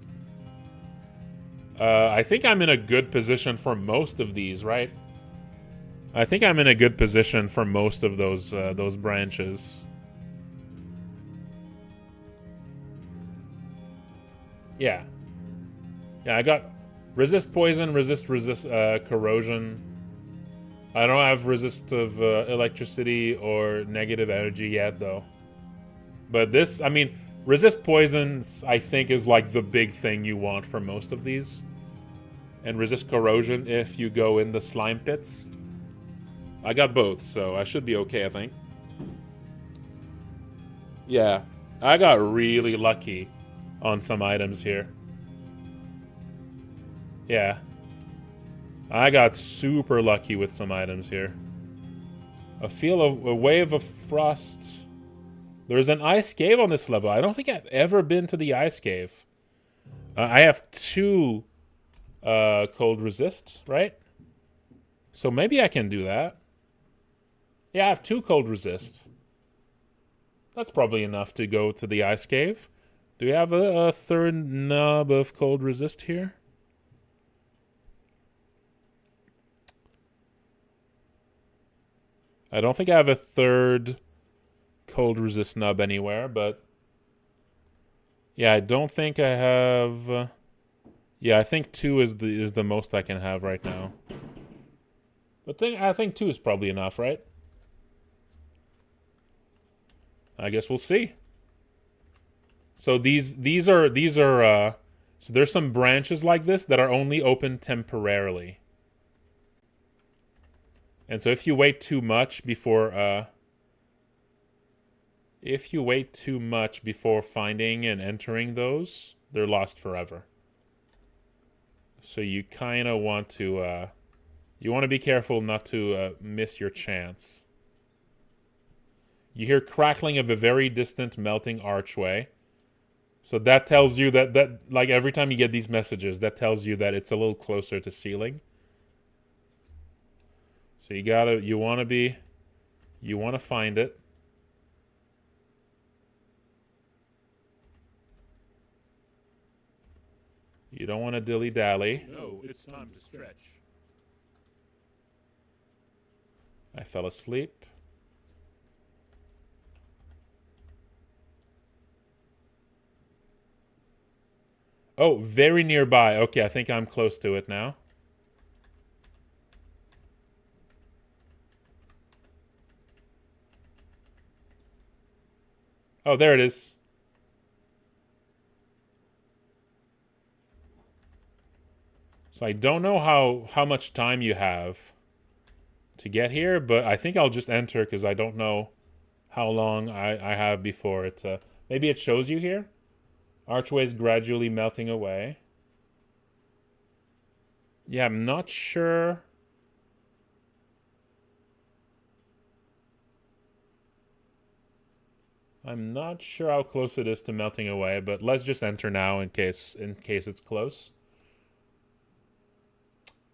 I think I'm in a good position for most of these, right? I think I'm in a good position for most of those branches. Yeah. Yeah, I got resist poison, resist corrosion. I don't have resist of electricity or negative energy yet, though. But this, I mean, resist poisons, I think, is like the big thing you want for most of these. And resist corrosion if you go in the slime pits. I got both, so I should be okay, I think. Yeah, I got really lucky on some items here. Yeah. I got super lucky with some items here. A wave of frost. There's an ice cave on this level. I don't think I've ever been to the ice cave. I have 2 cold resists, right? So maybe I can do that. Yeah, I have 2 cold resists. That's probably enough to go to the ice cave. Do we have a third nub of cold resist here? I don't think I have a third cold resist nub anywhere, but yeah, I don't think I have. Yeah, I think 2 is the most I can have right now. But I think 2 is probably enough, right? I guess we'll see. So these are so there's some branches like this that are only open temporarily. And so if you wait too much before finding and entering those, they're lost forever. So you kind of want to be careful not to miss your chance. You hear crackling of a very distant melting archway. So that tells you that like every time you get these messages, that tells you that it's a little closer to ceiling. So you want to find it. You don't want to dilly-dally. No, it's time to stretch. I fell asleep. Oh, very nearby. Okay, I think I'm close to it now. Oh, there it is. So I don't know how much time you have to get here, but I think I'll just enter because I don't know how long I have before it. Maybe it shows you here. Archways gradually melting away. Yeah, I'm not sure. I'm not sure how close it is to melting away, but let's just enter now in case it's close.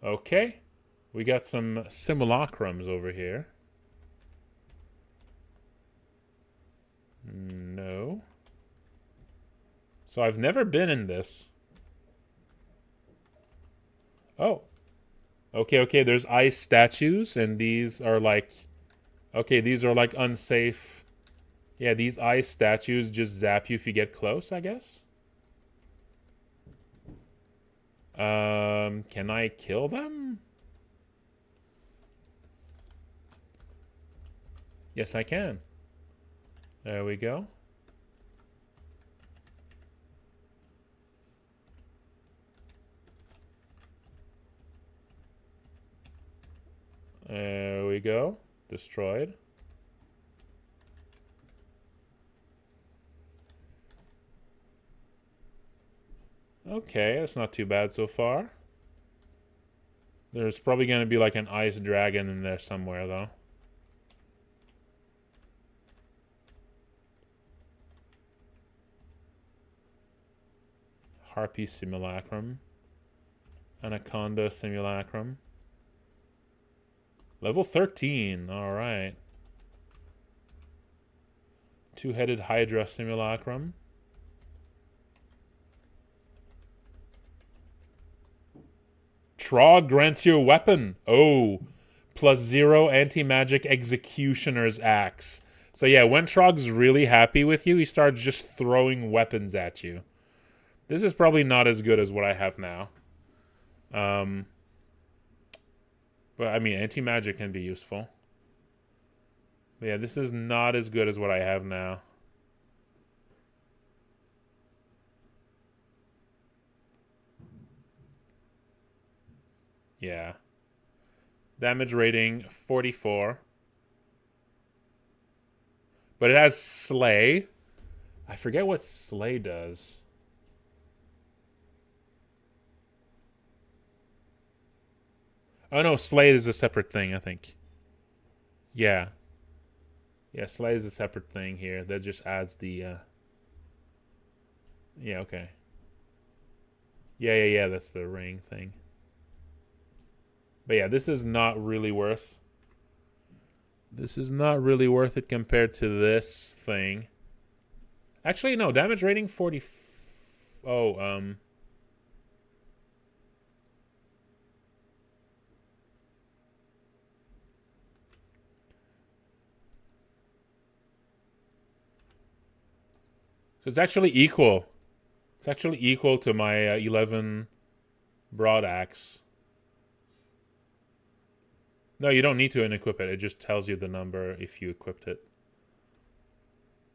Okay. We got some simulacrums over here. No. So I've never been in this. Oh. Okay, there's ice statues, and these are like... Okay, these are like unsafe... Yeah, these ice statues just zap you if you get close, I guess? Can I kill them? Yes, I can. There we go. There we go. Destroyed. Okay, that's not too bad so far. There's probably going to be like an ice dragon in there somewhere, though. Harpy simulacrum. Anaconda simulacrum. Level 13, alright. Two-headed Hydra simulacrum. Trog grants you a weapon. Oh, +0 anti-magic executioner's axe. So yeah, when Trog's really happy with you, he starts just throwing weapons at you. This is probably not as good as what I have now. But I mean, anti-magic can be useful. But yeah, this is not as good as what I have now. Yeah. Damage rating 44. But it has Slay. I forget what Slay does. Oh no, Slay is a separate thing, I think. Yeah. Yeah, Slay is a separate thing here. That just adds the... Yeah, okay. Yeah, that's the ring thing. But yeah, this is not really worth... This is not really worth it compared to this thing. Actually, no. Damage rating 40... It's actually equal. It's actually equal to my 11 broad axe. No, you don't need to unequip it. It just tells you the number if you equipped it.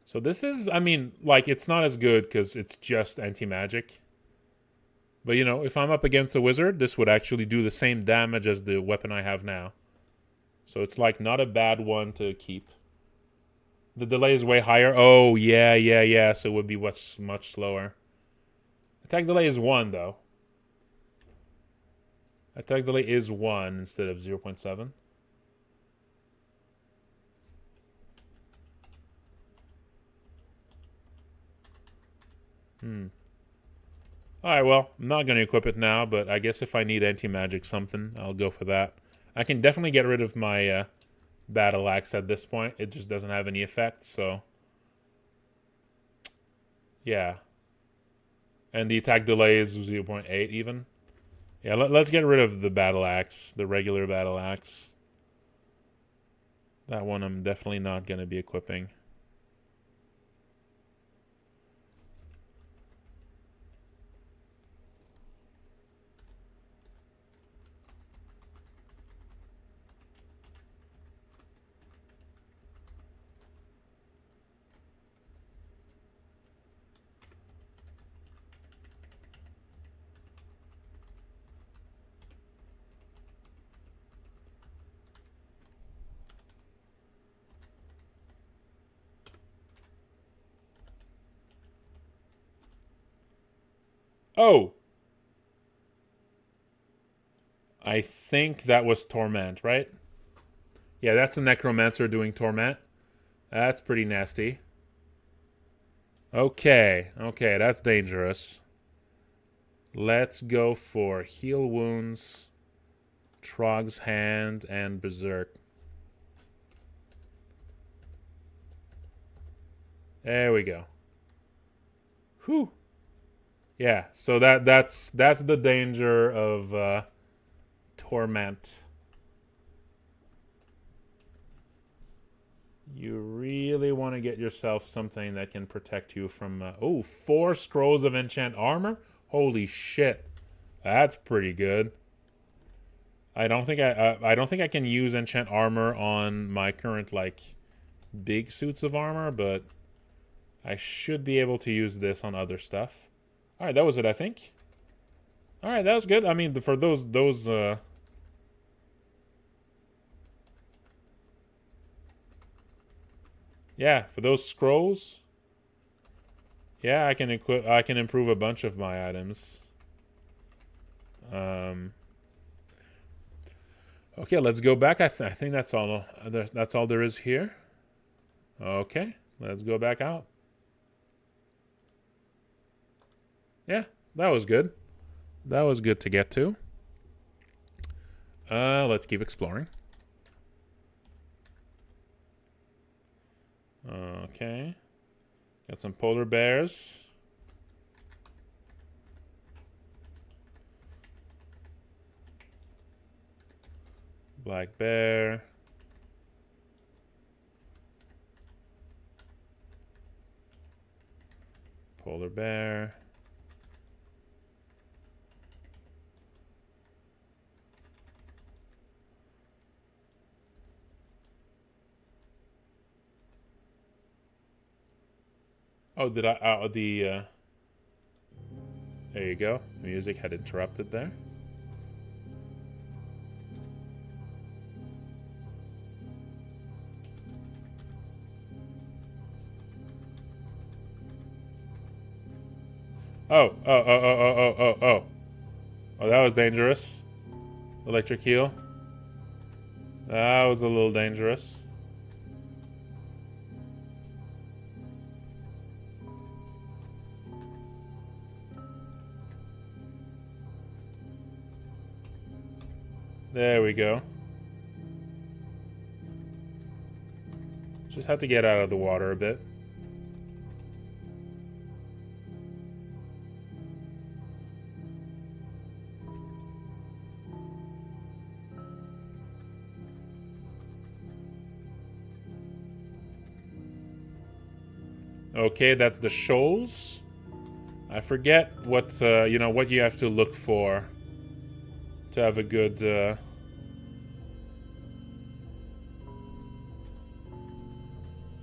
So this is, I mean, like, it's not as good because it's just anti-magic. But, you know, if I'm up against a wizard, this would actually do the same damage as the weapon I have now. So it's, like, not a bad one to keep. The delay is way higher. Oh, yeah. So it would be what's much slower. Attack delay is 1, though. Attack delay is 1 instead of 0.7. Alright, well, I'm not going to equip it now, but I guess if I need anti-magic something, I'll go for that. I can definitely get rid of my battle axe at this point. It just doesn't have any effect, so... yeah. And the attack delay is 0.8 even. Yeah, let's get rid of the battle axe, the regular battle axe. That one I'm definitely not going to be equipping. Oh! I think that was Torment, right? Yeah, that's a Necromancer doing Torment. That's pretty nasty. Okay, that's dangerous. Let's go for Heal Wounds, Trog's Hand, and Berserk. There we go. Whew. Yeah, so that's the danger of Torment. You really want to get yourself something that can protect you from... 4 scrolls of enchant armor? Holy shit. That's pretty good. I don't think I can use enchant armor on my current, like, big suits of armor, but I should be able to use this on other stuff. Alright, that was it, I think. Alright, that was good. I mean, for those yeah, for those scrolls. Yeah, I can improve a bunch of my items. Okay, let's go back. I think that's all. That's all there is here. Okay, let's go back out. Yeah, that was good. That was good to get to. Let's keep exploring. Okay. Got some polar bears. Black bear. Polar bear. Oh, did I... there you go. The music had interrupted there. Oh. Oh, that was dangerous. Electric heel. That was a little dangerous. There we go. Just have to get out of the water a bit. Okay, that's the shoals. I forget what, you know, what you have to look for to have a good, to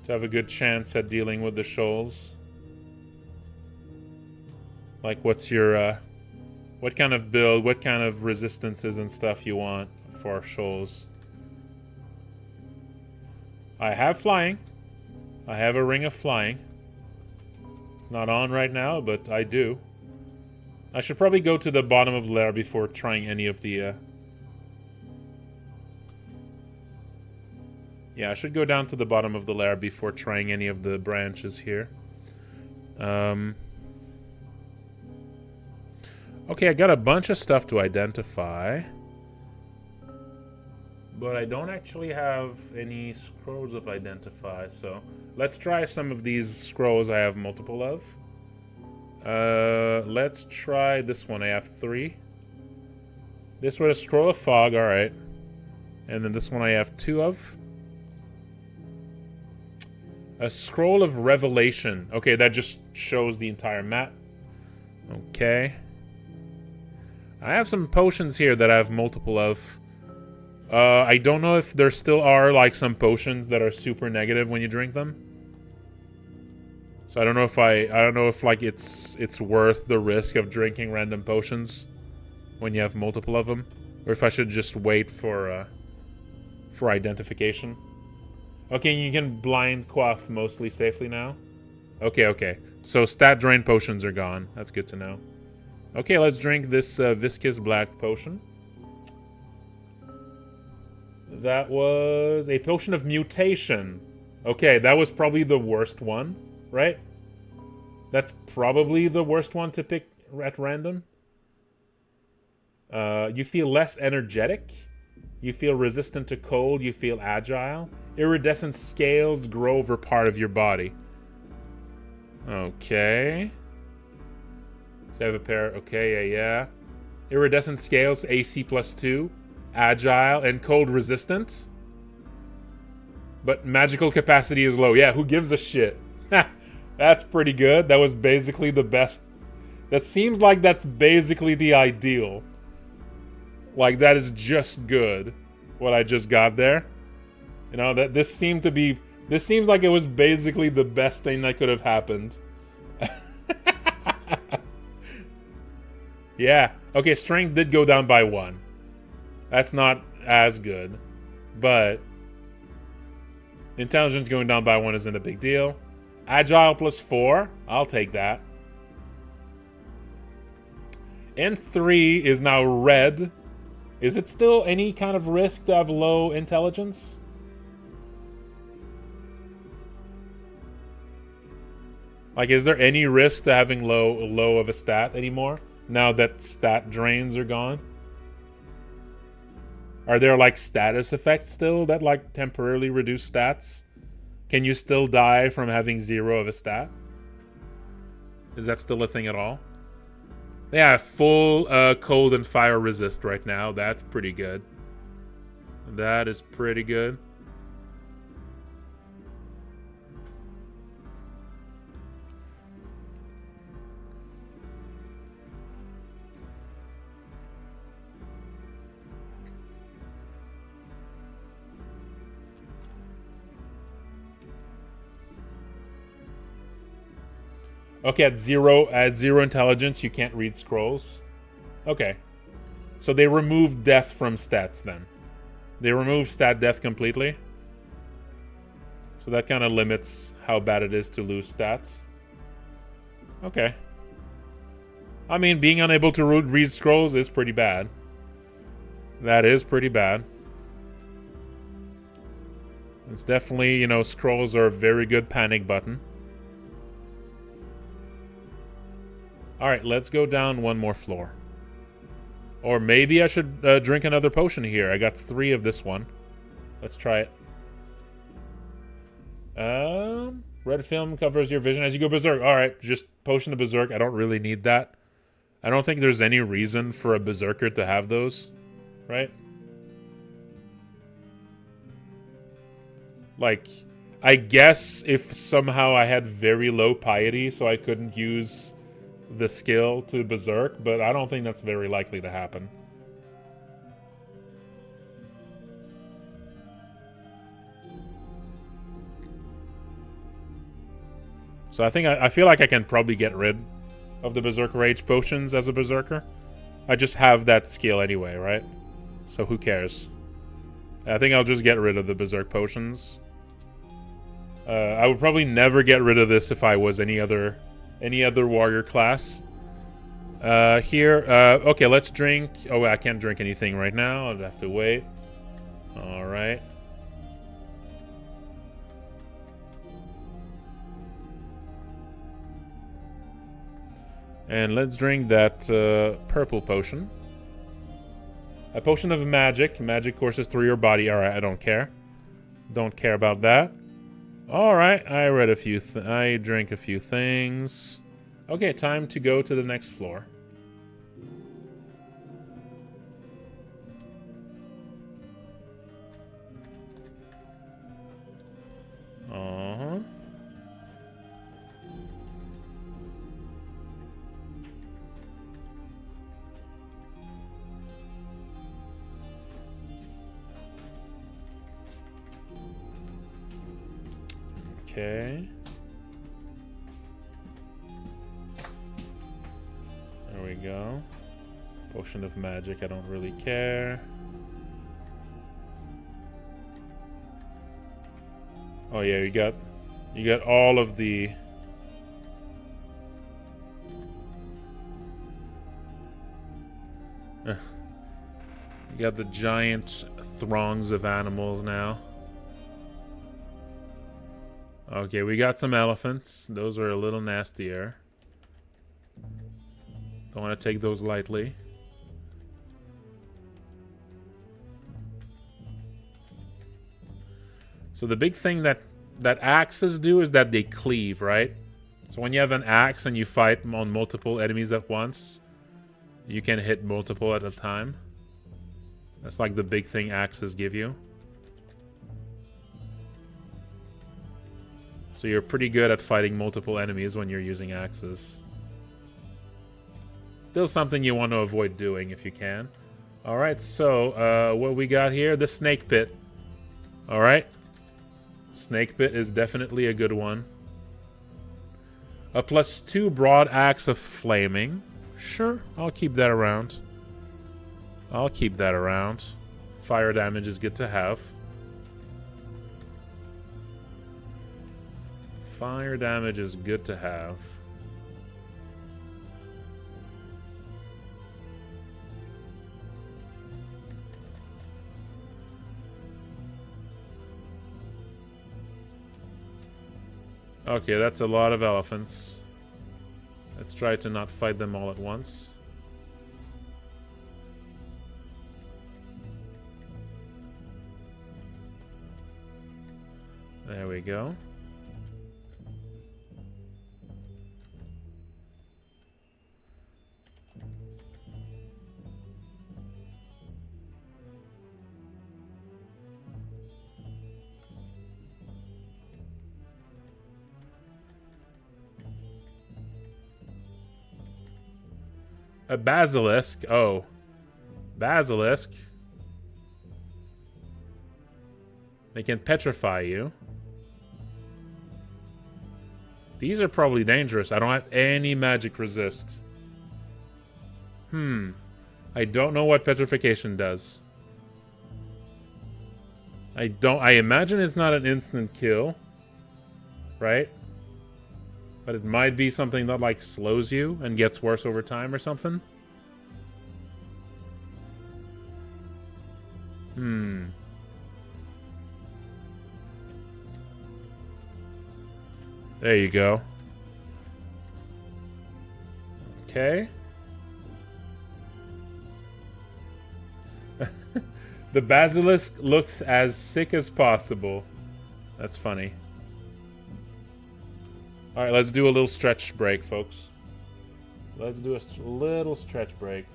have a good chance at dealing with the shoals. Like, what's your, what kind of build, what kind of resistances and stuff you want for shoals. I have flying. I have a ring of flying. It's not on right now, but I do. I should probably go to the bottom of the lair before trying any of the, yeah, I should go down to the bottom of the lair before trying any of the branches here. Okay, I got a bunch of stuff to identify. But I don't actually have any scrolls of identify, so let's try some of these scrolls I have multiple of. Let's try this one. I have 3. This one, a scroll of fog, alright. And then this one I have 2 of. A scroll of revelation. Okay, that just shows the entire map. Okay. I have some potions here that I have multiple of. I don't know if there still are, like, some potions that are super negative when you drink them. So I don't know if I don't know if, like, it's worth the risk of drinking random potions when you have multiple of them. Or if I should just wait for identification. Okay, you can blind quaff mostly safely now. Okay, okay. So stat drain potions are gone. That's good to know. Okay, let's drink this viscous black potion. That was a potion of mutation. Okay, that was probably the worst one, right? That's probably the worst one to pick at random. You feel less energetic. You feel resistant to cold. You feel agile. Iridescent scales grow over part of your body. Okay. So I have a pair. Okay, yeah. Iridescent scales, AC +2. Agile and cold resistant. But magical capacity is low. Yeah, who gives a shit? That's pretty good. That was basically the best. That seems like that's basically the ideal. Like, that is just good. What I just got there. You know, that this seemed to be... This seems like it was basically the best thing that could have happened. Yeah. Okay, strength did go down by 1. That's not as good. But intelligence going down by 1 isn't a big deal. Agile +4. I'll take that. And 3 is now red. Is it still any kind of risk to have low intelligence? Like, is there any risk to having low of a stat anymore? Now that stat drains are gone? Are there, like, status effects still that, like, temporarily reduce stats? Can you still die from having 0 of a stat? Is that still a thing at all? Yeah, full cold and fire resist right now. That's pretty good. That is pretty good. Okay, at zero intelligence, you can't read scrolls. Okay. So they removed death from stats then. They removed stat death completely. So that kind of limits how bad it is to lose stats. Okay. I mean, being unable to read scrolls is pretty bad. That is pretty bad. It's definitely, you know, scrolls are a very good panic button. Alright, let's go down one more floor. Or maybe I should drink another potion here. I got 3 of this one. Let's try it. Red film covers your vision as you go berserk. Alright, just potion of berserk. I don't really need that. I don't think there's any reason for a berserker to have those. Right? Like, I guess if somehow I had very low piety, so I couldn't use the skill to berserk, but I don't think that's very likely to happen. So I feel like I can probably get rid of the Berserk Rage potions as a berserker. I just have that skill anyway, right? So who cares? I think I'll just get rid of the Berserk potions. I would probably never get rid of this if I was any other warrior class. Okay, let's drink. Oh, I can't drink anything right now. I'll have to wait. All right. And let's drink that purple potion. A potion of magic. Magic courses through your body. All right, I don't care. Don't care about that. All right, I read a few. I drank a few things. Okay, time to go to the next floor. Okay. There we go. Potion of magic, I don't really care. Oh yeah, you got all of the you got the giant throngs of animals now. Okay, we got some elephants. Those are a little nastier. Don't want to take those lightly. So the big thing that axes do is that they cleave, right? So when you have an axe and you fight on multiple enemies at once, you can hit multiple at a time. That's like the big thing axes give you. So you're pretty good at fighting multiple enemies when you're using axes. Still something you want to avoid doing if you can. Alright, so what we got here? The snake pit. Alright. Snake pit is definitely a good one. A +2 broad axe of flaming. Sure, I'll keep that around. I'll keep that around. Fire damage is good to have. Fire damage is good to have. Okay, that's a lot of elephants. Let's try to not fight them all at once. There we go. A basilisk. Oh. Basilisk. They can petrify you. These are probably dangerous. I don't have any magic resist. I don't know what petrification does. I imagine it's not an instant kill. Right? But it might be something that, like, slows you and gets worse over time or something. There you go. Okay. The basilisk looks as sick as possible. That's funny. Alright, let's do a little stretch break, folks. Let's do a little stretch break.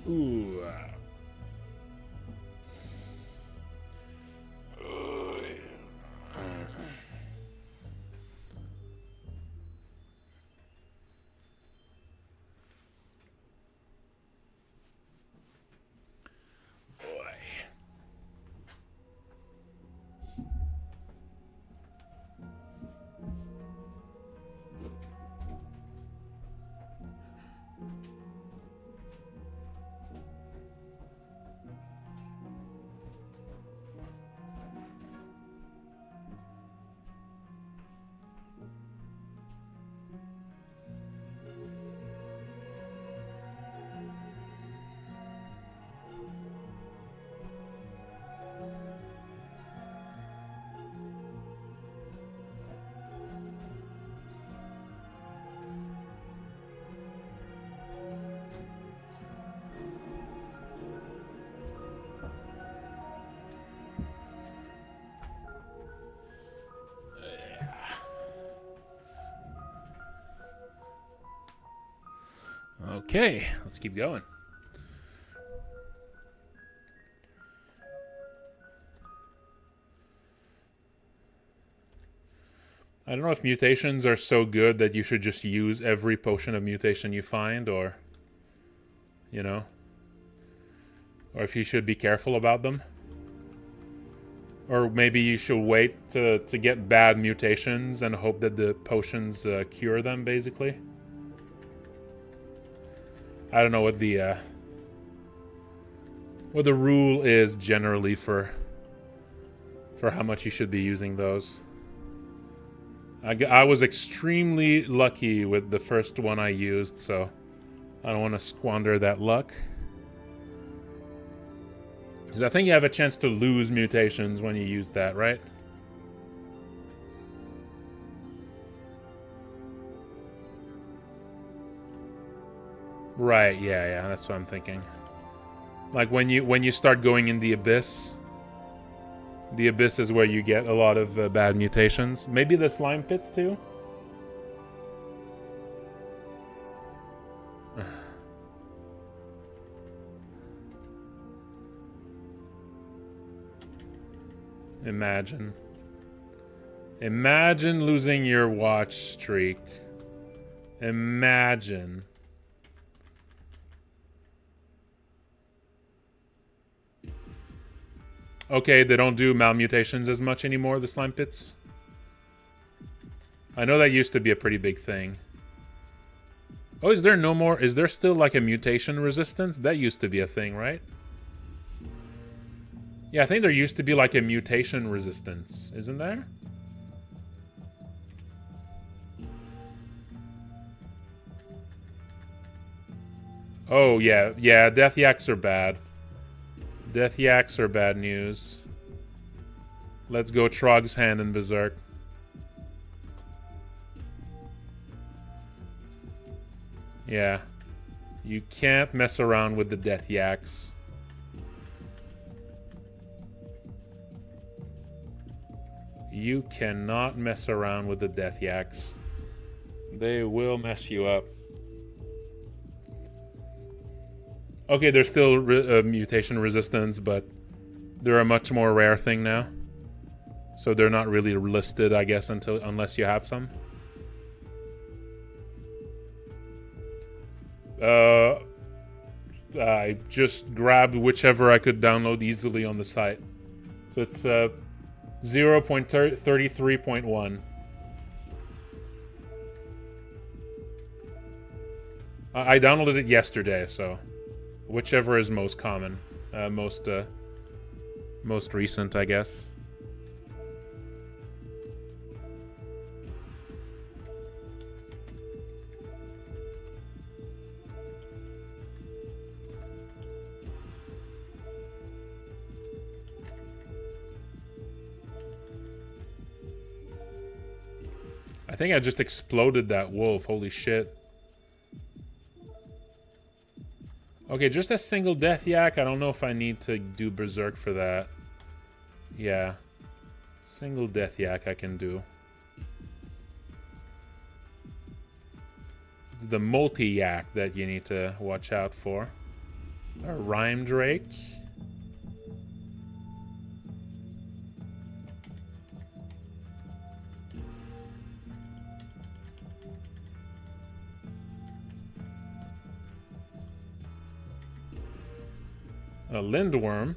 Ooh. Okay, let's keep going. I don't know if mutations are so good that you should just use every potion of mutation you find, or, you know, or if you should be careful about them. Or maybe you should wait to get bad mutations and hope that the potions cure them, basically. I don't know what the rule is generally for how much you should be using those. I was extremely lucky with the first one I used, so I don't want to squander that luck. Because I think you have a chance to lose mutations when you use that, right? Right, yeah, that's what I'm thinking. Like when you start going in the abyss is where you get a lot of bad mutations. Maybe the slime pits too? Imagine losing your watch streak. Imagine. Okay, they don't do malmutations as much anymore, the slime pits. I know that used to be a pretty big thing. Oh, is there no more? Is there still like a mutation resistance? That used to be a thing, right? Yeah, I think there used to be like a mutation resistance, isn't there? Oh, yeah, death yaks are bad. Death yaks are bad news. Let's go Trog's Hand and Berserk. Yeah. You can't mess around with the death yaks. You cannot mess around with the death yaks. They will mess you up. Okay, there's still mutation resistance, but they're a much more rare thing now. So they're not really listed, I guess, unless you have some. I just grabbed whichever I could download easily on the site. So it's 0.33.1. I downloaded it yesterday, so whichever is most common, most recent, I guess. I think I just exploded that wolf. Holy shit. Okay, just a single death yak. I don't know if I need to do berserk for that. Yeah. Single death yak I can do. It's the multi-yak that you need to watch out for. A rhyme drake. A lindworm.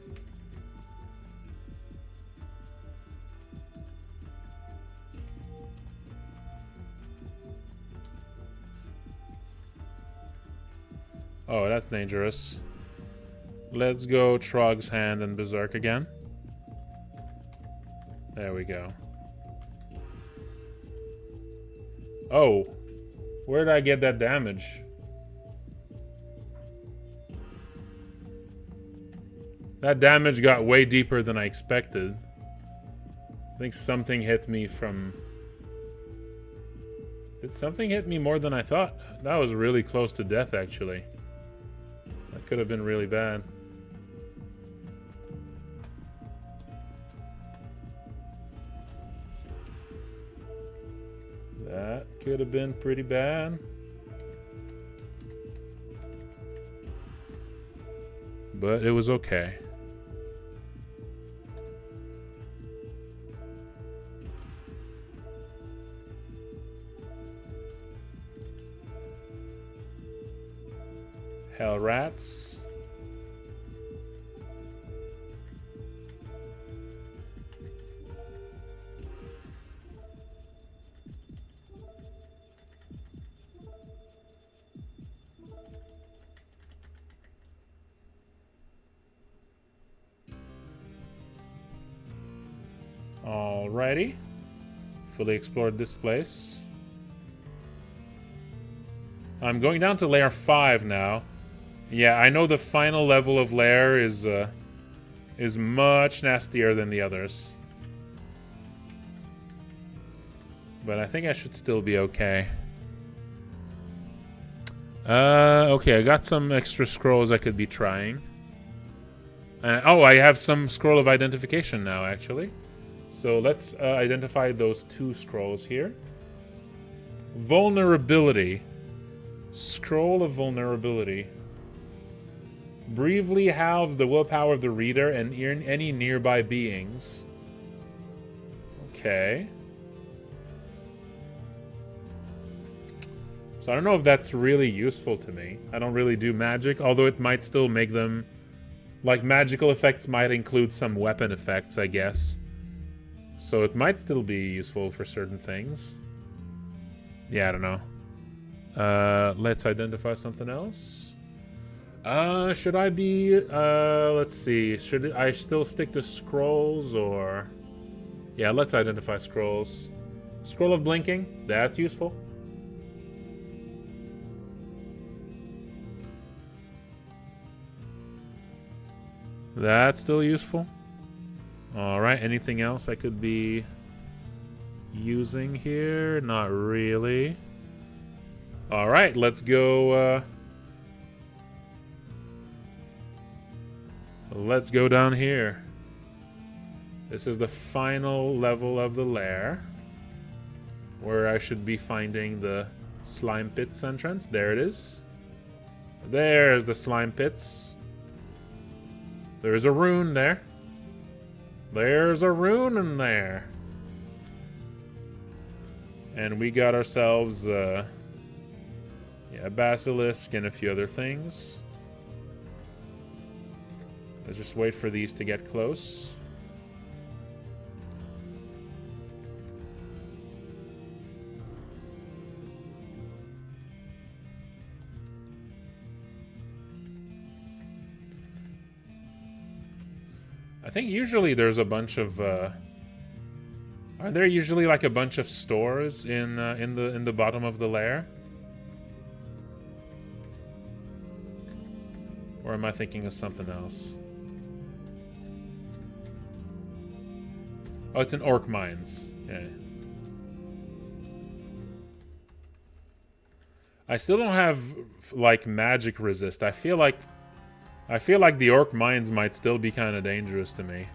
Oh, that's dangerous. Let's go Trog's Hand and Berserk again. There we go. Oh, where did I get that damage? That damage got way deeper than I expected. I think something hit me from... Did something hit me more than I thought? That was really close to death, actually. That could have been really bad. That could have been pretty bad. but it was okay. Hell rats. Alrighty. Fully explored this place. I'm going down to layer 5 now. Yeah, I know the final level of lair is much nastier than the others. But I think I should still be okay. Okay, I got some extra scrolls I could be trying. Oh, I have some scroll of identification now, actually. So let's identify those 2 scrolls here. Vulnerability. Scroll of vulnerability. Briefly halves the willpower of the reader and any nearby beings. Okay. So I don't know if that's really useful to me. I don't really do magic, although it might still make them... Like, magical effects might include some weapon effects, I guess. So it might still be useful for certain things. Yeah, I don't know. Let's identify something else. Should I be... let's see. Should I still stick to scrolls, or... Yeah, let's identify scrolls. Scroll of blinking. That's useful. That's still useful. Alright, anything else I could be using here? Not really. Alright, let's go, let's go down here. This is the final level of the lair, where I should be finding the slime pits entrance. There it is. There's the slime pits. There's a rune there. There's a rune in there. And we got ourselves a basilisk and a few other things. Let's just wait for these to get close. I think usually there's a bunch of are there usually like a bunch of stores in the bottom of the lair? Or am I thinking of something else? Oh, it's in Orc Mines. Yeah. I still don't have like magic resist. I feel like the Orc Mines might still be kind of dangerous to me.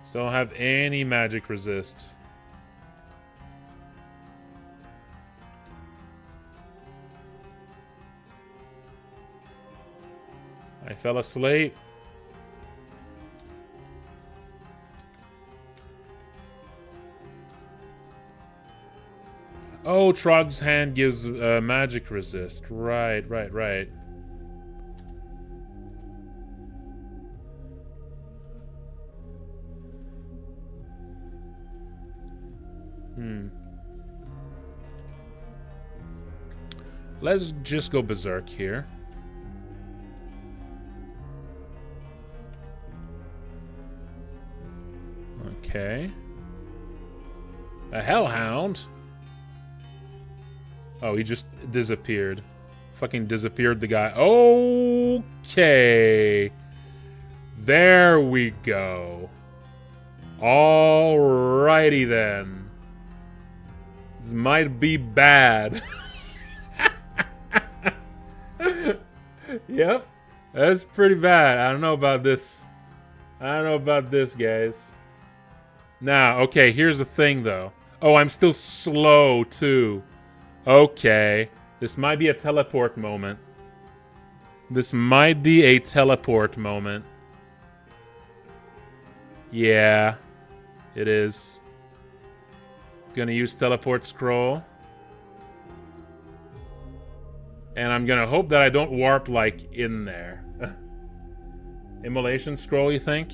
So I don't have any magic resist. I fell asleep. Oh, Trog's hand gives magic resist. Right. Let's just go berserk here. Okay. A hellhound? Oh, he just disappeared. Fucking disappeared, the guy. Okay. There we go. Alrighty then. This might be bad. Yep. That's pretty bad. I don't know about this. Guys. Now, okay, here's the thing, though. Oh, I'm still slow, too. Okay. This might be a teleport moment. This might be a teleport moment. Yeah, it is. Gonna use teleport scroll. And I'm gonna hope that I don't warp, like, in there. Immolation scroll, you think?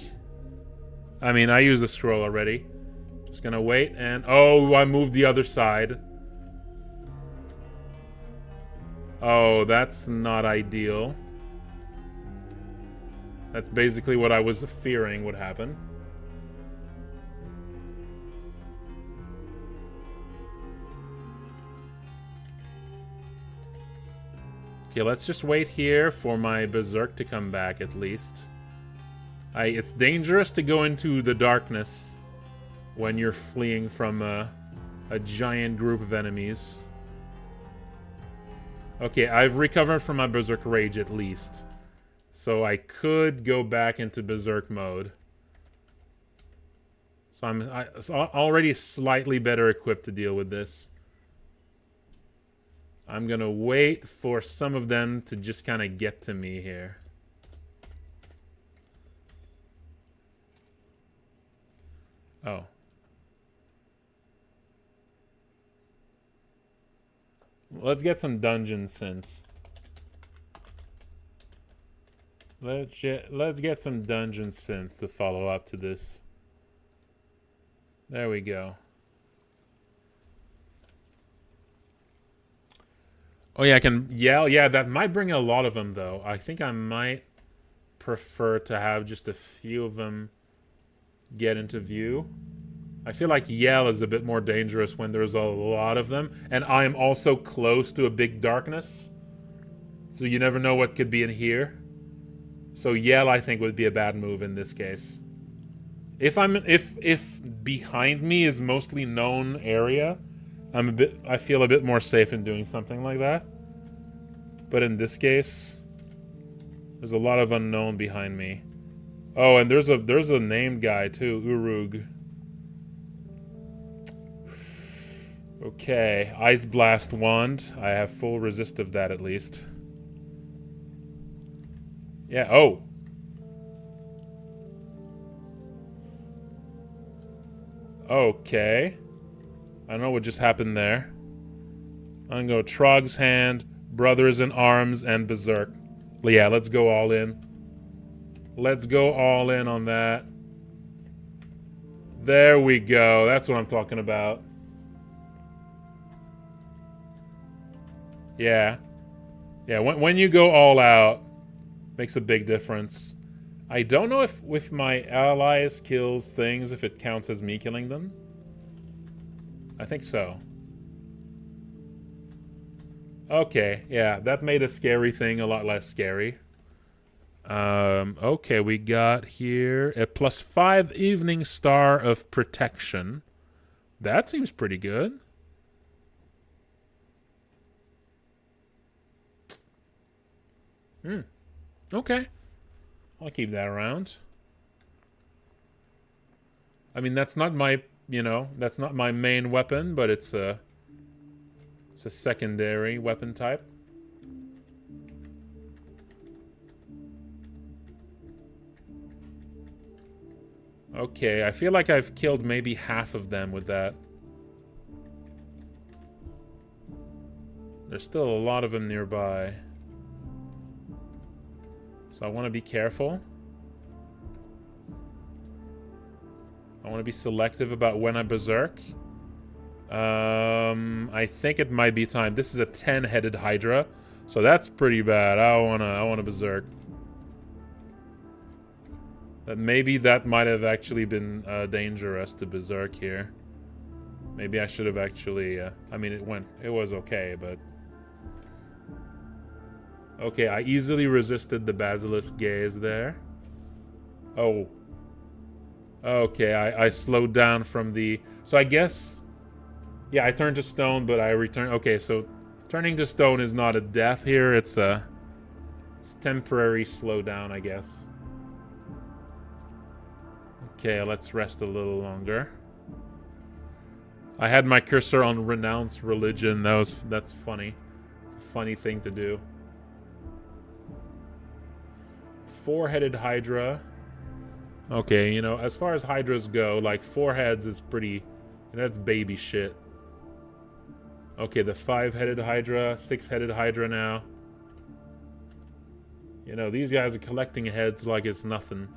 I mean, I used the scroll already. Just gonna wait and... Oh, I moved the other side. Oh, that's not ideal. That's basically what I was fearing would happen. Okay, let's just wait here for my Berserk to come back at least. It's dangerous to go into the darkness when you're fleeing from a giant group of enemies. Okay, I've recovered from my Berserk Rage at least. So I could go back into Berserk mode. So I'm already slightly better equipped to deal with this. I'm gonna wait for some of them to just kind of get to me here. Oh. Let's get some dungeon synth. Let's get some dungeon synth to follow up to this. There we go. Oh yeah, I can yell. Yeah, that might bring a lot of them though. I think I might prefer to have just a few of them get into view. I feel like yell is a bit more dangerous when there's a lot of them. And I am also close to a big darkness. So you never know what could be in here. So yell, I think, would be a bad move in this case. If behind me is mostly known area, I feel a bit more safe in doing something like that. But in this case, there's a lot of unknown behind me. Oh, and there's a named guy too, Urug. Okay, Ice Blast Wand. I have full resist of that at least. Yeah, oh. Okay. I don't know what just happened there. I'm gonna go Trog's Hand, Brothers in Arms, and Berserk. Yeah, let's go all in. Let's go all in on that. There we go. That's what I'm talking about. Yeah. Yeah, when you go all out, makes a big difference. I don't know if with my allies kills things, if it counts as me killing them. I think so. Okay, yeah, that made a scary thing a lot less scary. Okay, we got here a +5 Evening Star of Protection. That seems pretty good. Okay. I'll keep that around. I mean, that's not my, that's not my main weapon, but it's a secondary weapon type. Okay, I feel like I've killed maybe half of them with that. There's still a lot of them nearby. So I want to be careful. I want to be selective about when I berserk. I think it might be time. This is a 10-headed Hydra, so that's pretty bad. I wanna berserk. Maybe that might have actually been dangerous to berserk here. Maybe I should have actually. I mean, it was okay, but. Okay, I easily resisted the Basilisk Gaze there. Oh. Okay, I slowed down from the... So I guess... Yeah, I turned to stone, but I returned... Okay, so turning to stone is not a death here. It's a... It's temporary slowdown, I guess. Okay, let's rest a little longer. I had my cursor on Renounce Religion. That's funny. It's a funny thing to do. 4-headed Hydra. Okay, you know, as far as Hydras go, like 4 heads is pretty... That's baby shit. Okay, the 5-headed Hydra, 6-headed Hydra now. You know, these guys are collecting heads like it's nothing.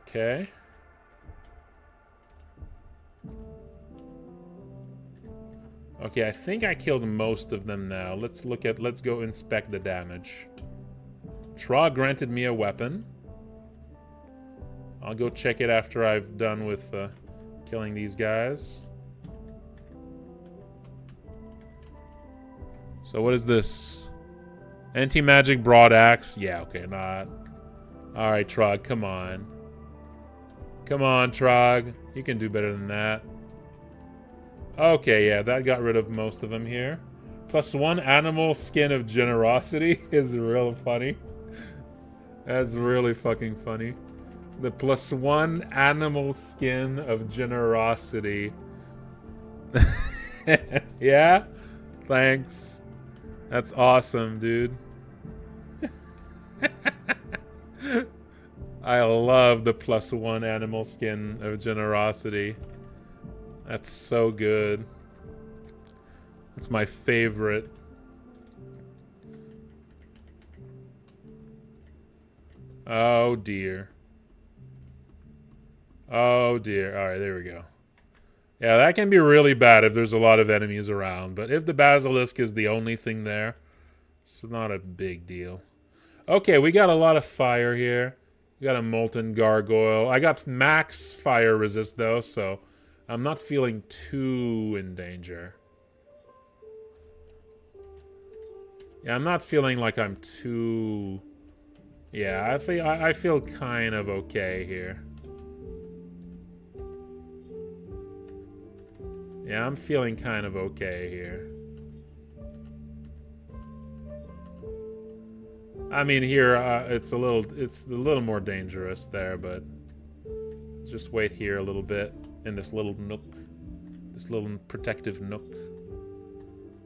Okay. Okay, I think I killed most of them now. Let's go inspect the damage. Tra granted me a weapon. I'll go check it after I've done with killing these guys. So what is this? Anti-magic broad axe? Yeah, okay, not. Alright, Trog, come on. Come on, Trog. You can do better than that. Okay, yeah, that got rid of most of them here. +1 animal skin of generosity is real funny. That's really fucking funny. The +1 animal skin of generosity. Yeah? Thanks. That's awesome, dude. I love the +1 animal skin of generosity. That's so good. It's my favorite. Oh dear. Oh dear. Alright, there we go. Yeah, that can be really bad if there's a lot of enemies around. But if the basilisk is the only thing there, it's not a big deal. Okay, we got a lot of fire here. We got a molten gargoyle. I got max fire resist though, so I'm not feeling too in danger. Yeah, I'm not feeling like I'm too... Yeah, I feel kind of okay here. Yeah, I'm feeling kind of okay here. I mean, here it's a little more dangerous there, but just wait here a little bit in this little nook, this little protective nook.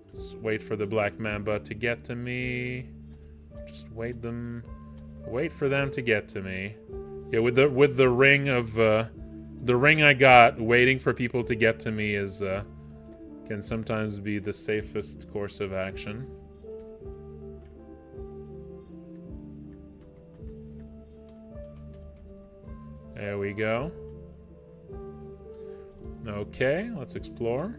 Let's wait for the black mamba to get to me. Just wait for them to get to me. Yeah, with the ring of the ring I got, waiting for people to get to me is can sometimes be the safest course of action. There we go. Okay, let's explore.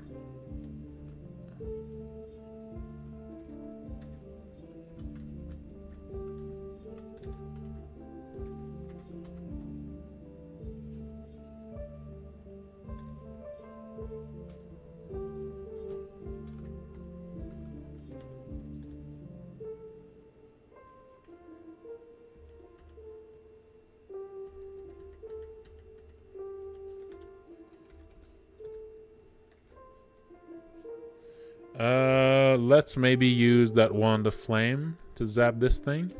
Let's maybe use that wand of flame to zap this thing.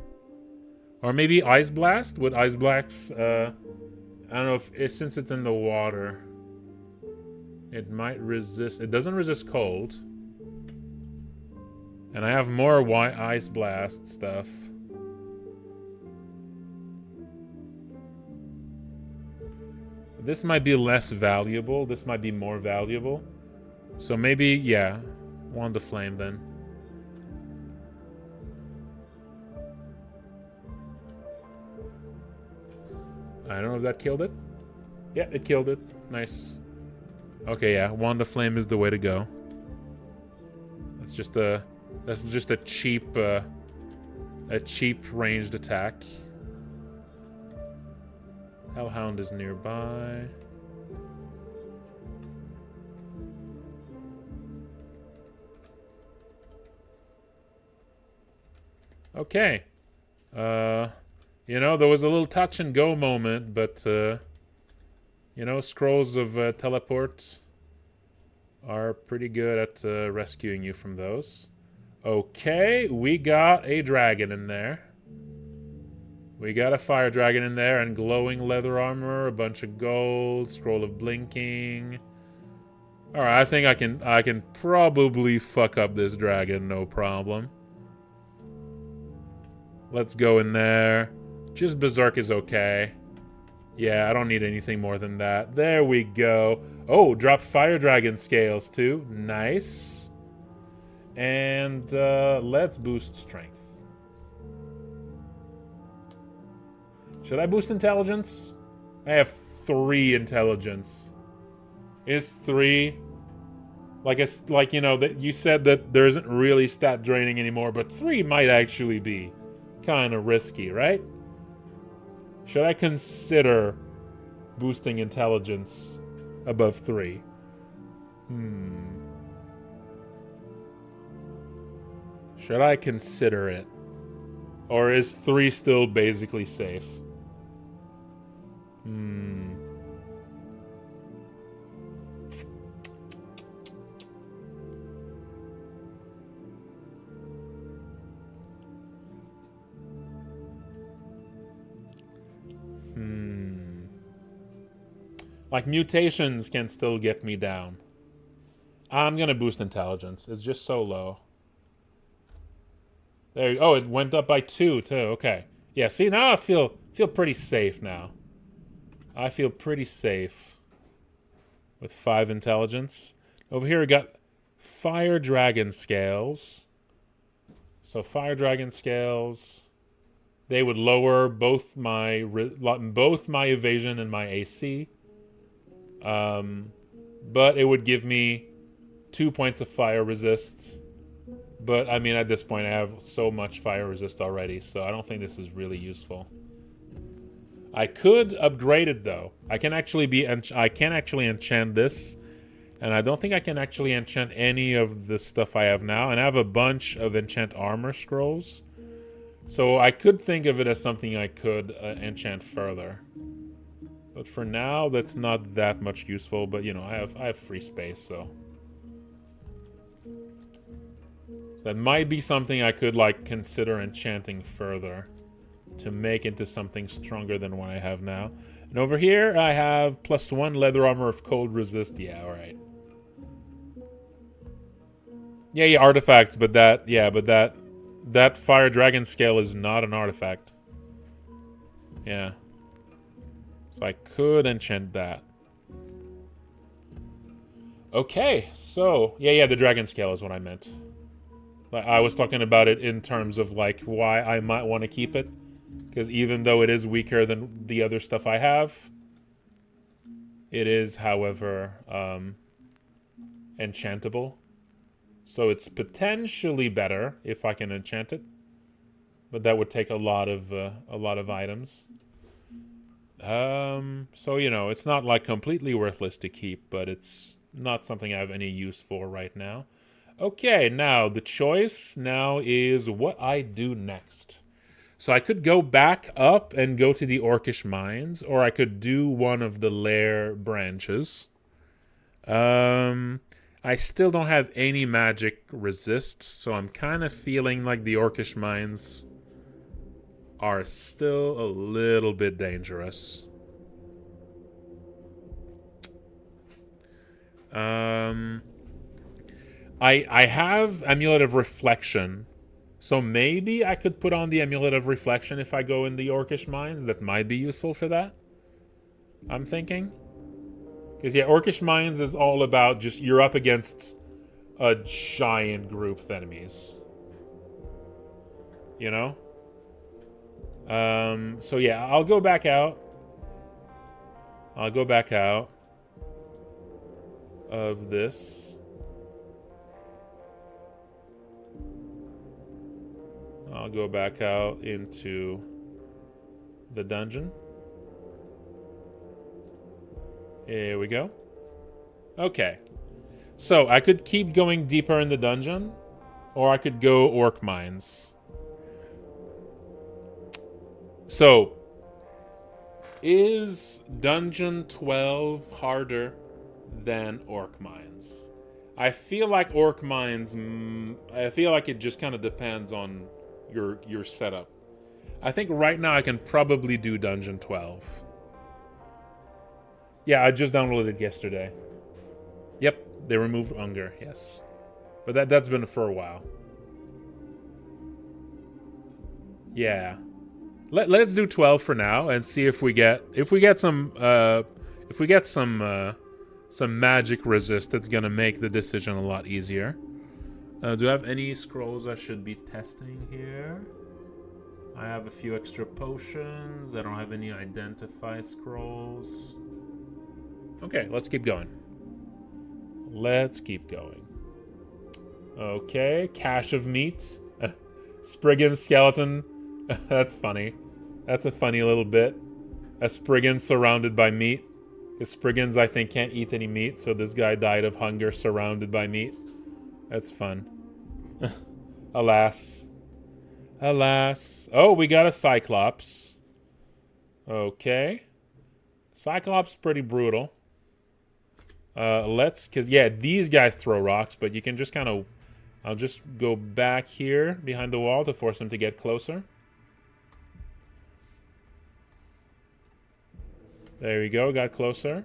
Or maybe Ice Blast? Would Ice Blast, I don't know if since it's in the water, it might resist. It doesn't resist cold. And I have more Ice Blast stuff. This might be less valuable. This might be more valuable. So maybe, yeah, Wand of Flame then. I don't know if that killed it. Yeah, it killed it. Nice. Okay, yeah, Wand of Flame is the way to go. That's just a cheap ranged attack. Hellhound is nearby. Okay. You know, there was a little touch and go moment, but you know, scrolls of teleport are pretty good at rescuing you from those. Okay, we got a dragon in there. We got a fire dragon in there and glowing leather armor, a bunch of gold, scroll of blinking. All right, I think I can probably fuck up this dragon, no problem. Let's go in there. Just berserk is okay. Yeah, I don't need anything more than that. There we go. Oh, dropped fire dragon scales too. Nice. And let's boost strength. Should I boost intelligence? I have 3 intelligence. Is 3 like you know that you said that there isn't really stat draining anymore, but 3 might actually be kind of risky, right? Should I consider boosting intelligence above 3? Should I consider it? Or is 3 still basically safe? Like, mutations can still get me down. I'm gonna boost intelligence. It's just so low. There. Oh, it went up by 2 too. Okay. Yeah. See, now I feel pretty safe now. I feel pretty safe with 5 intelligence. Over here, we got fire dragon scales. So fire dragon scales, they would lower both my evasion and my AC. But it would give me 2 points of fire resist. But I mean, at this point, I have so much fire resist already, so I don't think this is really useful. I could upgrade it though. I can actually enchant this, and I don't think I can actually enchant any of the stuff I have now. And I have a bunch of enchant armor scrolls, so I could think of it as something I could enchant further. But for now, that's not that much useful. But you know, I have free space, so that might be something I could like consider enchanting further to make into something stronger than what I have now. And over here, I have +1 leather armor of cold resist. Yeah, all right. Yeah, artifacts, but that fire dragon scale is not an artifact. Yeah. So I could enchant that. Okay, so yeah, the dragon scale is what I meant. I was talking about it in terms of like why I might want to keep it, because even though it is weaker than the other stuff I have, it is, however, enchantable. So it's potentially better if I can enchant it, but that would take a lot of items. So you know, it's not like completely worthless to keep, but it's not something I have any use for right now. Okay, now the choice now is what I do next. So I could go back up and go to the Orcish Mines, or I could do one of the lair branches. I still don't have any magic resist, so I'm kind of feeling like the Orcish Mines are still a little bit dangerous. I have Amulet of Reflection, so maybe I could put on the Amulet of Reflection if I go in the Orcish Mines. That might be useful for that, I'm thinking. Because, yeah, Orcish Mines is all about just you're up against a giant group of enemies. You know? So, yeah, I'll go back out. I'll go back out of this. I'll go back out into the dungeon. Here we go. Okay. So I could keep going deeper in the dungeon, or I could go Orc Mines. So, is Dungeon 12 harder than Orc Mines? I feel like Orc Mines, I feel like it just kind of depends on your setup. I think right now I can probably do Dungeon 12. Yeah, I just downloaded it yesterday. Yep, they removed hunger, yes. But that's been for a while. Yeah. Let's do 12 for now and see if we get some magic resist that's gonna make the decision a lot easier. Do I have any scrolls I should be testing here? I have a few extra potions. I don't have any identify scrolls. Okay, let's keep going. Let's keep going. Okay, cache of meat. Spriggan skeleton. That's funny. That's a funny little bit. A Spriggan surrounded by meat. The Spriggans, I think, can't eat any meat, so this guy died of hunger surrounded by meat. That's fun. Alas. Alas. Oh, we got a Cyclops. Okay. Cyclops pretty brutal. Because these guys throw rocks, but you can just kind of... I'll just go back here behind the wall to force them to get closer. There we go, got closer.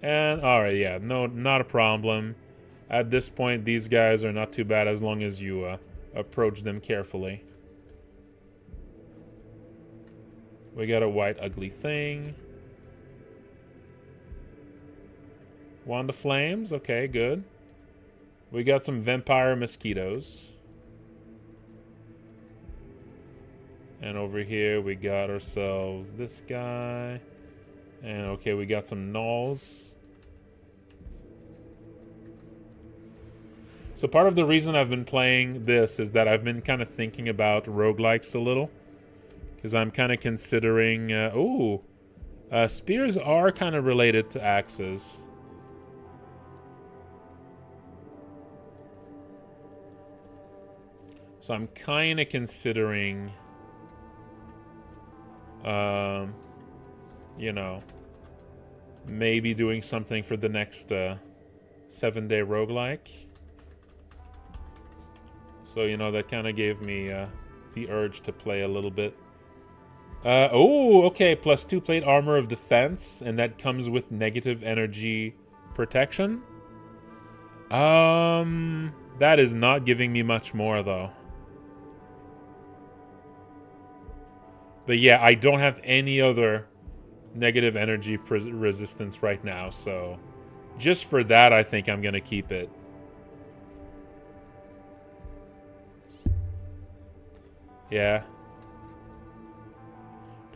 And, alright, yeah, no, not a problem. At this point, these guys are not too bad as long as you approach them carefully. We got a white ugly thing. Wand of Flames, okay, good. We got some vampire mosquitoes. And over here we got ourselves this guy. And okay, we got some gnolls. So part of the reason I've been playing this is that I've been kind of thinking about roguelikes a little. Because I'm kind of considering... spears are kind of related to axes. So I'm kind of considering... you know, maybe doing something for the next 7-day roguelike. So, you know, that kind of gave me the urge to play a little bit. Okay, +2 plate armor of defense, and that comes with negative energy protection. That is not giving me much more, though. But yeah, I don't have any other negative energy resistance right now, so just for that, I think I'm gonna keep it. Yeah.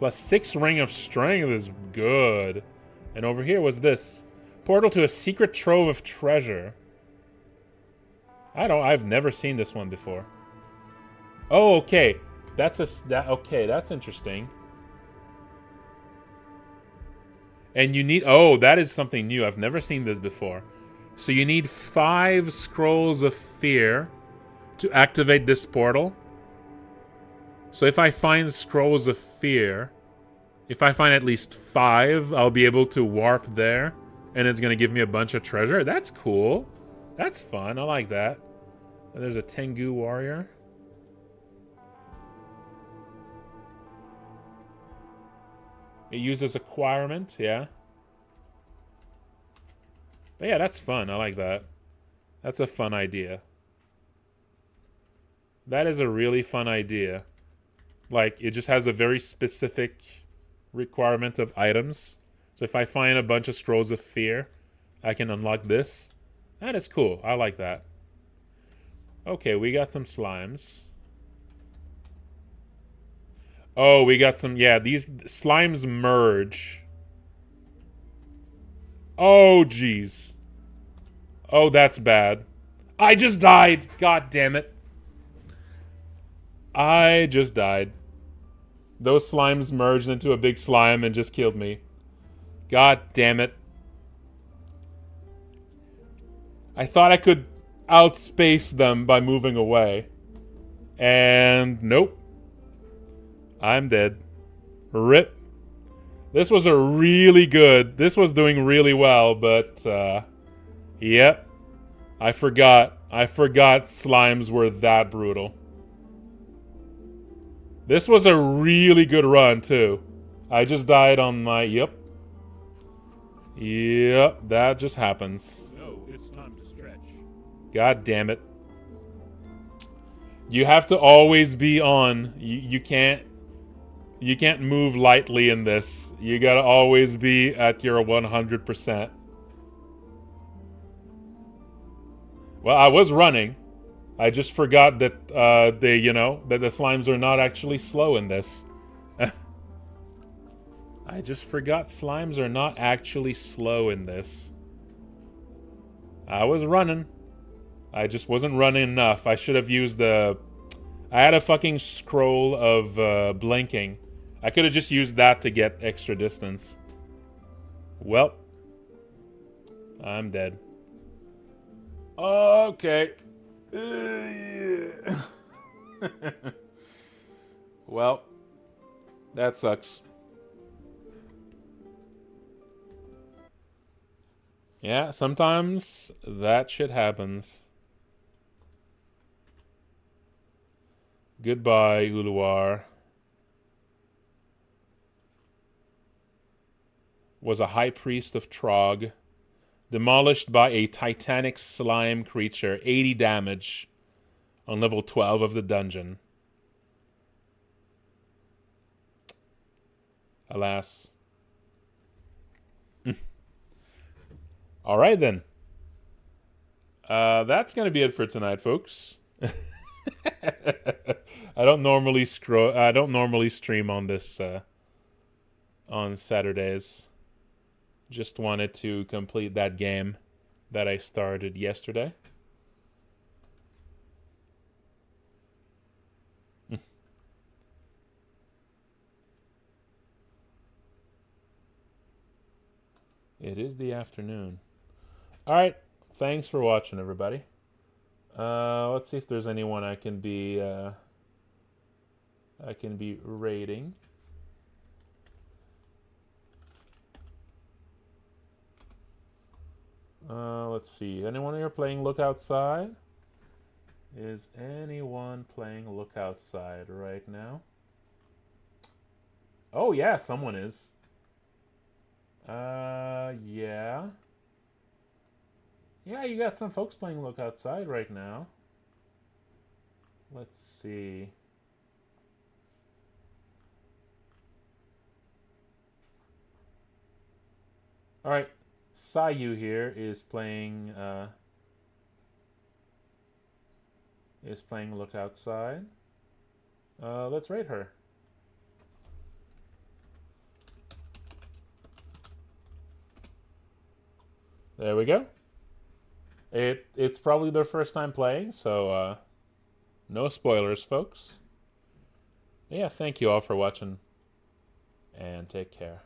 +6 ring of strength is good. And over here, what's this? Portal to a secret trove of treasure. I've never seen this one before. Oh, okay. Okay, that's interesting. And you need... Oh, that is something new. I've never seen this before. So you need 5 scrolls of fear to activate this portal. So if I find scrolls of fear, if I find at least 5, I'll be able to warp there. And it's going to give me a bunch of treasure. That's cool. That's fun. I like that. And there's a Tengu warrior. It uses acquirement, yeah. But yeah, that's fun. I like that. That's a fun idea. That is a really fun idea. Like, it just has a very specific requirement of items. So if I find a bunch of scrolls of fear, I can unlock this. That is cool. I like that. Okay, we got some slimes. Oh, we got some... Yeah, these slimes merge. Oh, jeez. Oh, that's bad. I just died. God damn it. I just died. Those slimes merged into a big slime and just killed me. God damn it. I thought I could outspace them by moving away. And nope. I'm dead. RIP. This was a really good... This was doing really well, but... yep. I forgot. I forgot slimes were that brutal. This was a really good run, too. I just died on my... Yep. Yep, that just happens. No, it's time to stretch. God damn it. You have to always be on. You can't move lightly in this. You gotta always be at your 100%. Well, I was running. I just forgot that that the slimes are not actually slow in this. I just forgot slimes are not actually slow in this. I was running. I just wasn't running enough. I should have used the... I had a fucking scroll of blinking. I could have just used that to get extra distance. Well. I'm dead. Okay. Well. That sucks. Yeah, sometimes that shit happens. Goodbye, Uluar. Was a high priest of Trog. Demolished by a titanic slime creature. 80 damage on level 12 of the dungeon. Alas. Alright then. That's going to be it for tonight, folks. I don't normally stream on this on Saturdays. Just wanted to complete that game that I started yesterday. It is the afternoon. All right, thanks for watching, everybody. Let's see if there's anyone I can be raiding. Let's see. Anyone here playing Look Outside? Is anyone playing Look Outside right now? Oh yeah, someone is. Yeah. Yeah, you got some folks playing Look Outside right now. Let's see. All right, Sayu here is playing Look Outside. Let's raid her. There we go. It's probably their first time playing, so no spoilers, folks. Yeah, thank you all for watching, and take care.